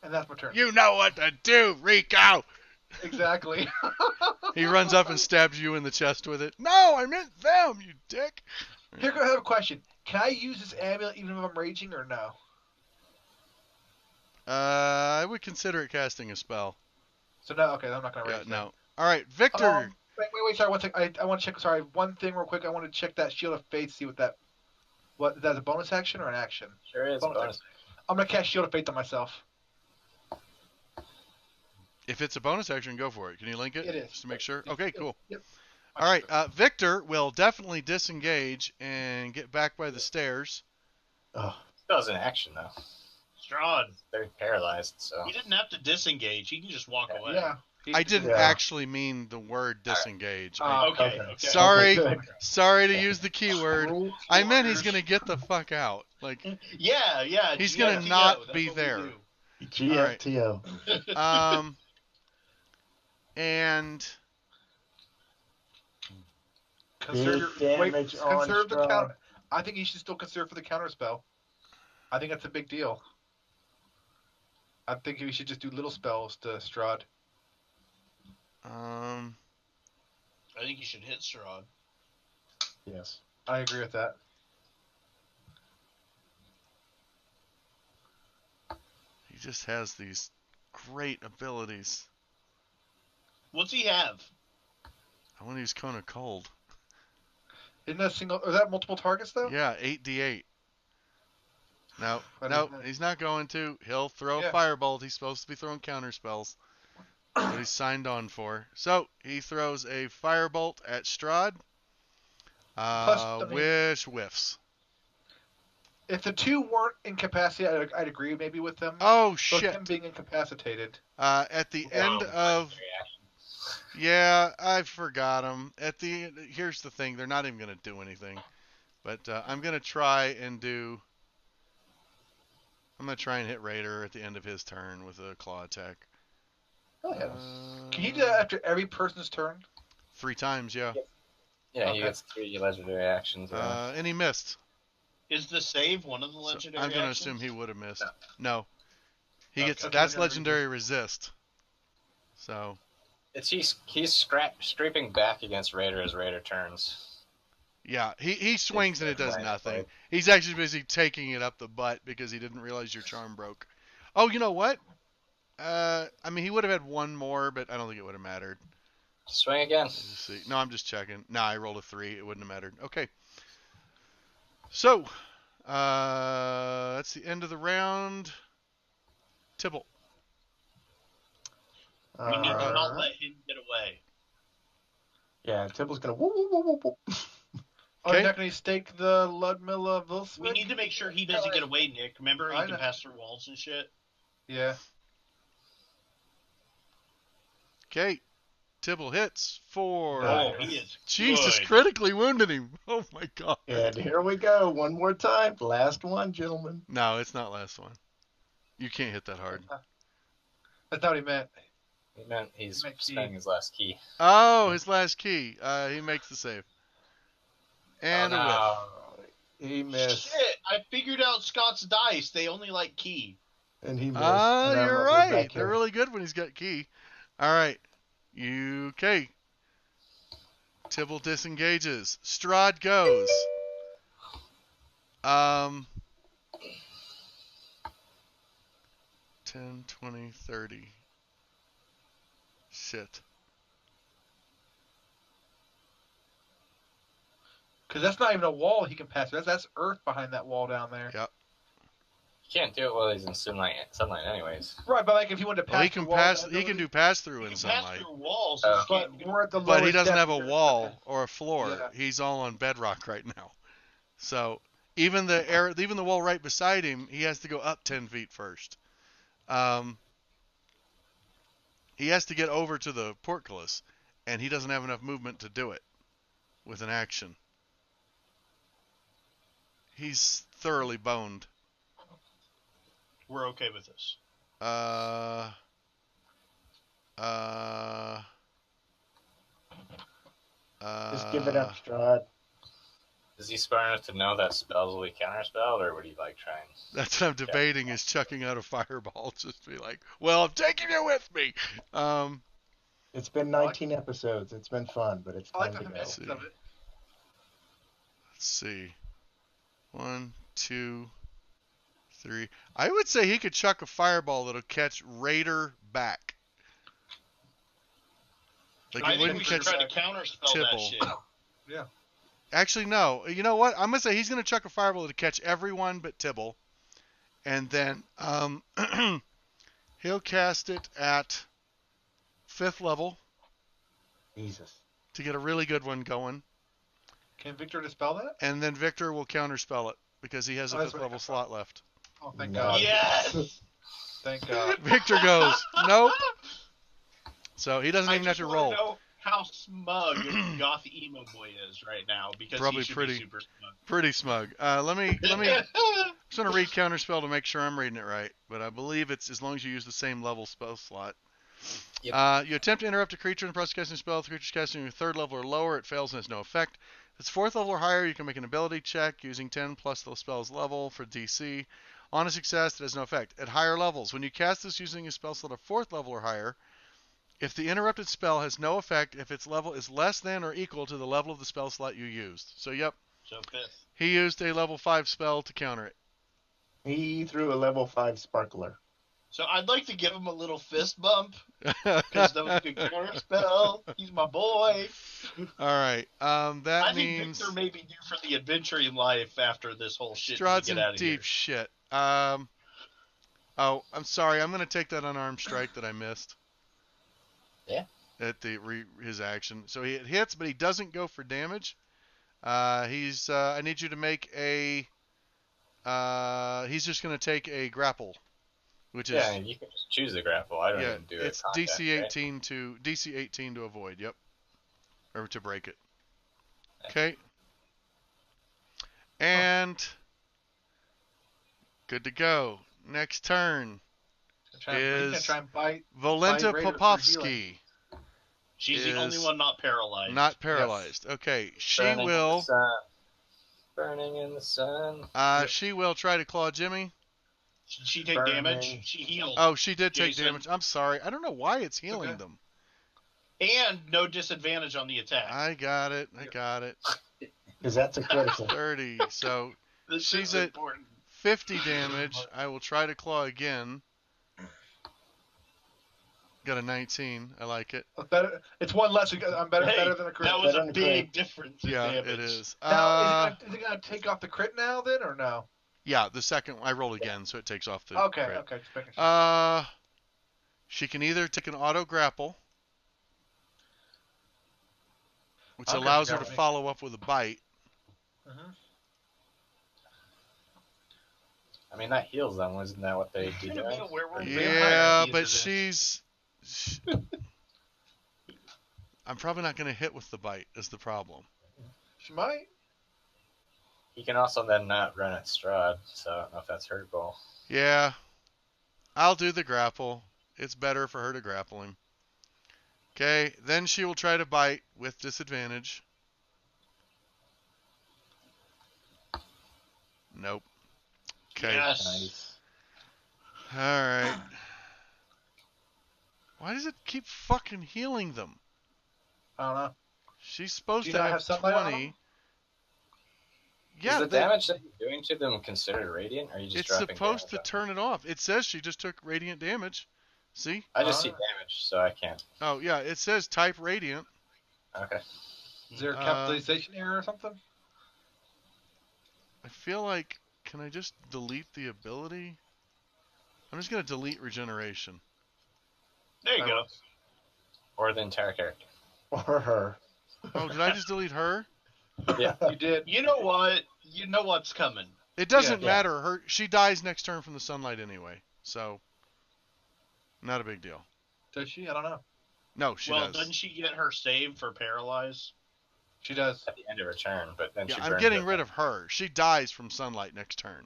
S2: And that's my turn.
S5: You know what to do, Rico!
S2: Exactly.
S5: He runs up and stabs you in the chest with it. No, I meant them, you dick!
S2: Here, I have a question. Can I use this amulet even if I'm raging or no?
S5: I would consider it casting a spell.
S2: So no, okay, I'm not going to
S5: Yeah,
S2: rage.
S5: no. Alright, Victor!
S2: Wait, sorry, one second. I want to check, sorry, one thing real quick. I want to check that Shield of Faith, see what that's a bonus action or an action?
S1: Sure is. Bonus.
S2: I'm going to cast Shield of Faith on myself.
S5: If it's a bonus action, go for it. Can you link it?
S2: It is.
S5: Just to make sure? Okay, cool.
S2: Yep.
S5: Alright, Victor will definitely disengage and get back by the stairs.
S3: Oh,
S1: Still has an action though.
S4: Strahd,
S1: They're paralyzed, so.
S4: he didn't have to disengage. He can just walk away.
S2: Yeah.
S5: I didn't
S3: Yeah.
S5: actually mean the word disengage.
S4: Okay.
S5: Sorry,
S3: Okay, good.
S5: sorry to use the keyword.
S2: Rules
S5: I meant he's
S2: orders.
S5: gonna get the fuck out. Like,
S4: Yeah.
S5: He's gonna
S4: GTO,
S5: not
S4: that's
S5: be
S4: what we
S5: there.
S4: do.
S3: GFTO.
S5: And
S2: Conserve
S3: Big damage on
S2: conserve the
S3: Strahd.
S2: counter. I think you should still conserve for the counter spell. I think that's a big deal. I think we should just do little spells to Strahd.
S4: I think you should hit Strahd.
S3: Yes.
S2: I agree with that.
S5: he just has these great abilities.
S4: What's he have?
S5: I want to use Cone of Cold.
S2: Isn't that single? Is that multiple targets though?
S5: Yeah, 8d8. No,
S2: I
S5: no,
S2: didn't know.
S5: he's not going to. He'll throw a
S2: Yeah.
S5: firebolt. He's supposed to be throwing counter spells. What he's signed on for. So he throws a firebolt at Strahd.
S2: I mean-
S5: Which whiffs.
S2: If the 2 weren't incapacitated, I'd agree maybe with them.
S5: Oh
S2: But
S5: shit!
S2: him being incapacitated.
S5: At the end of yeah, I forgot him. Here's the thing: they're not even gonna do anything. But I'm gonna try and hit Raider at the end of his turn with a claw attack.
S2: Oh, yeah. Can you do that after every person's turn?
S5: 3 times, yeah.
S1: Yeah, he
S2: Okay.
S1: gets 3 legendary actions.
S5: And he missed.
S4: Is the save one of the
S5: So
S4: legendary
S5: I'm gonna
S4: actions?
S5: assume he would have missed. No. He
S4: Okay.
S5: gets
S2: Okay,
S5: that's
S2: legendary
S5: legendary resist. So
S1: He's scraping back against Raider as Raider turns.
S5: yeah, he swings and it does
S1: Right,
S5: nothing.
S1: right.
S5: He's actually busy taking it up the butt because he didn't realize your charm broke. Oh, you know what? I mean, he would have had 1 more, but I don't think it would have mattered.
S1: Swing again.
S5: Let's just see. No, I'm just checking. Nah, I rolled a 3. It wouldn't have mattered. Okay. So, that's the end of the round. Tibble.
S4: We need to not
S3: Alright.
S4: let him get away.
S3: Yeah, Tibble's gonna whoop whoop whoop whoop whoop.
S2: Oh,
S5: Okay.
S2: you're not going to stake the Ludmilla Vilswick?
S4: We need to make sure he doesn't get away, Nick. Remember, he
S2: I
S4: can
S2: know.
S4: pass through walls and shit.
S2: Yeah.
S5: Okay. Tibble hits for...
S4: Oh, he is
S5: Jesus,
S4: good.
S5: critically wounded him. Oh my god.
S3: And here we go. One more time. Last one, gentlemen.
S5: No, it's not last one. You can't hit that hard.
S2: That's not what he meant.
S1: He meant he's
S2: He meant
S1: spending his last key.
S5: Oh, his last key. He makes the save. And a whiff.
S3: He missed.
S4: Shit, I figured out Scott's dice. They only like key.
S3: And he missed.
S5: Ah,
S3: and I'm
S5: you're
S3: over
S5: right.
S3: back
S5: They're
S3: here.
S5: really good when he's got key. All right. UK. Tibble disengages. Strahd goes. 10, 20, 30. Shit.
S2: Because that's not even a wall he can pass through. That's earth behind that wall down there.
S5: Yep.
S1: You can't do it while he's in sunlight anyway.
S2: Right, but like if he wanted to pass
S5: Well, he
S2: through
S5: can
S2: walls,
S5: pass.
S2: that
S5: He can
S2: ability-
S5: do pass through
S4: You
S5: in
S4: can pass
S5: sunlight,
S4: through walls.
S1: Oh.
S4: You just
S2: But
S4: can't do
S2: we're at the
S5: but he
S2: lowest
S5: doesn't
S2: depth
S5: have a
S2: here.
S5: wall or a floor.
S2: Yeah.
S5: He's all on bedrock right now. So even the wall right beside him, he has to go up 10 feet first. He has to get over to the portcullis, and he doesn't have enough movement to do it with an action. He's thoroughly boned.
S4: We're okay with this.
S3: Just give it up, Strahd.
S1: Is he smart enough to know that spells will be counterspelled, or would he like try and...
S5: That's what I'm debating, is chucking out a fireball. Just be like, well, I'm taking you with me.
S3: It's been 19 episodes. It's been fun, but it's
S2: I like
S3: time
S2: the
S3: to go.
S2: message of it.
S5: Let's see. 1, 2, 3. I would say he could chuck a fireball that'll catch Raider back. Like
S4: I
S5: it
S4: think
S5: wouldn't
S4: we should
S5: catch
S4: try to counterspell that
S5: Tibble.
S4: shit.
S5: Actually, no. You know what? I'm going to say he's going to chuck a fireball to catch everyone but Tibble. And then he'll cast it at 5th level
S3: Jesus.
S5: to get a really good one going.
S2: Can Victor dispel that?
S5: And then Victor will counterspell it because he has a
S2: Oh, that's
S5: 5th
S2: right.
S5: level slot left.
S2: Oh, thank
S3: No.
S2: God.
S4: Yes!
S2: Thank God.
S5: Victor goes, nope. So he doesn't
S4: I
S5: even have
S4: just
S5: to
S4: want
S5: roll.
S4: to know how smug Goth Emo Boy is right now, because
S5: Probably
S4: he should
S5: pretty.
S4: be super smug.
S5: Pretty smug. Let me just want to read counterspell to make sure I'm reading it right. But I believe it's as long as you use the same level spell slot.
S1: Yep.
S5: You attempt to interrupt a creature in the process of casting a spell. If the creature's casting your 3rd level or lower, it fails and has no effect. If it's 4th level or higher, you can make an ability check using 10 plus the spell's level for DC. On a success, it has no effect. At higher levels, when you cast this using a spell slot of 4th level or higher, if the interrupted spell has no effect, if its level is less than or equal to the level of the spell slot you used. So, yep,
S4: So 5th.
S5: he used a level 5 spell to counter it.
S3: He threw a level 5 sparkler.
S4: So I'd like to give him a little fist bump, because that was a good counterspell. He's my boy.
S5: All right. That
S4: I think
S5: means
S4: Victor may be due for the adventure in life after this whole shit.
S5: Strahd's
S4: to
S5: in
S4: get out of
S5: deep
S4: here.
S5: shit. Oh, I'm sorry. I'm going to take that unarmed strike that I missed.
S1: Yeah.
S5: At his action. So he hits, but he doesn't go for damage. I need you to make a... he's just going to take a grapple. Which is...
S1: Yeah, and you can just choose the grapple. I don't
S5: Yeah,
S1: even do it.
S5: it's DC 18 to avoid. Yep, or to break it. Okay, and good to go. Next turn
S2: He's gonna
S5: is
S2: try and bite.
S5: Volenta
S2: Raider for
S5: Popovsky.
S4: She's the only
S5: Is
S4: one not paralyzed.
S5: Not paralyzed. Okay, she
S1: Burning in the
S5: will.
S1: sun. Burning in the sun.
S5: She will try to claw Jimmy.
S4: Did she take
S3: Burning.
S4: damage? She healed.
S5: Oh, she did take
S4: Jason.
S5: damage. I'm sorry. I don't know why it's healing
S2: okay.
S5: them.
S4: And no disadvantage on the attack.
S5: I got it.
S3: Because that's a critical.
S5: 30. So
S4: This
S5: she's
S4: is
S5: at
S4: important.
S5: 50 damage. I will try to claw again. Got a 19. I like it.
S2: It's one less. I'm better
S4: Hey,
S2: than a crit.
S4: that was
S3: Better
S4: a
S3: than
S4: big difference in
S5: Yeah,
S4: damage.
S5: it is.
S2: Now, is it gonna take off the crit now then, or no?
S5: Yeah, the second I roll again, so it takes off the
S2: Okay,
S5: crit.
S2: okay. Just making sure.
S5: She can either take an auto grapple, which
S2: Okay,
S5: allows her
S2: got
S5: to
S2: me.
S5: follow up with a bite.
S2: Mhm.
S1: I mean, that heals them. Isn't that what they do?
S4: Gonna be a werewolf vampire
S5: Yeah,
S4: at the
S5: but
S4: end of this.
S5: I'm probably not going to hit with the bite is the problem.
S2: She might.
S1: He can also then not run at Strahd, so I don't know if that's her goal.
S5: Yeah. I'll do the grapple. It's better for her to grapple him. Okay, then she will try to bite with disadvantage. Nope. Okay.
S4: Yes.
S3: Nice.
S5: Alright. Why does it keep fucking healing them?
S2: I don't know.
S5: She's supposed
S2: Do you
S5: to
S2: not
S5: have
S2: have sunlight on
S5: 20.
S2: them?
S5: Yeah,
S1: Is the damage that you're doing to them considered radiant, or are you just
S5: it's
S1: dropping
S5: supposed to
S1: damage
S5: turn it off. It says she just took radiant damage. See?
S1: I just see
S2: Ah.
S1: damage, so I can't.
S5: Oh, yeah, it says type radiant.
S1: Okay.
S2: Is there a capitalization error or something?
S5: I feel like, can I just delete the ability? I'm just going to delete regeneration.
S4: There you go.
S1: Or the entire character.
S3: Or her.
S5: Oh, did I just delete her?
S1: Yeah.
S2: You did.
S4: You know what? You know what's coming.
S5: It doesn't
S3: Yeah.
S5: matter. She dies next turn from the sunlight anyway. So, not a big deal.
S2: Does she? I don't know.
S5: No, she
S4: Well,
S5: does.
S4: doesn't she get her save for paralyze?
S2: She does.
S1: At the end of her turn, but then
S5: Yeah,
S1: she
S5: I'm
S1: burns
S5: getting
S1: it.
S5: rid of her. She dies from sunlight next turn.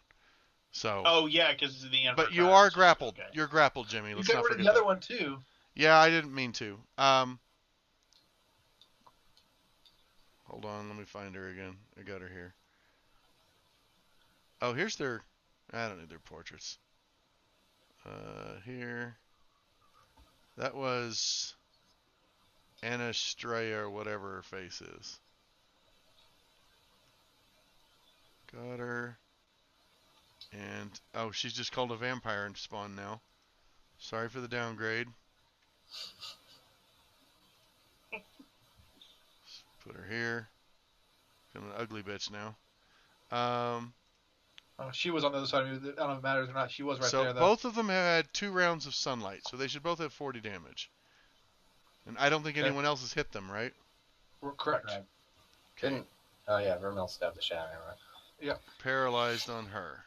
S5: So.
S4: Oh yeah, because it's the end.
S5: But
S4: of her
S5: you
S4: turn,
S5: are
S4: so-
S5: grappled.
S4: okay.
S5: You're grappled, Jimmy.
S2: You
S5: Let's
S2: got
S5: not
S2: rid of
S5: forget
S2: the other
S5: that.
S2: one too.
S5: Yeah, I didn't mean to. Hold on, let me find her again. I got her here. Oh, here's their. I don't need their portraits. Here. That was Anastraya or whatever her face is. Got her. And oh, she's just called a vampire and spawn now. Sorry for the downgrade. Put her here. I'm an ugly bitch now.
S2: Oh, she was on the other side of me. I don't know if it matters or not. She was right
S5: So
S2: there, though.
S5: both of them have had 2 rounds of sunlight, so they should both have 40 damage. And I don't think
S2: Okay.
S5: anyone else has hit them, right?
S2: We're correct.
S1: Right. Didn't. Oh yeah, Vermil stabbed the shadow. Right?
S5: Paralyzed on her.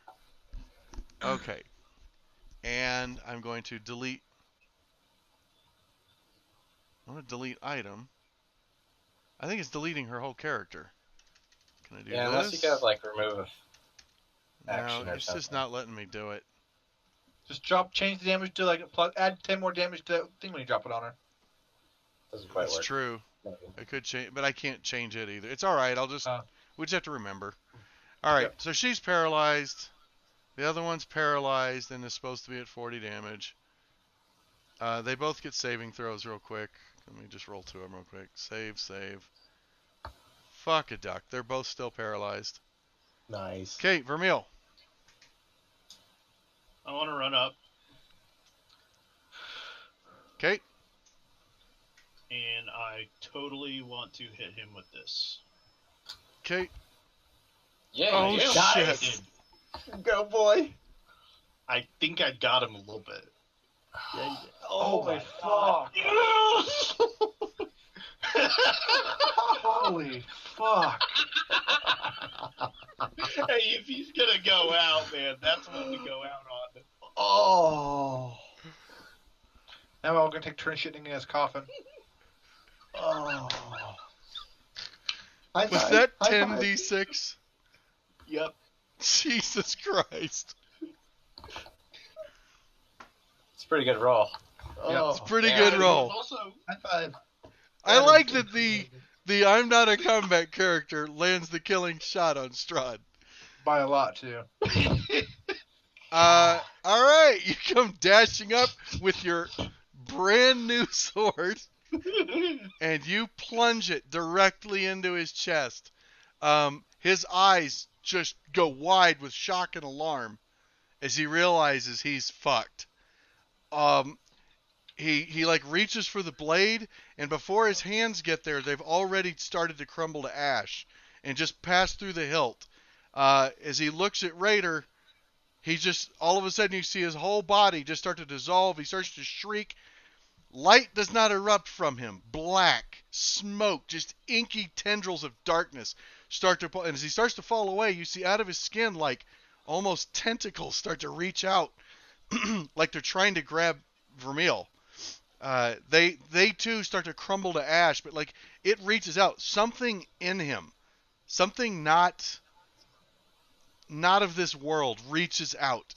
S5: Okay. And I'm going to delete. I'm going to delete item. I think it's deleting her whole character. Can I do
S1: Yeah,
S5: this?
S1: unless you could like remove
S5: No,
S1: action or
S5: it's
S1: something.
S5: just not letting me do it.
S2: Just change the damage to like add 10 more damage to that thing when you drop it on her.
S1: Doesn't quite
S5: That's
S1: work.
S5: true. I could change, but I can't change it either. It's all right. I'll just. We just have to remember. All right.
S2: Yep.
S5: So she's paralyzed. The other one's paralyzed and is supposed to be at 40 damage. They both get saving throws real quick. Let me just roll 2 of them real quick. Save. Fuck a duck. They're both still paralyzed.
S3: Nice.
S5: Okay, Vermeil.
S4: I want to run up,
S5: Okay.
S4: and I totally want to hit him with this.
S5: Okay.
S1: Yeah.
S5: Oh
S1: you do.
S5: shit.
S3: Go, boy.
S4: I think I got him a little bit.
S3: Yeah,
S2: Holy fuck. Holy fuck.
S4: Hey, if he's gonna go out, man, that's one to go out on.
S3: Oh.
S2: Now we're all gonna take turns shitting in his coffin.
S3: Oh.
S5: Was that 10d6?
S4: Yep.
S5: Jesus Christ.
S1: It's a pretty good roll.
S3: Oh.
S5: It's a pretty
S1: Yeah,
S5: good roll.
S4: Also,
S3: High five.
S5: I like that the I'm not a combat character lands the killing shot on Strahd.
S2: By a lot, too.
S5: All right, you come dashing up with your brand new sword, and you plunge it directly into his chest. His eyes just go wide with shock and alarm as he realizes he's fucked. He like reaches for the blade, and before his hands get there, they've already started to crumble to ash and just pass through the hilt. As he looks at Raider, he just, all of a sudden you see his whole body just start to dissolve. He starts to shriek. Light does not erupt from him. Black, smoke, just inky tendrils of darkness start to, and as he starts to fall away, you see out of his skin like almost tentacles start to reach out like they're trying to grab Vermeil. They too start to crumble to ash, but like it reaches out. Something in him, something not of this world, reaches out,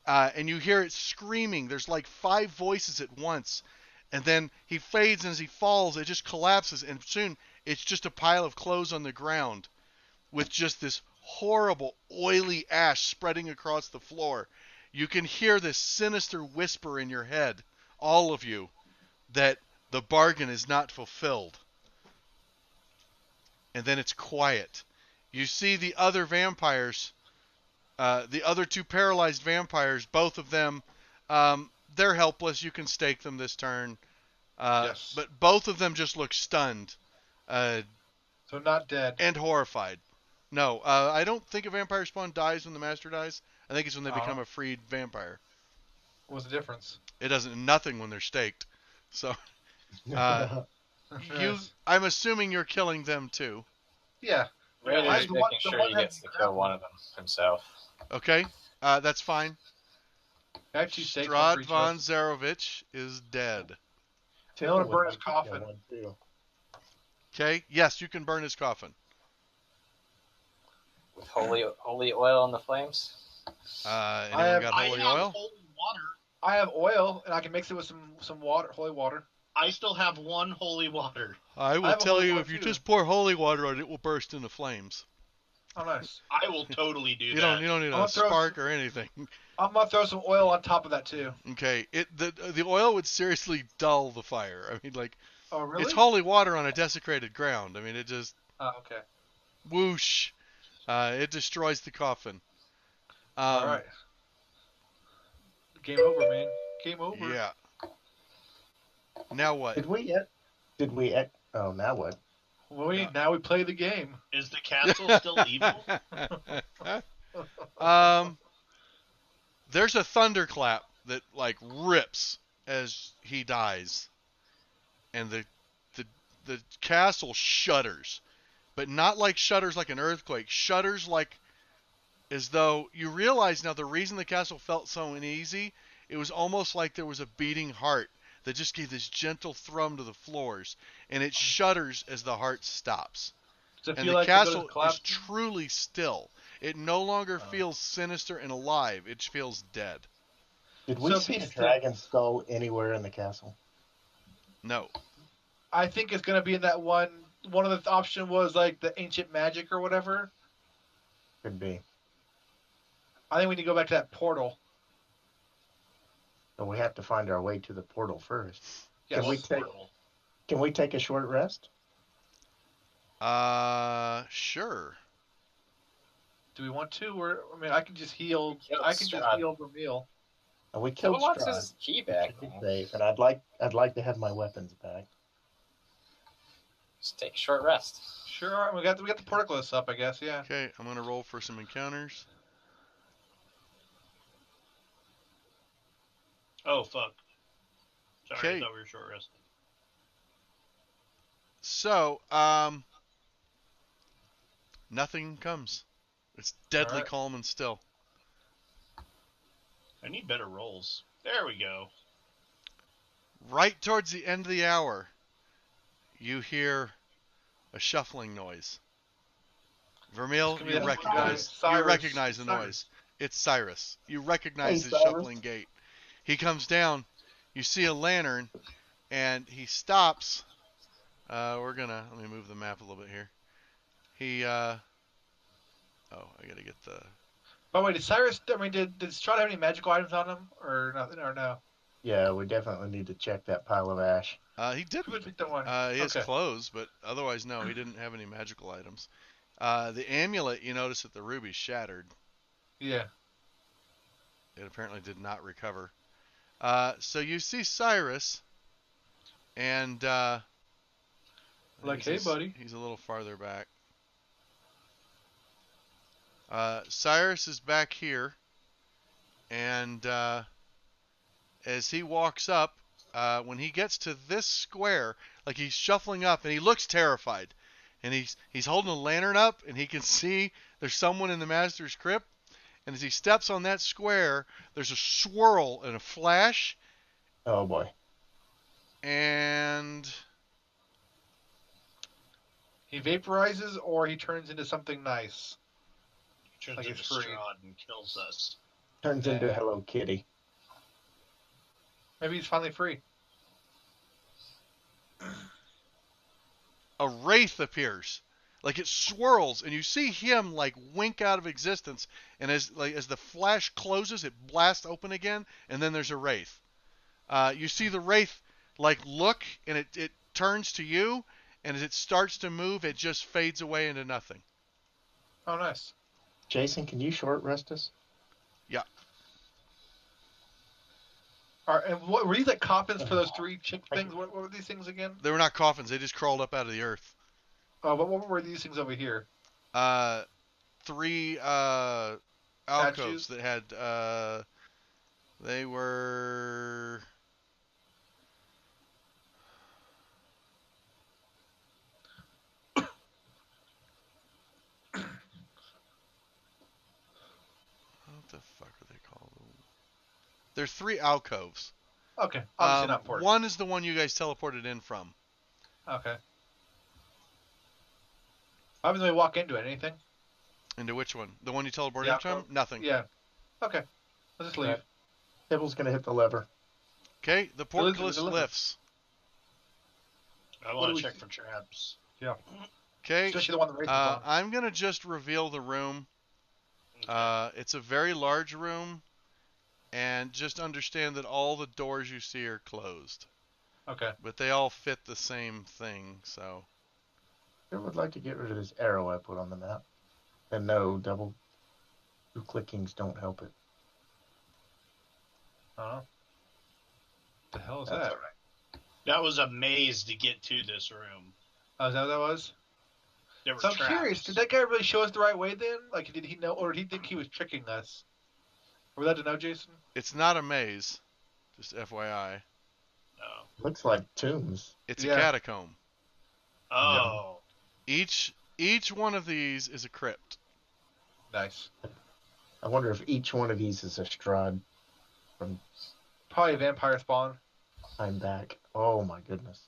S5: and you hear it screaming. There's like 5 voices at once, and then he fades, and as he falls, it just collapses, and soon it's just a pile of clothes on the ground, with just this horrible oily ash spreading across the floor. You can hear this sinister whisper in your head, all of you, that the bargain is not fulfilled. And then it's quiet. You see the other vampires, the other 2 paralyzed vampires, both of them, they're helpless. You can stake them this turn.
S2: Yes.
S5: But both of them just look stunned.
S2: So not dead.
S5: And horrified. No, I don't think a vampire spawn dies when the master dies. I think it's when they become a freed vampire.
S2: What's the difference?
S5: It doesn't nothing when they're staked. So,
S2: Yes.
S5: I'm assuming you're killing them too.
S2: Yeah.
S1: Raider's making sure he gets to kill one of them himself.
S5: Okay, that's fine.
S2: Actually, stakes
S5: Strahd von Zarovich is dead.
S2: I want to burn his coffin.
S5: Okay, yes, you can burn his coffin.
S1: With holy oil in the flames?
S5: Anyone got holy oil?
S4: Holy water.
S2: I have oil, and I can mix it with some water, holy water.
S4: I still have 1 holy water.
S5: I will tell you, if you just pour holy water on it, it will burst into flames.
S2: Oh, nice.
S4: I will totally do that.
S5: You don't need a spark or anything.
S2: I'm gonna throw some oil on top of that too.
S5: Okay, the oil would seriously dull the fire. I mean, like,
S2: oh really?
S5: It's holy water on a desecrated ground. I mean, it just
S2: okay.
S5: Whoosh, it destroys the coffin.
S2: All right. Game over, man. Game over.
S5: Yeah. Now what?
S3: Did we? Oh, now what?
S2: Well, now we play the game.
S4: Is the castle still evil?
S5: There's a thunderclap that like rips as he dies, and the castle shudders, but not like shudders like an earthquake. Shudders like as though you realize now the reason the castle felt so uneasy. It was almost like there was a beating heart that just gave this gentle thrum to the floors, and it shudders as the heart stops.
S2: Does it
S5: And
S2: feel
S5: the
S2: like
S5: castle is truly still. It no longer feels sinister and alive. It feels dead.
S3: Did we see a dragon skull anywhere in the castle?
S5: No.
S2: I think it's gonna be in that one. One of the option was like the ancient magic or whatever.
S3: Could be.
S2: I think we need to go back to that portal.
S3: But we have to find our way to the portal first.
S2: Yes.
S3: Can we take a short rest?
S5: Sure.
S2: Do we want to? Or I mean, I can just heal. I can just heal Vermeil.
S3: And we killed
S1: Someone
S3: Strahd.
S1: wants his key back.
S3: Safe, and I'd like to have my weapons back.
S1: Just take a short rest.
S2: Sure. We got the portcullis up, I guess. Yeah.
S5: Okay, I'm gonna roll for some encounters.
S4: Oh, fuck. Sorry,
S5: Okay.
S4: I thought we were short rest.
S5: So, nothing comes. It's deadly
S2: Alright.
S5: calm and still.
S4: I need better rolls. There we go.
S5: Right towards the end of the hour, you hear a shuffling noise. Vermeil,
S2: It's gonna be
S5: you
S2: that
S5: recognize the
S2: Cyrus.
S5: noise. It's Cyrus. You recognize
S3: Hey,
S5: his
S3: Cyrus.
S5: shuffling gait. He comes down. You see a lantern, and he stops. Let me move the map a little bit here. I gotta get the.
S2: By the way, did Strahd have any magical items on him or nothing? Or no?
S3: Yeah, we definitely need to check that pile of ash.
S5: He did.
S2: Who would pick that one?
S5: He has
S2: Okay.
S5: clothes, but otherwise, no, he didn't have any magical items. The amulet, you notice that the ruby shattered.
S2: Yeah.
S5: It apparently did not recover. So you see Cyrus, and
S2: Like, hey, buddy.
S5: He's a little farther back. Cyrus is back here, and as he walks up, when he gets to this square, like he's shuffling up, and he looks terrified, and he's holding a lantern up, and he can see there's someone in the Master's crypt, and as he steps on that square, there's a swirl and a flash,
S3: Oh boy.
S5: And
S2: He vaporizes or he turns into something nice.
S4: Turns
S2: Like
S4: into
S2: it's free.
S4: Strahd and kills us.
S3: Turns into Hello Kitty.
S2: Maybe he's finally free.
S5: a wraith appears. Like it swirls, and you see him like wink out of existence. And as the flash closes, it blasts open again, and then there's a wraith. You see the wraith like look, and it turns to you, and as it starts to move, it just fades away into nothing.
S2: Oh, nice.
S3: Jason, can you short rest us?
S5: Yeah.
S2: All right, and what were these like coffins for those 3 chip things? What were these things again?
S5: They were not coffins. They just crawled up out of the earth.
S2: Oh, what were these things over here?
S5: 3
S2: Statues?
S5: alcoves that had they were what the fuck are they called? There's 3 alcoves.
S2: Okay, obviously not important.
S5: One is the one you guys teleported in from.
S2: Okay. How happens when we walk into it? Anything?
S5: Into which one? The one you teleported
S2: Yeah,
S5: in from? Nothing.
S2: Yeah. Okay. Let's just leave.
S3: Right. Tibble's gonna hit the lever.
S5: Okay, the portcullis lifts.
S4: I want to check for traps.
S2: Yeah.
S5: Okay,
S2: Especially the one that races on.
S5: I'm going to just reveal the room.
S4: Okay.
S5: It's a very large room, and just understand that all the doors you see are closed.
S2: Okay.
S5: But they all fit the same thing, so...
S3: I would like to get rid of this arrow I put on the map. And no, two clickings don't help it.
S2: What the hell is
S3: That's
S2: that?
S3: all right.
S4: That was a maze to get to this room.
S2: Oh, is that what that was?
S4: There were
S2: So I'm
S4: traps.
S2: curious, did that guy really show us the right way then? Like, did he know, or did he think he was tricking us? Are we allowed to know, Jason?
S5: It's not a maze, just FYI.
S4: Oh.
S3: Looks like tombs.
S5: It's
S2: Yeah.
S5: a catacomb.
S4: Oh.
S5: Each one of these is a crypt.
S2: Nice.
S3: I wonder if each one of these is a Strahd from
S2: Probably a vampire spawn.
S3: time back. Oh my goodness.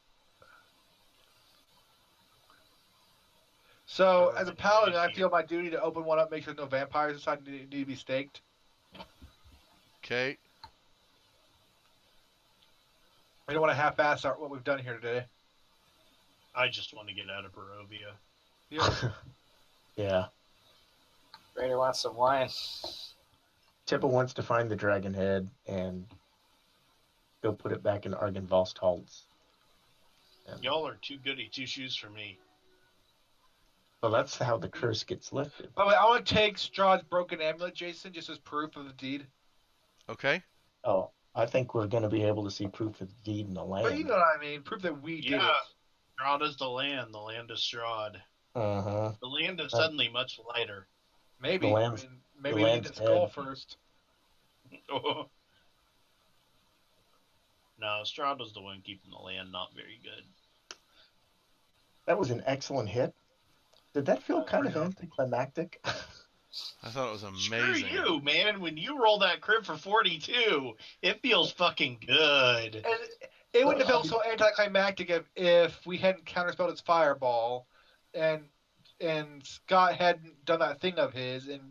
S2: So, as a paladin, I feel my duty to open one up, make sure no vampires inside need to be staked.
S5: Okay.
S2: We don't want to half-ass what we've done here today.
S4: I just want to get out of Barovia.
S2: Yeah.
S3: Yeah.
S1: Raider wants some wine.
S3: Tipple wants to find the dragon head and go put it back in Argynvost halls.
S4: Y'all are too goody two-shoes for me.
S3: Well, that's how the curse gets lifted.
S2: By the way, I want to take Strahd's broken amulet, Jason, just as proof of the deed.
S5: Okay.
S3: Oh, I think we're going to be able to see proof of the deed in the land.
S2: But you know what I mean. Proof that we did it.
S4: Strahd is the land is Strahd.
S3: Uh-huh.
S4: The land is suddenly much lighter.
S2: Maybe.
S3: The land's-
S2: maybe
S3: the
S2: we need
S3: land's
S2: its skull
S3: dead.
S2: first.
S4: No, Strahd was the one keeping the land not very good.
S3: That was an excellent hit. Did that feel kind of anticlimactic?
S5: I thought it was amazing.
S4: Screw you, man. When you roll that crit for 42, it feels fucking good.
S2: And it wouldn't have felt so anticlimactic if we hadn't counterspelled its fireball, and Scott hadn't done that thing of his, and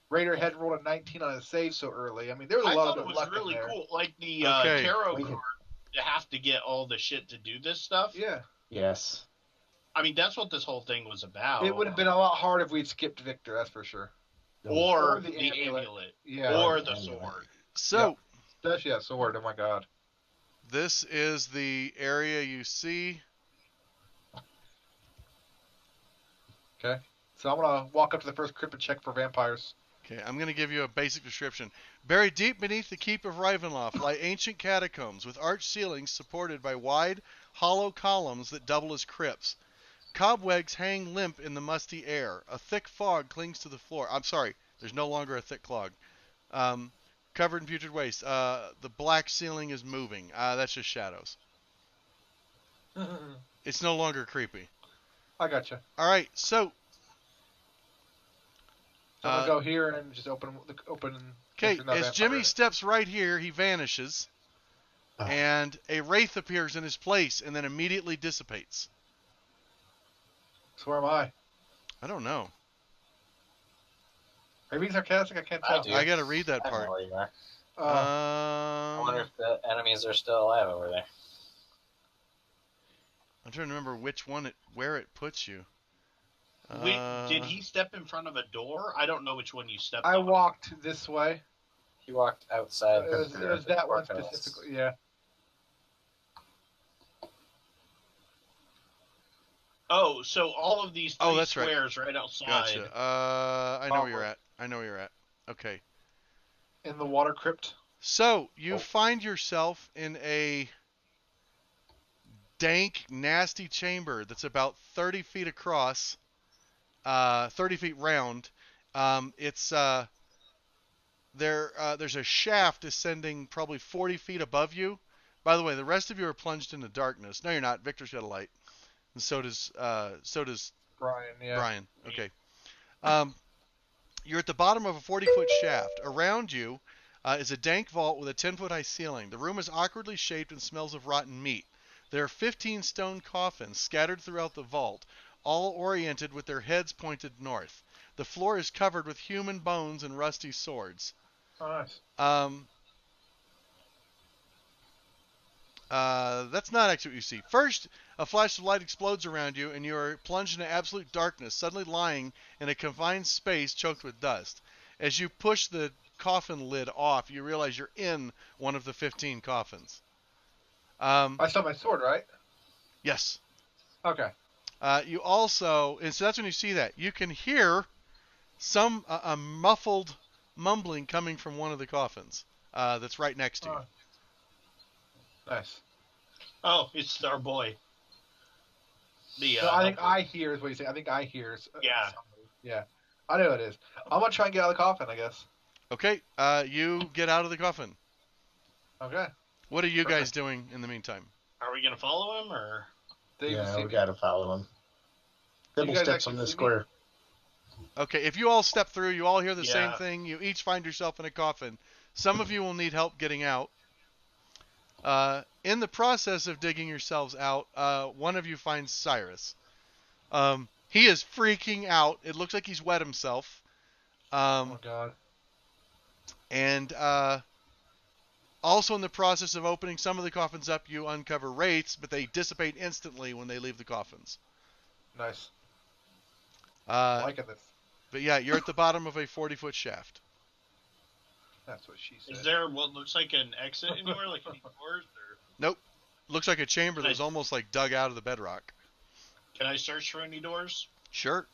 S2: Raider hadn't rolled a 19 on his save so early. I mean, there was a lot of
S4: it was
S2: luck
S4: really
S2: in there.
S4: cool. Like the
S5: Okay.
S4: tarot card, you have to get all the shit to do this stuff.
S2: Yeah.
S3: Yes.
S4: I mean, that's what this whole thing was about.
S2: It would have been a lot harder if we'd skipped Victor, that's for sure.
S4: Or
S2: the
S4: the
S2: amulet.
S4: amulet.
S2: Yeah.
S4: Or the sword.
S5: So,
S2: Especially that sword, oh my god.
S5: this is the area you see.
S2: Okay. So I'm going to walk up to the first crypt and check for vampires.
S5: Okay, I'm going to give you a basic description. Buried deep beneath the keep of Ravenloft lie ancient catacombs with arched ceilings supported by wide, hollow columns that double as crypts. Cobwebs hang limp in the musty air. A thick fog clings to the floor. I'm sorry, there's no longer a thick fog. Covered in putrid waste. The black ceiling is moving. That's just shadows. It's no longer creepy.
S2: I gotcha.
S5: All right, so...
S2: So I'm going to go here and just open.
S5: Okay, as Jimmy steps right here, he vanishes. and a wraith appears in his place and then immediately dissipates.
S2: So where am I?
S5: I don't know.
S2: Are you being sarcastic? I can't
S1: I
S2: tell.
S1: do.
S5: I gotta read that
S1: I don't know
S5: part.
S1: where you are.
S2: Oh,
S1: I wonder if the enemies are still alive over there.
S5: I'm trying to remember where it puts you.
S4: Did he step in front of a door? I don't know which one you stepped
S2: I
S4: on.
S2: walked this way.
S1: He walked outside.
S2: It was
S1: the
S2: that one
S1: courthouse.
S2: specifically. Yeah.
S4: Oh, so all of these three
S5: that's right.
S4: squares right outside.
S5: Gotcha. I know where you're at. I know where you're at. Okay.
S2: In the water crypt.
S5: So you find yourself in a dank, nasty chamber that's about 30 feet across, 30 feet round. It's there's a shaft descending probably 40 feet above you. By the way, the rest of you are plunged into darkness. No, you're not. Victor's got a light, and so does
S2: Brian. Yeah.
S5: Brian. Okay. You're at the bottom of a 40-foot shaft. Around you is a dank vault with a 10-foot high ceiling. The room is awkwardly shaped and smells of rotten meat. There are 15 stone coffins scattered throughout the vault, all oriented with their heads pointed north. The floor is covered with human bones and rusty swords.
S2: Oh, nice.
S5: That's not actually what you see. First, a flash of light explodes around you, and you are plunged into absolute darkness, suddenly lying in a confined space choked with dust. As you push the coffin lid off, you realize you're in one of the 15 coffins.
S2: I saw my sword, right?
S5: Yes.
S2: Okay.
S5: You also, and so that's when you see that. You can hear a muffled mumbling coming from one of the coffins that's right next to you.
S2: Nice.
S4: Oh, it's our boy.
S2: So I think I hear is what you say. I think I hear.
S4: Yeah.
S2: Somebody. Yeah. I know it is. I'm gonna try and get out of the coffin, I guess.
S5: Okay. You get out of the coffin.
S2: Okay.
S5: What are you guys doing in the meantime?
S4: Are we gonna follow him or?
S2: They even see
S3: we
S2: me?
S3: gotta follow him. Double
S2: guys
S3: steps
S2: actually
S3: on the
S2: see me?
S3: square.
S5: Okay, if you all step through, you all hear the same
S4: Yeah.
S5: thing. You each find yourself in a coffin. Some of you will need help getting out. In the process of digging yourselves out, one of you finds Cyrus. He is freaking out. It looks like he's wet himself.
S2: Oh God.
S5: And also in the process of opening some of the coffins up, you uncover wraiths, but they dissipate instantly when they leave the coffins.
S2: Nice. I'm liking this.
S5: But yeah, you're at the bottom of a 40-foot shaft.
S2: That's what she said.
S4: Is there what looks like an exit anywhere, like any doors? Or
S5: Nope. Looks like a chamber that was
S4: Nice.
S5: almost like dug out of the bedrock.
S4: can I search for any doors?
S5: Sure.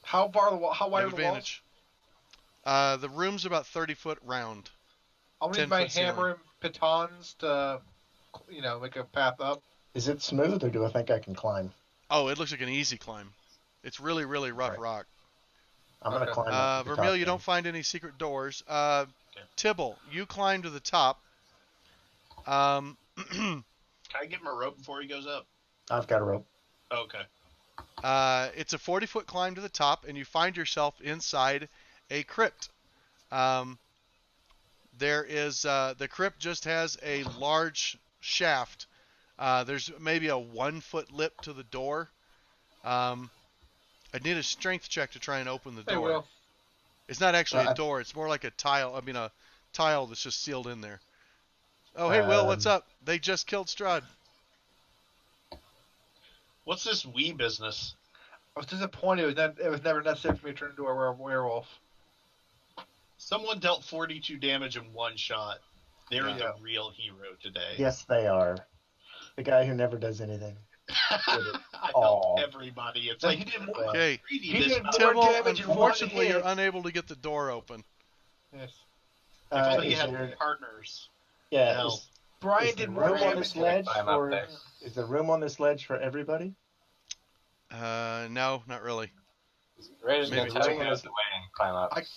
S2: How far the wall? How
S5: You
S2: wide
S5: have
S2: are the walls?
S5: advantage. The room's about 30 foot round.
S2: I'm gonna use my
S5: 10-foot ceiling.
S2: hammer and pitons to, make a path up.
S3: Is it smooth, or do I think I can climb?
S5: Oh, it looks like an easy climb. It's really, really rough
S3: Right.
S5: rock.
S3: I'm gonna
S2: Okay.
S3: climb up to the
S5: Vermeil,
S3: top
S5: you
S3: then.
S5: don't find any secret doors. Tibble, you climb to the top.
S4: Can I give him a rope before he goes up?
S3: I've got a rope.
S4: Okay.
S5: It's a 40-foot climb to the top, and you find yourself inside a crypt. There is the crypt just has a large shaft. There's maybe a 1-foot lip to the door. I'd need a strength check to try and open the
S2: Hey,
S5: door.
S2: Will.
S5: It's not actually a
S3: I-
S5: door. It's more like a tile. A tile that's just sealed in there. Oh, hey, Will, what's up? They just killed Strahd.
S4: What's this wee business?
S2: I was disappointed. It was never necessary for me to turn into a werewolf.
S4: Someone dealt 42 damage in one shot. They're
S2: Yeah.
S4: the real hero today.
S3: Yes, they are. The guy who never does anything.
S4: I
S3: Aw.
S4: helped everybody. It's
S2: No,
S4: like
S2: he did more.
S3: Well,
S5: Okay,
S4: greedy
S2: He
S4: this
S2: did
S4: much.
S2: more
S5: Tibble,
S2: damage in one
S5: unfortunately, you're
S2: hit.
S5: unable to get the door open.
S2: Yes.
S4: If only you
S3: Is
S4: had
S3: there,
S4: partners.
S3: yeah,
S4: No.
S3: is,
S2: Brian
S3: is the
S2: did more
S3: room on
S2: damage.
S3: this ledge
S1: Climb up
S3: for?
S1: there.
S3: Is the room on this ledge for everybody?
S5: No, not really.
S1: Raider's gonna
S5: Maybe
S1: tell you
S3: two.
S1: guys the way and climb up.
S2: I can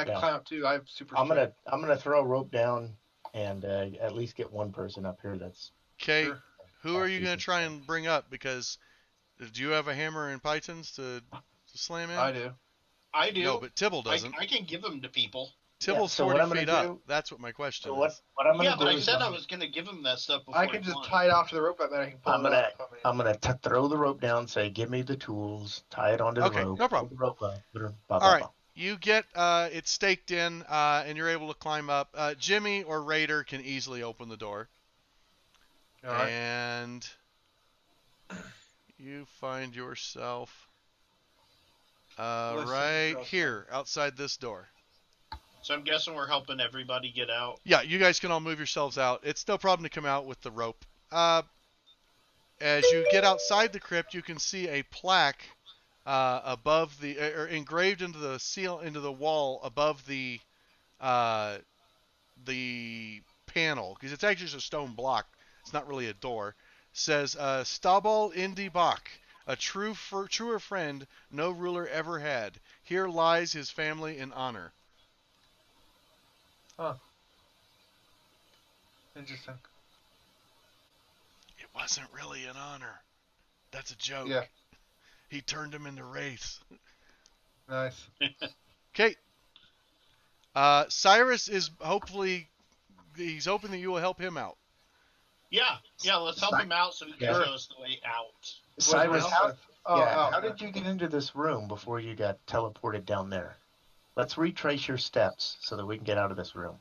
S3: Yeah.
S2: climb up too. I have super.
S3: I'm
S2: strength.
S3: gonna throw a rope down and at least get one person up here. That's
S5: Okay,
S2: Sure.
S5: who are you going
S3: decent.
S5: to try and bring up? Because do you have a hammer and pythons to slam in?
S2: I do.
S4: I do.
S5: No, but Tibble
S4: I,
S5: doesn't.
S4: I can give them to people.
S5: Tibble's
S3: so what
S5: 40
S3: I'm gonna
S5: feet up.
S3: do-
S5: That's what my question
S3: So what
S5: is.
S3: I'm gonna
S4: Yeah, but
S3: do
S4: I
S3: is
S4: said I was gonna give him that stuff before
S2: I can
S4: he
S2: just
S4: climbed.
S2: tie it off to the rope, and then I can pull it up.
S3: I'm gonna throw the rope down, say, "Give me the tools," tie it onto the
S5: Okay,
S3: rope,
S5: no
S3: pull
S5: problem.
S3: the rope up, blah, blah,
S5: All right.
S3: blah.
S5: You get it staked in, and you're able to climb up. Jimmy or Raider can easily open the door.
S2: All right.
S5: And you find yourself right here outside this door.
S4: So I'm guessing we're helping everybody get out.
S5: Yeah, you guys can all move yourselves out. It's no problem to come out with the rope. As you get outside the crypt, you can see a plaque above the, or engraved into the wall above the panel, because it's actually just a stone block. It's not really a door. Says Stabal Indi Bach, a truer friend no ruler ever had. Here lies his family in honor.
S2: Huh. Interesting.
S5: It wasn't really an honor. That's a joke.
S2: Yeah.
S5: He turned him into wraiths.
S2: Nice.
S5: Okay. Cyrus is he's hoping that you will help him out.
S4: Yeah, let's help him out so he can show us the way out.
S3: Cyrus, how
S2: out.
S3: did you get into this room before you got teleported down there? Let's retrace your steps so that we can get out of this room.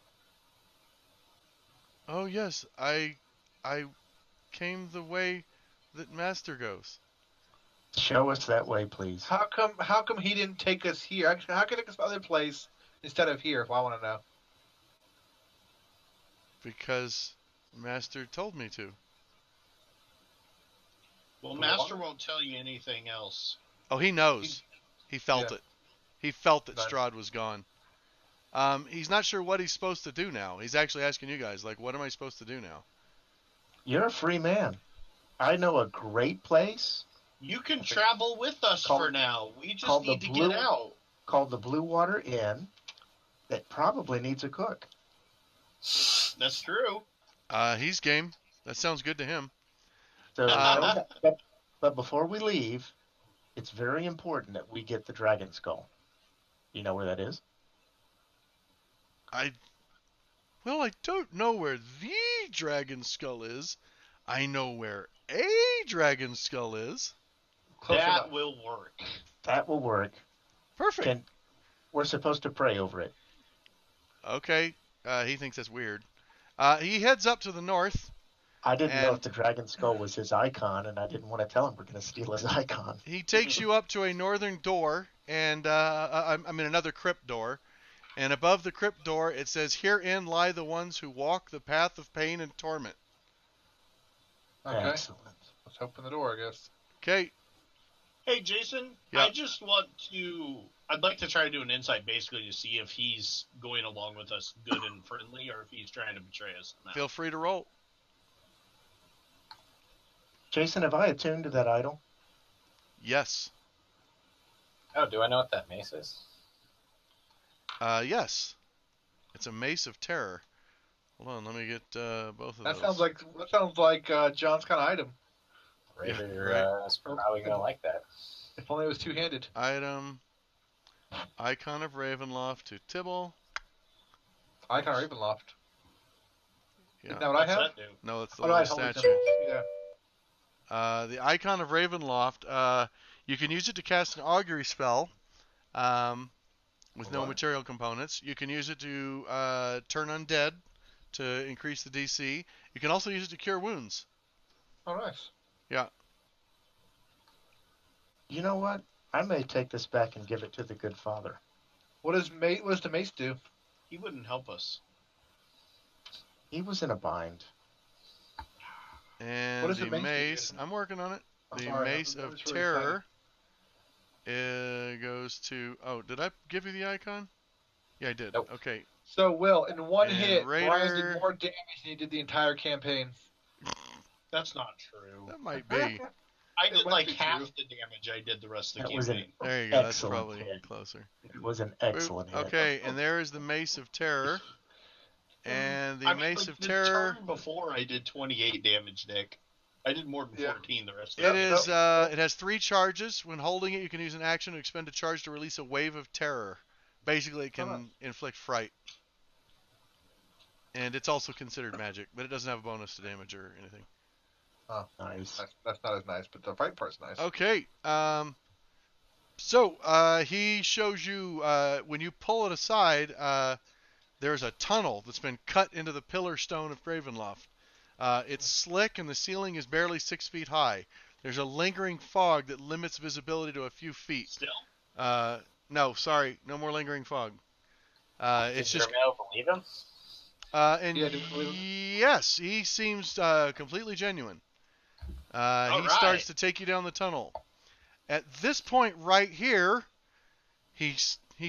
S5: Oh yes, I came the way that Master goes.
S3: Show us that way, please.
S2: How come he didn't take us here? How can he take us to other place instead of here? If I want to know.
S5: Because Master told me to.
S4: Well, Master won't tell you anything else.
S5: Oh, he knows. He felt it. He felt that
S2: Nice.
S5: Strahd was gone. He's not sure what he's supposed to do now. He's actually asking you guys, like, what am I supposed to do now?
S3: You're a free man. I know a great place
S4: You can travel with us for now. We just need to get out.
S3: called the Blue Water Inn that probably needs a cook.
S4: That's true.
S5: He's game. That sounds good to him.
S3: So, but before we leave, it's very important that we get the dragon skull. You know where that is?
S5: I don't know where the dragon skull is. I know where a dragon skull is.
S4: That will work.
S3: That will work.
S5: Perfect.
S3: We're supposed to pray over it.
S5: Okay. He thinks that's weird. He heads up to the north.
S3: I didn't know if the dragon skull was his icon, and I didn't want to tell him we're going to steal his icon.
S5: He takes you up to a northern door, and another crypt door. And above the crypt door, it says, "Herein lie the ones who walk the path of pain and torment."
S2: Okay.
S3: Excellent.
S2: Let's open the door, I guess.
S5: Okay.
S4: Hey, Jason,
S5: Yeah.
S4: I'd like to try to do an insight basically to see if he's going along with us good and friendly or if he's trying to betray us.
S5: Feel free to roll.
S3: Jason, have I attuned to that idol?
S5: Yes.
S1: Oh, do I know what that mace is?
S5: Yes. It's a mace of terror. Hold on, let me get both of
S2: That
S5: those.
S2: sounds like John's kind of item.
S1: Raider is probably gonna like that.
S2: If only it was two-handed.
S5: Item. Icon of Ravenloft to Tibble.
S2: Icon or Ravenloft.
S5: Yeah.
S2: Isn't that what I have?
S4: What's that do?
S5: No, it's the
S2: Oh, no, I
S5: little
S2: have holy
S5: statue.
S2: symbols. Yeah.
S5: The Icon of Ravenloft. You can use it to cast an augury spell. With no material components. You can use it to turn undead to increase the DC. You can also use it to cure wounds.
S2: Oh, nice.
S5: Yeah.
S3: You know what? I may take this back and give it to the good father.
S2: What does the mace do?
S4: He wouldn't help us.
S3: He was in a bind.
S5: And
S2: What does
S5: the
S2: the mace do,
S5: mace,
S2: Jason?
S5: I'm working on it.
S2: I'm
S5: The
S2: sorry,
S5: Mace
S2: I'm
S5: of
S2: just really
S5: Terror goes to... Oh, did I give you the icon? Yeah, I did.
S1: Nope.
S5: Okay.
S2: So, Will, in one
S5: And
S2: hit,
S5: Raider-
S2: Brian did more damage than he did the entire campaign.
S4: That's not true.
S5: That might be.
S4: I
S2: It
S4: did
S2: might
S4: like
S2: be
S4: half
S2: true.
S4: the damage I did the rest of the
S3: That was an
S4: campaign.
S5: There you go. That's
S3: excellent
S5: probably
S3: hit.
S5: closer.
S3: It was an excellent hit.
S5: Okay, and there is the Mace of Terror. And the
S4: I mean,
S5: Mace
S4: like,
S5: of
S4: the
S5: Terror...
S4: turn before I did 28 damage, Nick. I did more than
S2: Yeah.
S4: 14 the rest of
S5: It
S4: the
S5: is. It has 3 charges. When holding it, you can use an action to expend a charge to release a wave of terror. Basically, it can
S2: nice.
S5: inflict fright. And it's also considered magic, but it doesn't have a bonus to damage or anything.
S2: Oh,
S3: Nice.
S2: that's not as nice, but the fight part's nice.
S5: Okay. So he shows you when you pull it aside, there's a tunnel that's been cut into the pillar stone of Gravenloft. It's slick and the ceiling is barely 6 feet high. There's a lingering fog that limits visibility to a few feet.
S4: Still?
S5: No, sorry, no more lingering fog. It's
S1: Did
S5: just.
S1: Jermel believe him?
S5: And
S2: Yeah, did we believe him?
S5: yes, he seems completely genuine. He starts to take you down the tunnel. At this point right here, he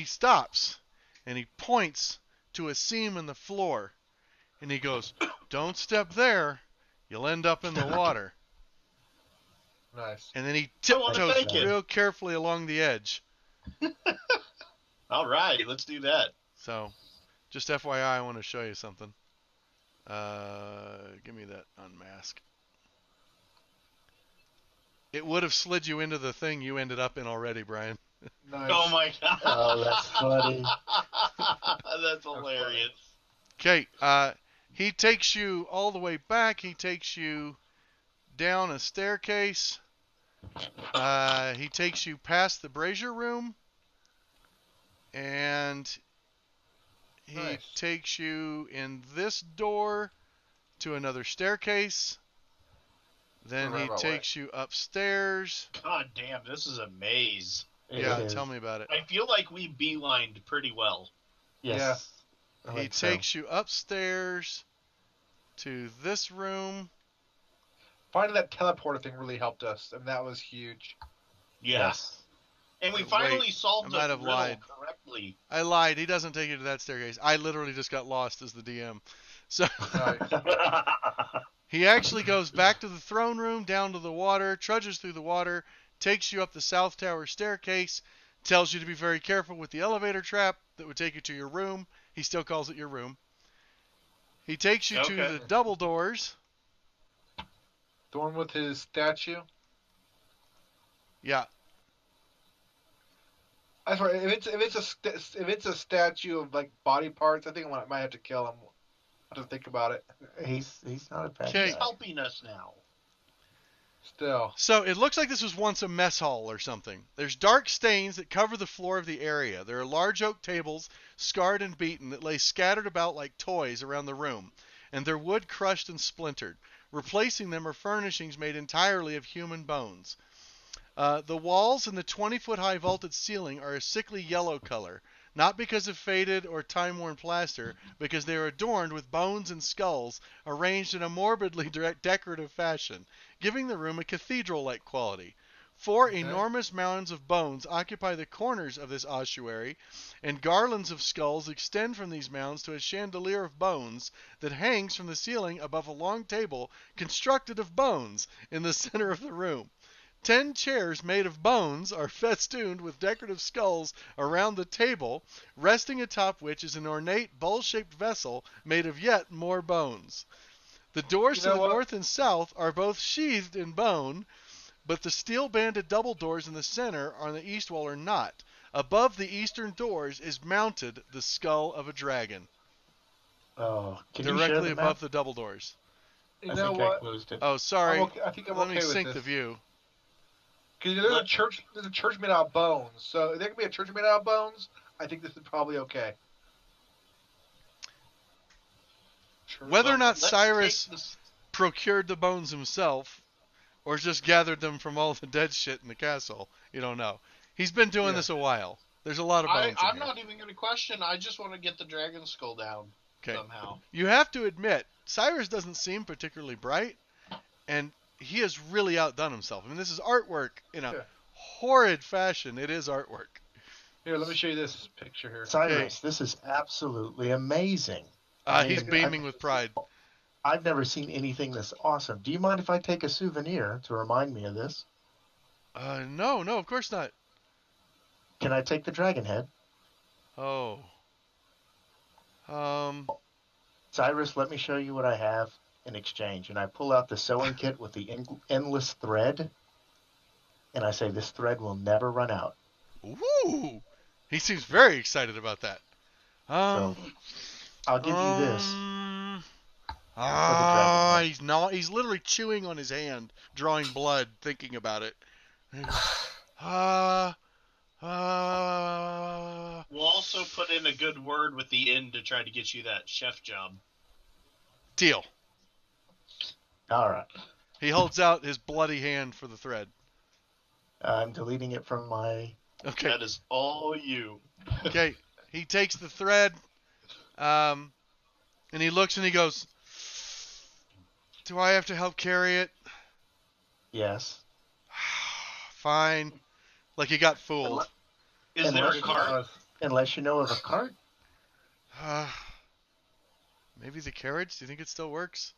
S5: stops and he points to a seam in the floor and he goes, "Don't step there, you'll end up in the water."
S2: Nice.
S5: And then he
S4: wanna
S5: tiptoes
S4: thank you.
S5: real carefully along the edge.
S4: All right, let's do that.
S5: So, just FYI, I want to show you something. Give me that unmask. It would have slid you into the thing you ended up in already, Brian.
S2: Nice.
S4: Oh my god.
S3: Oh, that's funny.
S4: That's hilarious.
S5: Okay, he takes you all the way back. He takes you down a staircase. He takes you past the brazier room. And he
S2: Nice.
S5: takes you in this door to another staircase. Then he takes you upstairs.
S4: God damn, this is a maze.
S5: Yeah,
S3: It is.
S5: tell me about it.
S4: I feel like we beelined pretty well.
S3: Yes. I
S5: He
S3: think so.
S5: takes you upstairs to this room.
S2: Finding that teleporter thing really helped us, and that was huge.
S4: Yeah.
S3: Yes.
S4: And we
S5: Wait,
S4: finally solved
S5: I might
S4: the
S5: have
S4: riddle
S5: lied.
S4: correctly.
S5: I lied. He doesn't take you to that staircase. I literally just got lost as the DM. So
S2: Nice.
S5: he actually goes back to the throne room, down to the water, trudges through the water, takes you up the South Tower staircase, tells you to be very careful with the elevator trap that would take you to your room. He still calls it your room. He takes you to
S4: Okay.
S5: the double doors.
S2: The one with his statue.
S5: Yeah.
S2: I swear, if it's a statue of like body parts, I think I might have to kill him. I have to think about it.
S3: He's not a bad
S5: Okay.
S4: He's
S3: guy.
S4: helping us now.
S2: Still,
S5: So it looks like this was once a mess hall or something. There's dark stains that cover the floor of the area. There are large oak tables, scarred and beaten, that lay scattered about like toys around the room, and their wood crushed and splintered. Replacing them are furnishings made entirely of human bones. The walls and the 20-foot-high vaulted ceiling are a sickly yellow color, not because of faded or time-worn plaster, because they are adorned with bones and skulls arranged in a morbidly decorative fashion, giving the room a cathedral-like quality. Four enormous mounds of bones occupy the corners of this ossuary, and garlands of skulls extend from these mounds to a chandelier of bones that hangs from the ceiling above a long table constructed of bones in the center of the room. 10 chairs made of bones are festooned with decorative skulls around the table, resting atop which is an ornate bowl-shaped vessel made of yet more bones. The doors to the north and south are both sheathed in bone, but the steel-banded double doors in the center on the east wall are not. Above the eastern doors is mounted the skull of a dragon.
S3: Oh, can you share
S5: Directly
S3: the
S5: above
S3: map?
S5: the double doors.
S2: you
S3: I
S2: know
S3: think
S2: what?
S3: I closed it.
S5: Oh, sorry.
S2: I think I'm
S5: Let
S2: okay
S5: me
S2: with
S5: sync
S2: this.
S5: the view.
S2: Because there's a church. There's a church made out of bones. So if there can be a church made out of bones, I think this is probably okay.
S5: Whether or not
S4: Let's
S5: Cyrus
S4: take this-
S5: procured the bones himself or just gathered them from all the dead shit in the castle, you don't know. He's been doing this a while. There's a lot of bones in
S4: I'm
S5: here.
S4: not even going to question. I just want to get the dragon skull down somehow.
S5: You have to admit, Cyrus doesn't seem particularly bright, and he has really outdone himself. I mean, this is artwork in a horrid fashion. It is artwork.
S2: Here, let me show you this picture here.
S3: Cyrus, this is absolutely amazing.
S5: He's beaming with pride.
S3: I've never seen anything this awesome. Do you mind if I take a souvenir to remind me of this?
S5: No, of course not.
S3: Can I take the dragon head?
S5: Oh.
S3: Cyrus, let me show you what I have in exchange. And I pull out the sewing kit with the endless thread. And I say, this thread will never run out.
S5: Woo! He seems very excited about that.
S3: So I'll give you this for the dragon.
S5: He's not. He's literally chewing on his hand, drawing blood, thinking about it. And he goes,
S4: We'll also put in a good word with the inn to try to get you that chef job.
S5: Deal.
S3: All right.
S5: He holds out his bloody hand for the thread.
S3: I'm deleting it from my.
S5: Okay.
S4: That is all you.
S5: Okay. He takes the thread, and he looks and he goes, "Do I have to help carry it?"
S3: Yes.
S5: Fine. Like he got fooled.
S4: Is there a cart?
S3: Unless you know of a cart.
S5: Maybe the carriage? Do you think it still works?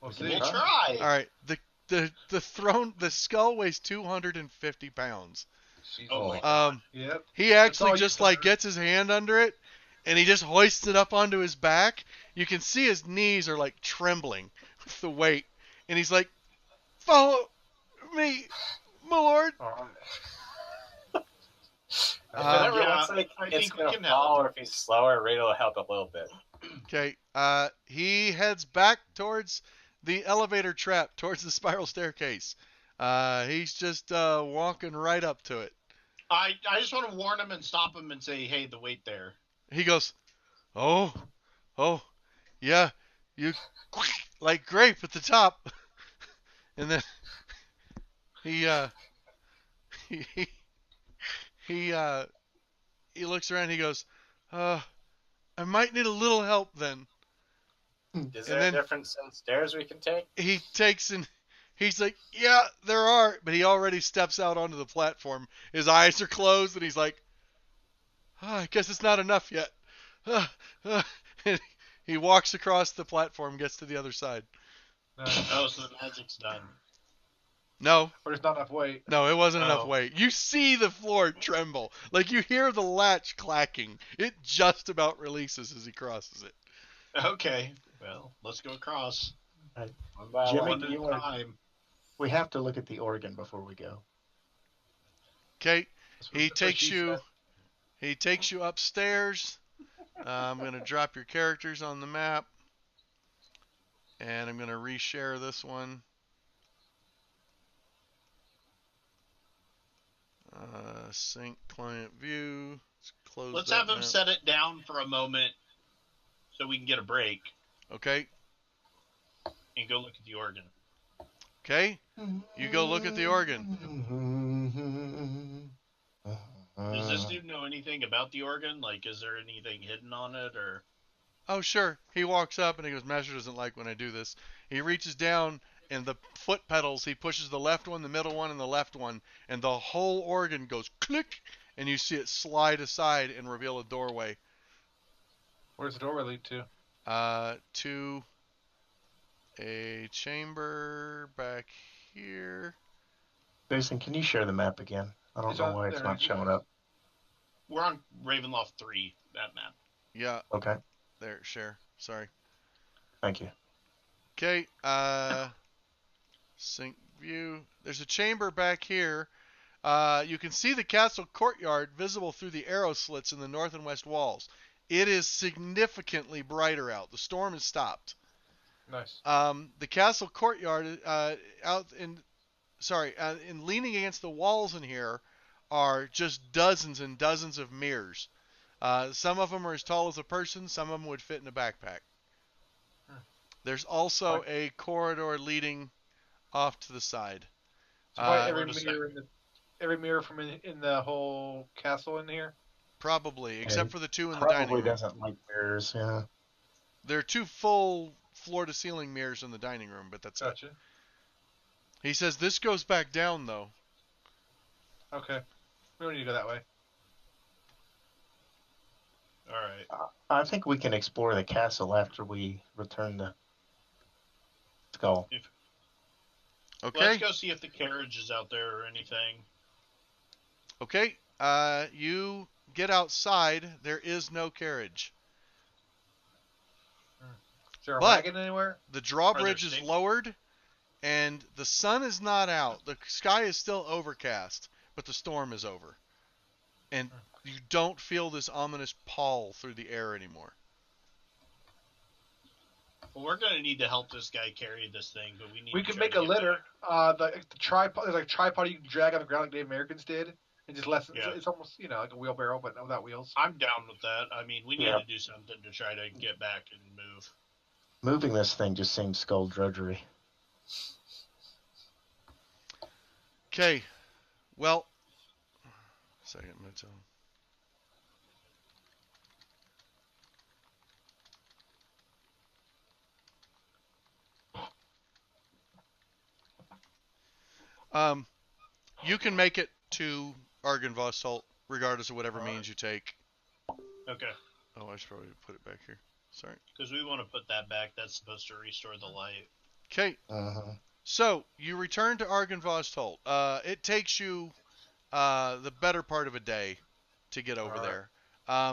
S2: We'll see.
S4: We'll try.
S5: All right. The skull weighs 250 pounds.
S4: Oh my God.
S2: Yep.
S5: He actually
S2: all
S5: just
S2: you
S5: like
S2: heard.
S5: gets his hand under it, and he just hoists it up onto his back. You can see his knees are like trembling with the weight, and he's like, "Follow me, my lord."
S1: If it ever
S4: Yeah,
S1: looks like
S4: I
S1: it's
S4: think we
S1: gonna
S4: can
S1: fall,
S4: help.
S1: or if he's slower, Rita will help a little bit.
S5: Okay. He heads back towards the elevator trap, towards the spiral staircase. He's just walking right up to it.
S4: I just want to warn him and stop him and say, hey, the wait there.
S5: He goes, oh, yeah, you like grape at the top. And then he he looks around. He goes, I might need a little help then.
S1: Is
S5: And
S1: there a
S5: then-
S1: different set of stairs we can take?
S5: He takes and he's like, yeah, there are. But he already steps out onto the platform. His eyes are closed, and he's like, I guess it's not enough yet. And he walks across the platform, gets to the other side.
S4: Oh, so the magic's done.
S5: No,
S2: Or there's not enough weight.
S5: no, it wasn't enough
S4: Oh.
S5: weight. You see the floor tremble. Like you hear the latch clacking. It just about releases as he crosses it.
S4: Okay, well, let's go across.
S1: One by
S3: Jimmy,
S1: one.
S4: One
S3: do
S4: at
S3: you
S4: a
S3: want-
S4: time.
S3: We have to look at the organ before we go.
S5: Okay,
S2: That's what
S5: he takes
S2: she
S5: you.
S2: said.
S5: He takes you upstairs. I'm going to drop your characters on the map. And I'm going to reshare this one. Sync client view. Close
S4: Let's
S5: that
S4: have him
S5: map.
S4: set it down for a moment so we can get a break
S5: Okay.
S4: and go look at the organ.
S5: Okay. You go look at the organ.
S4: Does this dude know anything about the organ? Like, is there anything hidden on it, or?
S5: Oh, sure. He walks up and he goes, Master doesn't like when I do this. He reaches down and the foot pedals, he pushes the left one, the middle one, and the left one, and the whole organ goes click, and you see it slide aside and reveal a doorway.
S2: Where's the doorway lead to?
S5: To a chamber back here.
S3: Jason, can you share the map again? I don't
S2: It's
S3: know
S2: on
S3: why it's
S2: there.
S3: not showing up.
S4: We're on Ravenloft 3, that map.
S5: Yeah,
S3: Okay,
S5: there, share. Sorry.
S3: thank you.
S5: Okay, sync view. There's a chamber back here. You can see the castle courtyard visible through the arrow slits in the north and west walls. It is significantly brighter out. The storm has stopped.
S2: Nice.
S5: The castle courtyard in leaning against the walls in here are just dozens and dozens of mirrors. Some of them are as tall as a person. Some of them would fit in a backpack. There's also a corridor leading off to the side.
S2: So probably
S4: where
S2: every
S4: does
S2: mirror every mirror from in the whole castle in here.
S5: Probably, except for the two in the dining
S3: Probably
S5: room.
S3: doesn't like mirrors, yeah.
S5: There are two full floor-to-ceiling mirrors in the dining room, but that's it.
S2: Gotcha.
S5: He says this goes back down, though.
S2: Okay. We don't need to go that way.
S4: Alright.
S3: I think we can explore the castle after we return the skull.
S5: Okay.
S4: Let's go see if the carriage is out there or anything.
S5: Okay. You get outside. There is no carriage.
S2: Is there a
S5: But-
S2: wagon anywhere?
S5: The drawbridge is
S4: stakes?
S5: lowered, and the sun is not out. The sky is still overcast, but the storm is over. and you don't feel this ominous pall through the air anymore.
S4: Well, we're gonna need to help this guy carry this thing, but
S2: We could make a litter. The tripod. There's like a tripod you can drag on the ground like Native Americans did, and just less.
S4: Yeah.
S2: It's almost like a wheelbarrow, but without wheels.
S4: I'm down with that. I mean, we need
S3: Yeah.
S4: to do something to try to get back and move.
S3: Moving this thing just seems skullduggery.
S5: Okay. Well, second, I'm gonna tell him. You can make it to Argynvost regardless of whatever means you take.
S4: Okay.
S5: Oh, I should probably put it back here. Sorry.
S4: Because we want to put that back. That's supposed to restore the light.
S5: Okay. So you return to Argynvost. It takes you the better part of a day to get over there. I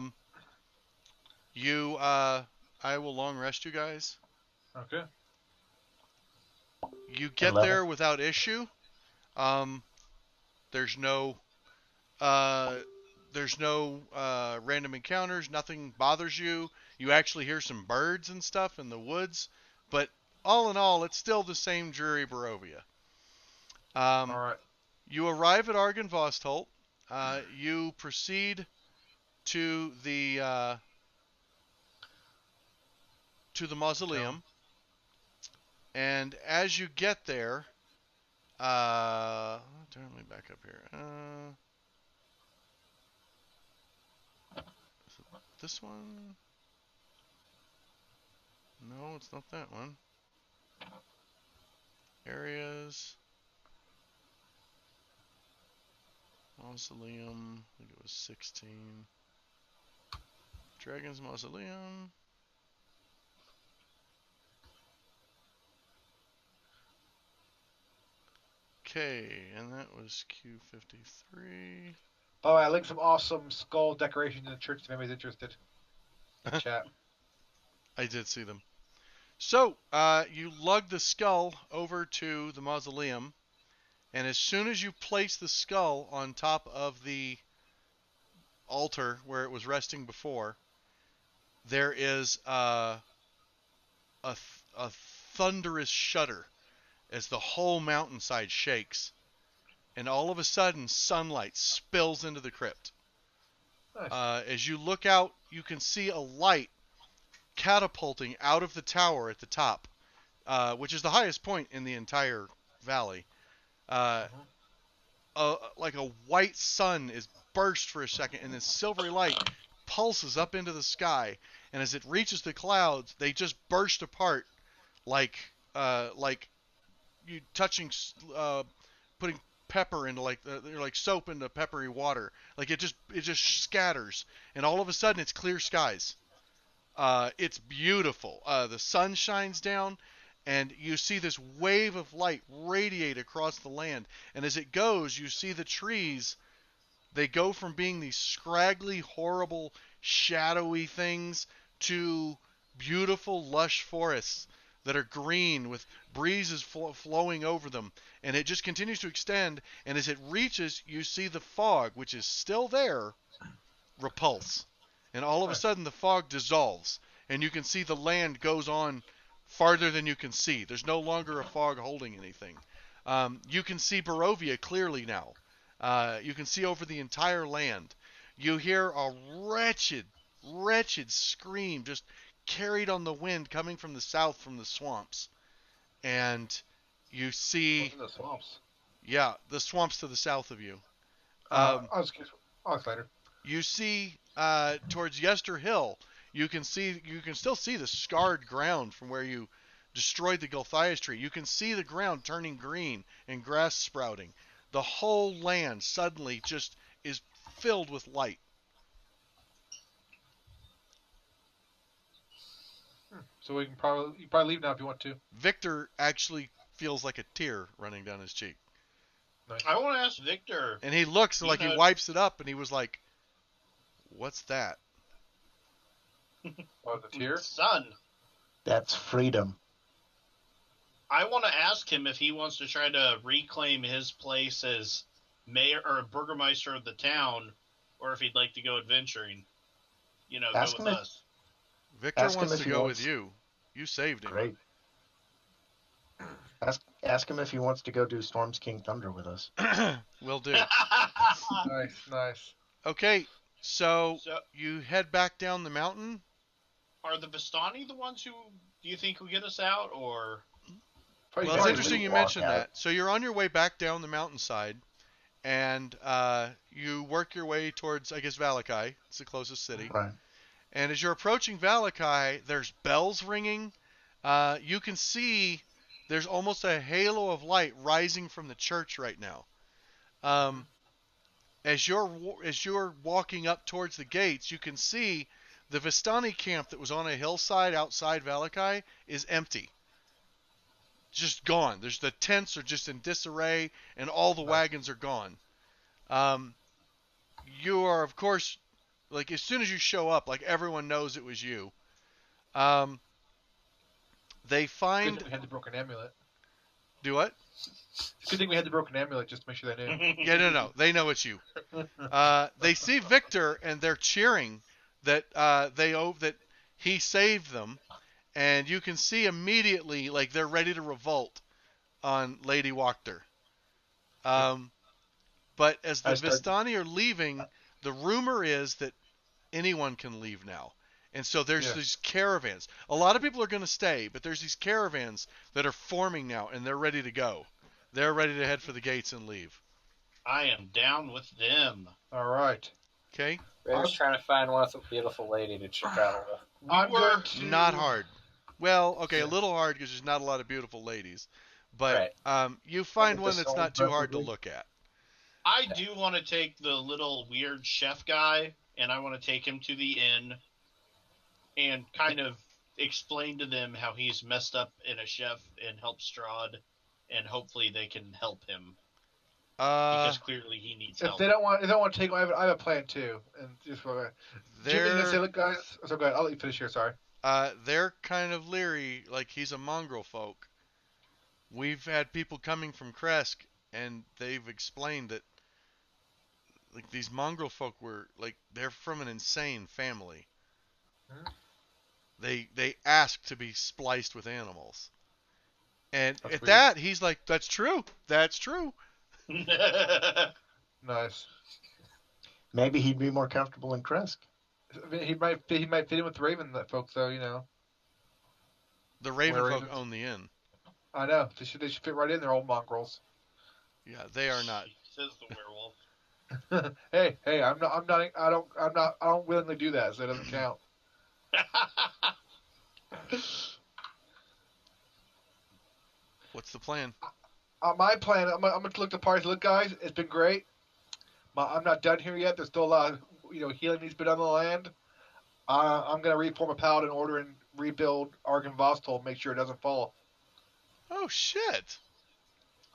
S5: will long rest you guys.
S2: Okay.
S5: You get there without issue. There's no random encounters. Nothing bothers you. You actually hear some birds and stuff in the woods, but all in all, it's still the same dreary Barovia.
S2: All right.
S5: You arrive at Argynvost. You proceed to the mausoleum, and as you get there, turn me back up here. Is it this one? No, it's not that one. Areas. Mausoleum. I think it was 16. Dragon's Mausoleum. Okay, and that was Q53.
S2: Oh, I linked some awesome skull decorations in the church if anybody's interested. Chat.
S5: I did see them. So, you lug the skull over to the mausoleum, and as soon as you place the skull on top of the altar where it was resting before, there is a thunderous shudder as the whole mountainside shakes, and all of a sudden sunlight spills into the crypt.
S2: Nice.
S5: As you look out, you can see a light catapulting out of the tower at the top, which is the highest point in the entire valley. Like a white sun is burst for a second, and this silvery light pulses up into the sky, and as it reaches the clouds, they just burst apart like you touching, putting pepper into like soap into peppery water. Like it just scatters, and all of a sudden it's clear skies. It's beautiful. The sun shines down, and you see this wave of light radiate across the land. And as it goes, you see the trees. They go from being these scraggly, horrible, shadowy things to beautiful, lush forests that are green with breezes flowing over them. And it just continues to extend. And as it reaches, you see the fog, which is still there, repulse. And all of a sudden, the fog dissolves, and you can see the land goes on farther than you can see. There's no longer a fog holding anything. You can see Barovia clearly now. You can see over the entire land. You hear a wretched, wretched scream just carried on the wind coming from the south from the swamps. And you see...
S2: What's in the swamps?
S5: Yeah, the swamps to the south of you.
S2: I'll later.
S5: You see towards Yester Hill, you can still see the scarred ground from where you destroyed the Gulthias tree. You can see the ground turning green and grass sprouting. The whole land suddenly just is filled with light.
S2: So you can probably leave now if you want to.
S5: Victor actually feels like a tear running down his cheek.
S2: Nice.
S4: I want to ask Victor.
S5: And he looks like he wipes it up, and he was like, "What's that?"
S2: Oh, the tear?
S4: Sun.
S3: That's freedom.
S4: I want to ask him if he wants to try to reclaim his place as mayor or burgermeister of the town or if he'd like to go adventuring. Go
S3: Ask
S4: with
S3: him if-
S4: us.
S5: Victor
S3: Ask him
S5: wants
S3: if
S5: to
S3: he
S5: go
S3: wants-
S5: with you. You saved him.
S3: Great. Ask him if he wants to go do Storm's King Thunder with us.
S5: Will do.
S2: Nice.
S5: Okay, so
S4: So,
S5: you head back down the mountain.
S4: are the Vistani the ones who do you think will get us out, or?
S5: Well, it's interesting you mentioned that. So you're on your way back down the mountainside, and you work your way towards, I guess, Valakai. It's the closest city.
S3: Right.
S5: And as you're approaching Valakai, there's bells ringing. You can see there's almost a halo of light rising from the church right now. As you're walking up towards the gates, you can see the Vistani camp that was on a hillside outside Valakai is empty. Just gone. The tents are just in disarray, and all the wagons are gone. You are, of course, like as soon as you show up, like everyone knows it was you. They find.
S2: Good thing we had the broken amulet.
S5: Do what?
S2: It's a good thing we had the broken amulet just to make sure they knew.
S5: Yeah, no. They know it's you. They see Victor and they're cheering that that he saved them, and you can see immediately like they're ready to revolt on Lady Wachter. But as the Vistani are leaving, the rumor is that anyone can leave now. And so there's these caravans. A lot of people are going to stay, but there's these caravans that are forming now, and they're ready to go. They're ready to head for the gates and leave.
S4: I am down with them.
S2: All right.
S5: Okay?
S1: We're just trying to find one beautiful lady to travel with.
S2: I'm going to...
S5: Not hard. Well, okay, a little hard because there's not a lot of beautiful ladies. But you find one that's not too hard to look at.
S4: I do want to take the little weird chef guy, and I want to take him to the inn and kind of explain to them how he's messed up in a chef and help Strahd, and hopefully they can help him. Because clearly he needs help.
S2: If they don't want to take, I have a plan too. And just say, look, guys. So go ahead. I'll let you finish here. Sorry.
S5: They're kind of leery, like he's a mongrel folk. We've had people coming from Kresk, and they've explained that like these mongrel folk were like they're from an insane family.
S2: Hmm?
S5: They ask to be spliced with animals. And
S2: That's
S5: at
S2: weird.
S5: that, he's like, that's true. That's true.
S2: Nice.
S3: Maybe he'd be more comfortable in Kresk.
S2: I mean, he might fit in with the Raven folks, though.
S5: The Raven folk
S2: Ravens.
S5: own the inn.
S2: I know they should fit right in. They're old mongrels.
S5: Yeah, they are not.
S4: Says the werewolf.
S2: hey, I don't willingly do that, so it doesn't count.
S5: What's the plan?
S2: My plan, I'm gonna look the party. Look, guys, it's been great. I'm not done here yet. There's still a lot of healing needs to be done on the land. I'm gonna reform a paladin order and rebuild Argon Vostol, make sure it doesn't fall.
S5: Oh shit!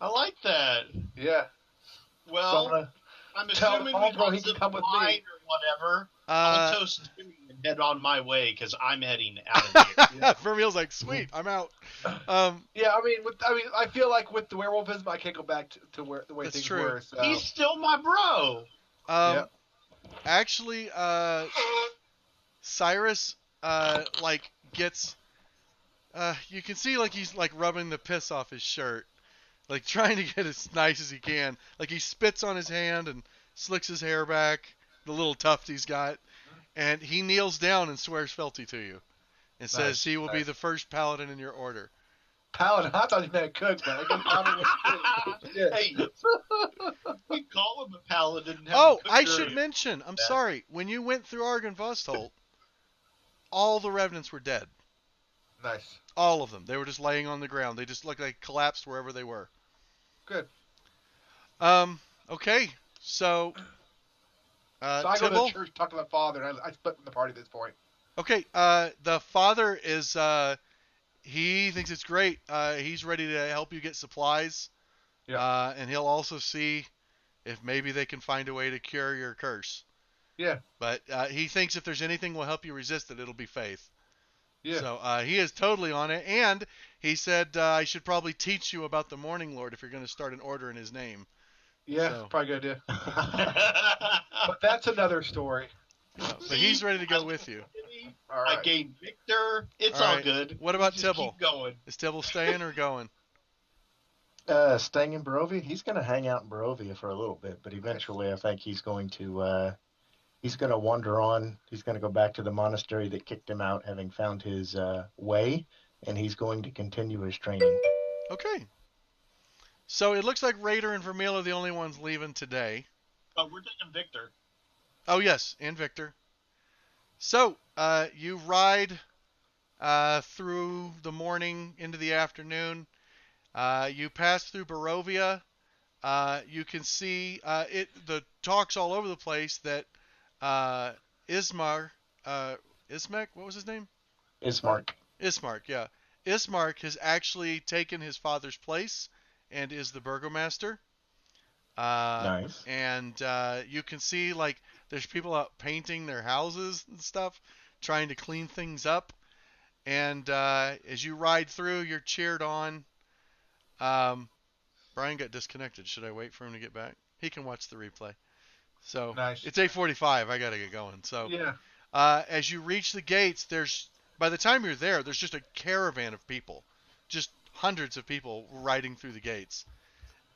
S4: I like that.
S2: Yeah.
S4: Well,
S2: So
S4: I'm
S2: tell
S4: assuming
S2: Paul
S4: we
S2: Bro
S4: got
S2: he can
S4: some
S2: come with me.
S4: wine or whatever. I'll toast Timmy and head on my way because I'm heading out of here.
S5: Vermeil's like, sweet, I'm out.
S2: Yeah, I feel like with the werewolfism, I can't go back to where the way
S5: That's
S2: things
S5: true.
S2: were. So.
S4: He's still my bro.
S2: Yep.
S5: Actually, Cyrus, gets, you can see, like, he's, like, rubbing the piss off his shirt, like, trying to get as nice as he can. Like, he spits on his hand and slicks his hair back, the little tuft he's got, and he kneels down and swears fealty to you, and says he will be the first paladin in your order.
S2: Paladin, I thought he meant cook, but I guess paladin was good.
S4: Hey, we call him a paladin. and have
S5: Oh,
S4: him cook
S5: I
S4: your-
S5: should mention, I'm sorry, when you went through Argon Vostholt, all the revenants were dead.
S2: Nice.
S5: All of them. They were just laying on the ground. They just looked like collapsed wherever they were.
S2: Good.
S5: Okay, so
S2: So I go to
S5: Tibble?
S2: the church, talk to the father, and I split from the party at this point.
S5: Okay, the father is, he thinks it's great. He's ready to help you get supplies.
S2: Yeah.
S5: And he'll also see if maybe they can find a way to cure your curse.
S2: Yeah.
S5: But he thinks if there's anything will help you resist it, it'll be faith.
S2: Yeah.
S5: So he is totally on it. And he said I should probably teach you about the Morning Lord if you're going to start an order in his name.
S2: Yeah,
S5: So-
S2: probably a good idea. But that's another story.
S5: But he's ready to go with you.
S2: All
S4: I
S2: right.
S4: gained Victor. It's
S5: All
S4: all
S5: right.
S4: good.
S5: What
S4: We
S5: about
S4: just
S5: Tibble?
S4: Keep going.
S5: Is Tibble staying or going?
S3: Staying in Barovia, he's going to hang out in Barovia for a little bit, but eventually I think he's going to wander on. He's going to go back to the monastery that kicked him out, having found his way, and he's going to continue his training.
S5: Okay. So it looks like Raider and Vermeil are the only ones leaving today.
S4: Oh, we're taking Victor.
S5: Oh, yes, and Victor. So you ride through the morning into the afternoon. You pass through Barovia. You can see the talks all over the place that Ismark, what was his name?
S3: Ismark.
S5: Ismark, yeah. Ismark has actually taken his father's place and is the burgomaster.
S3: Nice.
S5: And you can see, like, there's people out painting their houses and stuff, trying to clean things up. And as you ride through, you're cheered on. Brian got disconnected. Should I wait for him to get back? He can watch the replay. So
S2: Nice.
S5: it's 8:45. I gotta get going. So
S2: Yeah.
S5: as you reach the gates, by the time you're there, there's just a caravan of people, just hundreds of people riding through the gates.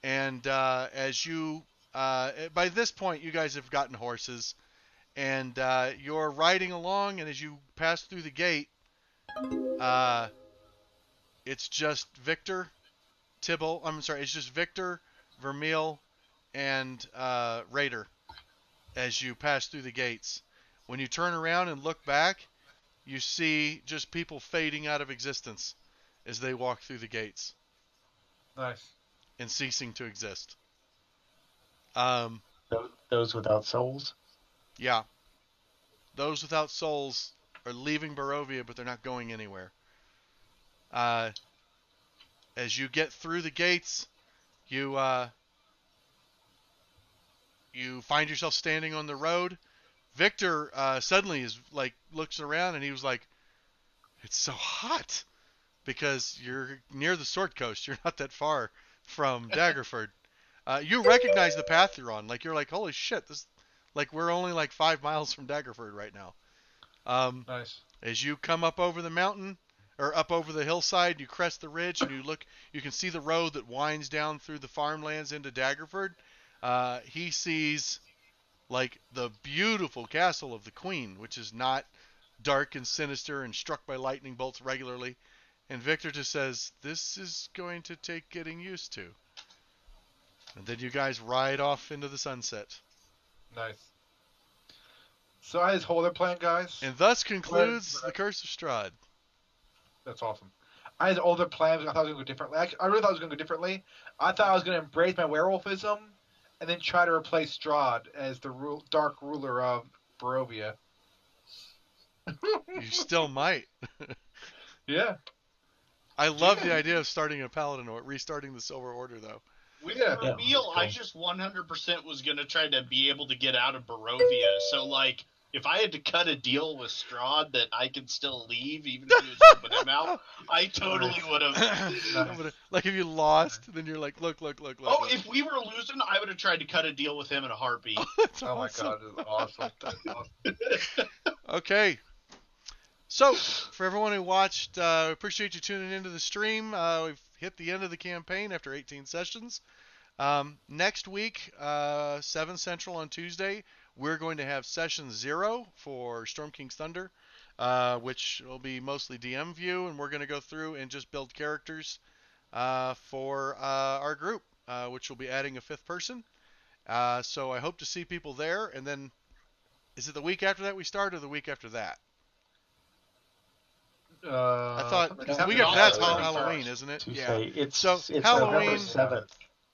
S5: And as you by this point, you guys have gotten horses, and you're riding along. And as you pass through the gate, it's just Victor. It's just Victor, Vermeil, and Raider as you pass through the gates. When you turn around and look back, you see just people fading out of existence as they walk through the gates
S2: Nice.
S5: and ceasing to exist.
S3: Those without souls?
S5: Yeah. Those without souls are leaving Barovia, but they're not going anywhere. As you get through the gates, you find yourself standing on the road. Victor suddenly looks around and he was like, "It's so hot," because you're near the Sword Coast. You're not that far from Daggerford. You recognize the path you're on. You're like, "Holy shit! We're only 5 miles from Daggerford right now."
S2: Nice.
S5: As you come up over the mountain, or up over the hillside, you crest the ridge, and you can see the road that winds down through the farmlands into Daggerford. He sees the beautiful castle of the Queen, which is not dark and sinister and struck by lightning bolts regularly. And Victor just says, "This is going to take getting used to." And then you guys ride off into the sunset.
S2: Nice. So I had this whole other plan, guys.
S5: And thus concludes The Curse of Strahd.
S2: That's awesome. I had older plans. I thought I was going to go differently. Actually, I really thought I was going to go differently. I thought I was going to embrace my werewolfism and then try to replace Strahd as the dark ruler of Barovia.
S5: You still might.
S2: Yeah.
S5: I love the idea of starting a paladin or restarting the Silver Order, though.
S4: With
S2: Yeah.
S4: Reveal, I just 100% was going to try to be able to get out of Barovia. So, if I had to cut a deal with Strahd that I could still leave, even if he was helping him out, I totally would have.
S5: If you lost, then you're like, look.
S4: Oh,
S5: look.
S4: if we were losing, I would have tried to cut a deal with him in a heartbeat.
S5: That's
S2: Oh
S5: awesome.
S2: my god, this is awesome. That's awesome.
S5: Okay. So, for everyone who watched, appreciate you tuning into the stream. We've hit the end of the campaign after 18 sessions. Next week, 7 Central on Tuesday, we're going to have Session 0 for Storm King's Thunder, which will be mostly DM view, and we're going to go through and just build characters for our group, which will be adding a 5th person. So I hope to see people there, and then, is it the week after that we start, or the week after that? I thought the week after that's Halloween, isn't it?
S3: Yeah. It's
S5: Halloween.
S3: November 7th.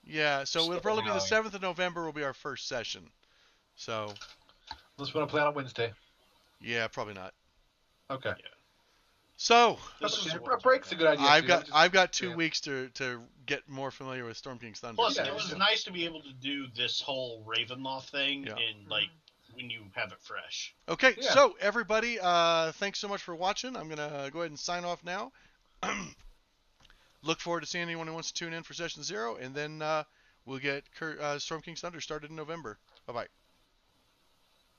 S5: Yeah, so it'll probably be the 7th of November will be our first session. So.
S2: Unless we want to play on Wednesday.
S5: Yeah, probably not.
S2: Okay.
S4: Yeah.
S5: So.
S2: A break's a good idea.
S5: I've got 2 weeks to get more familiar with Storm King's Thunder.
S4: Plus, it was nice to be able to do this whole Ravenloft thing in when you have it fresh.
S5: Okay, so everybody, thanks so much for watching. I'm gonna go ahead and sign off now. Look forward to seeing anyone who wants to tune in for Session 0, and then we'll get Storm King's Thunder started in November. Bye bye.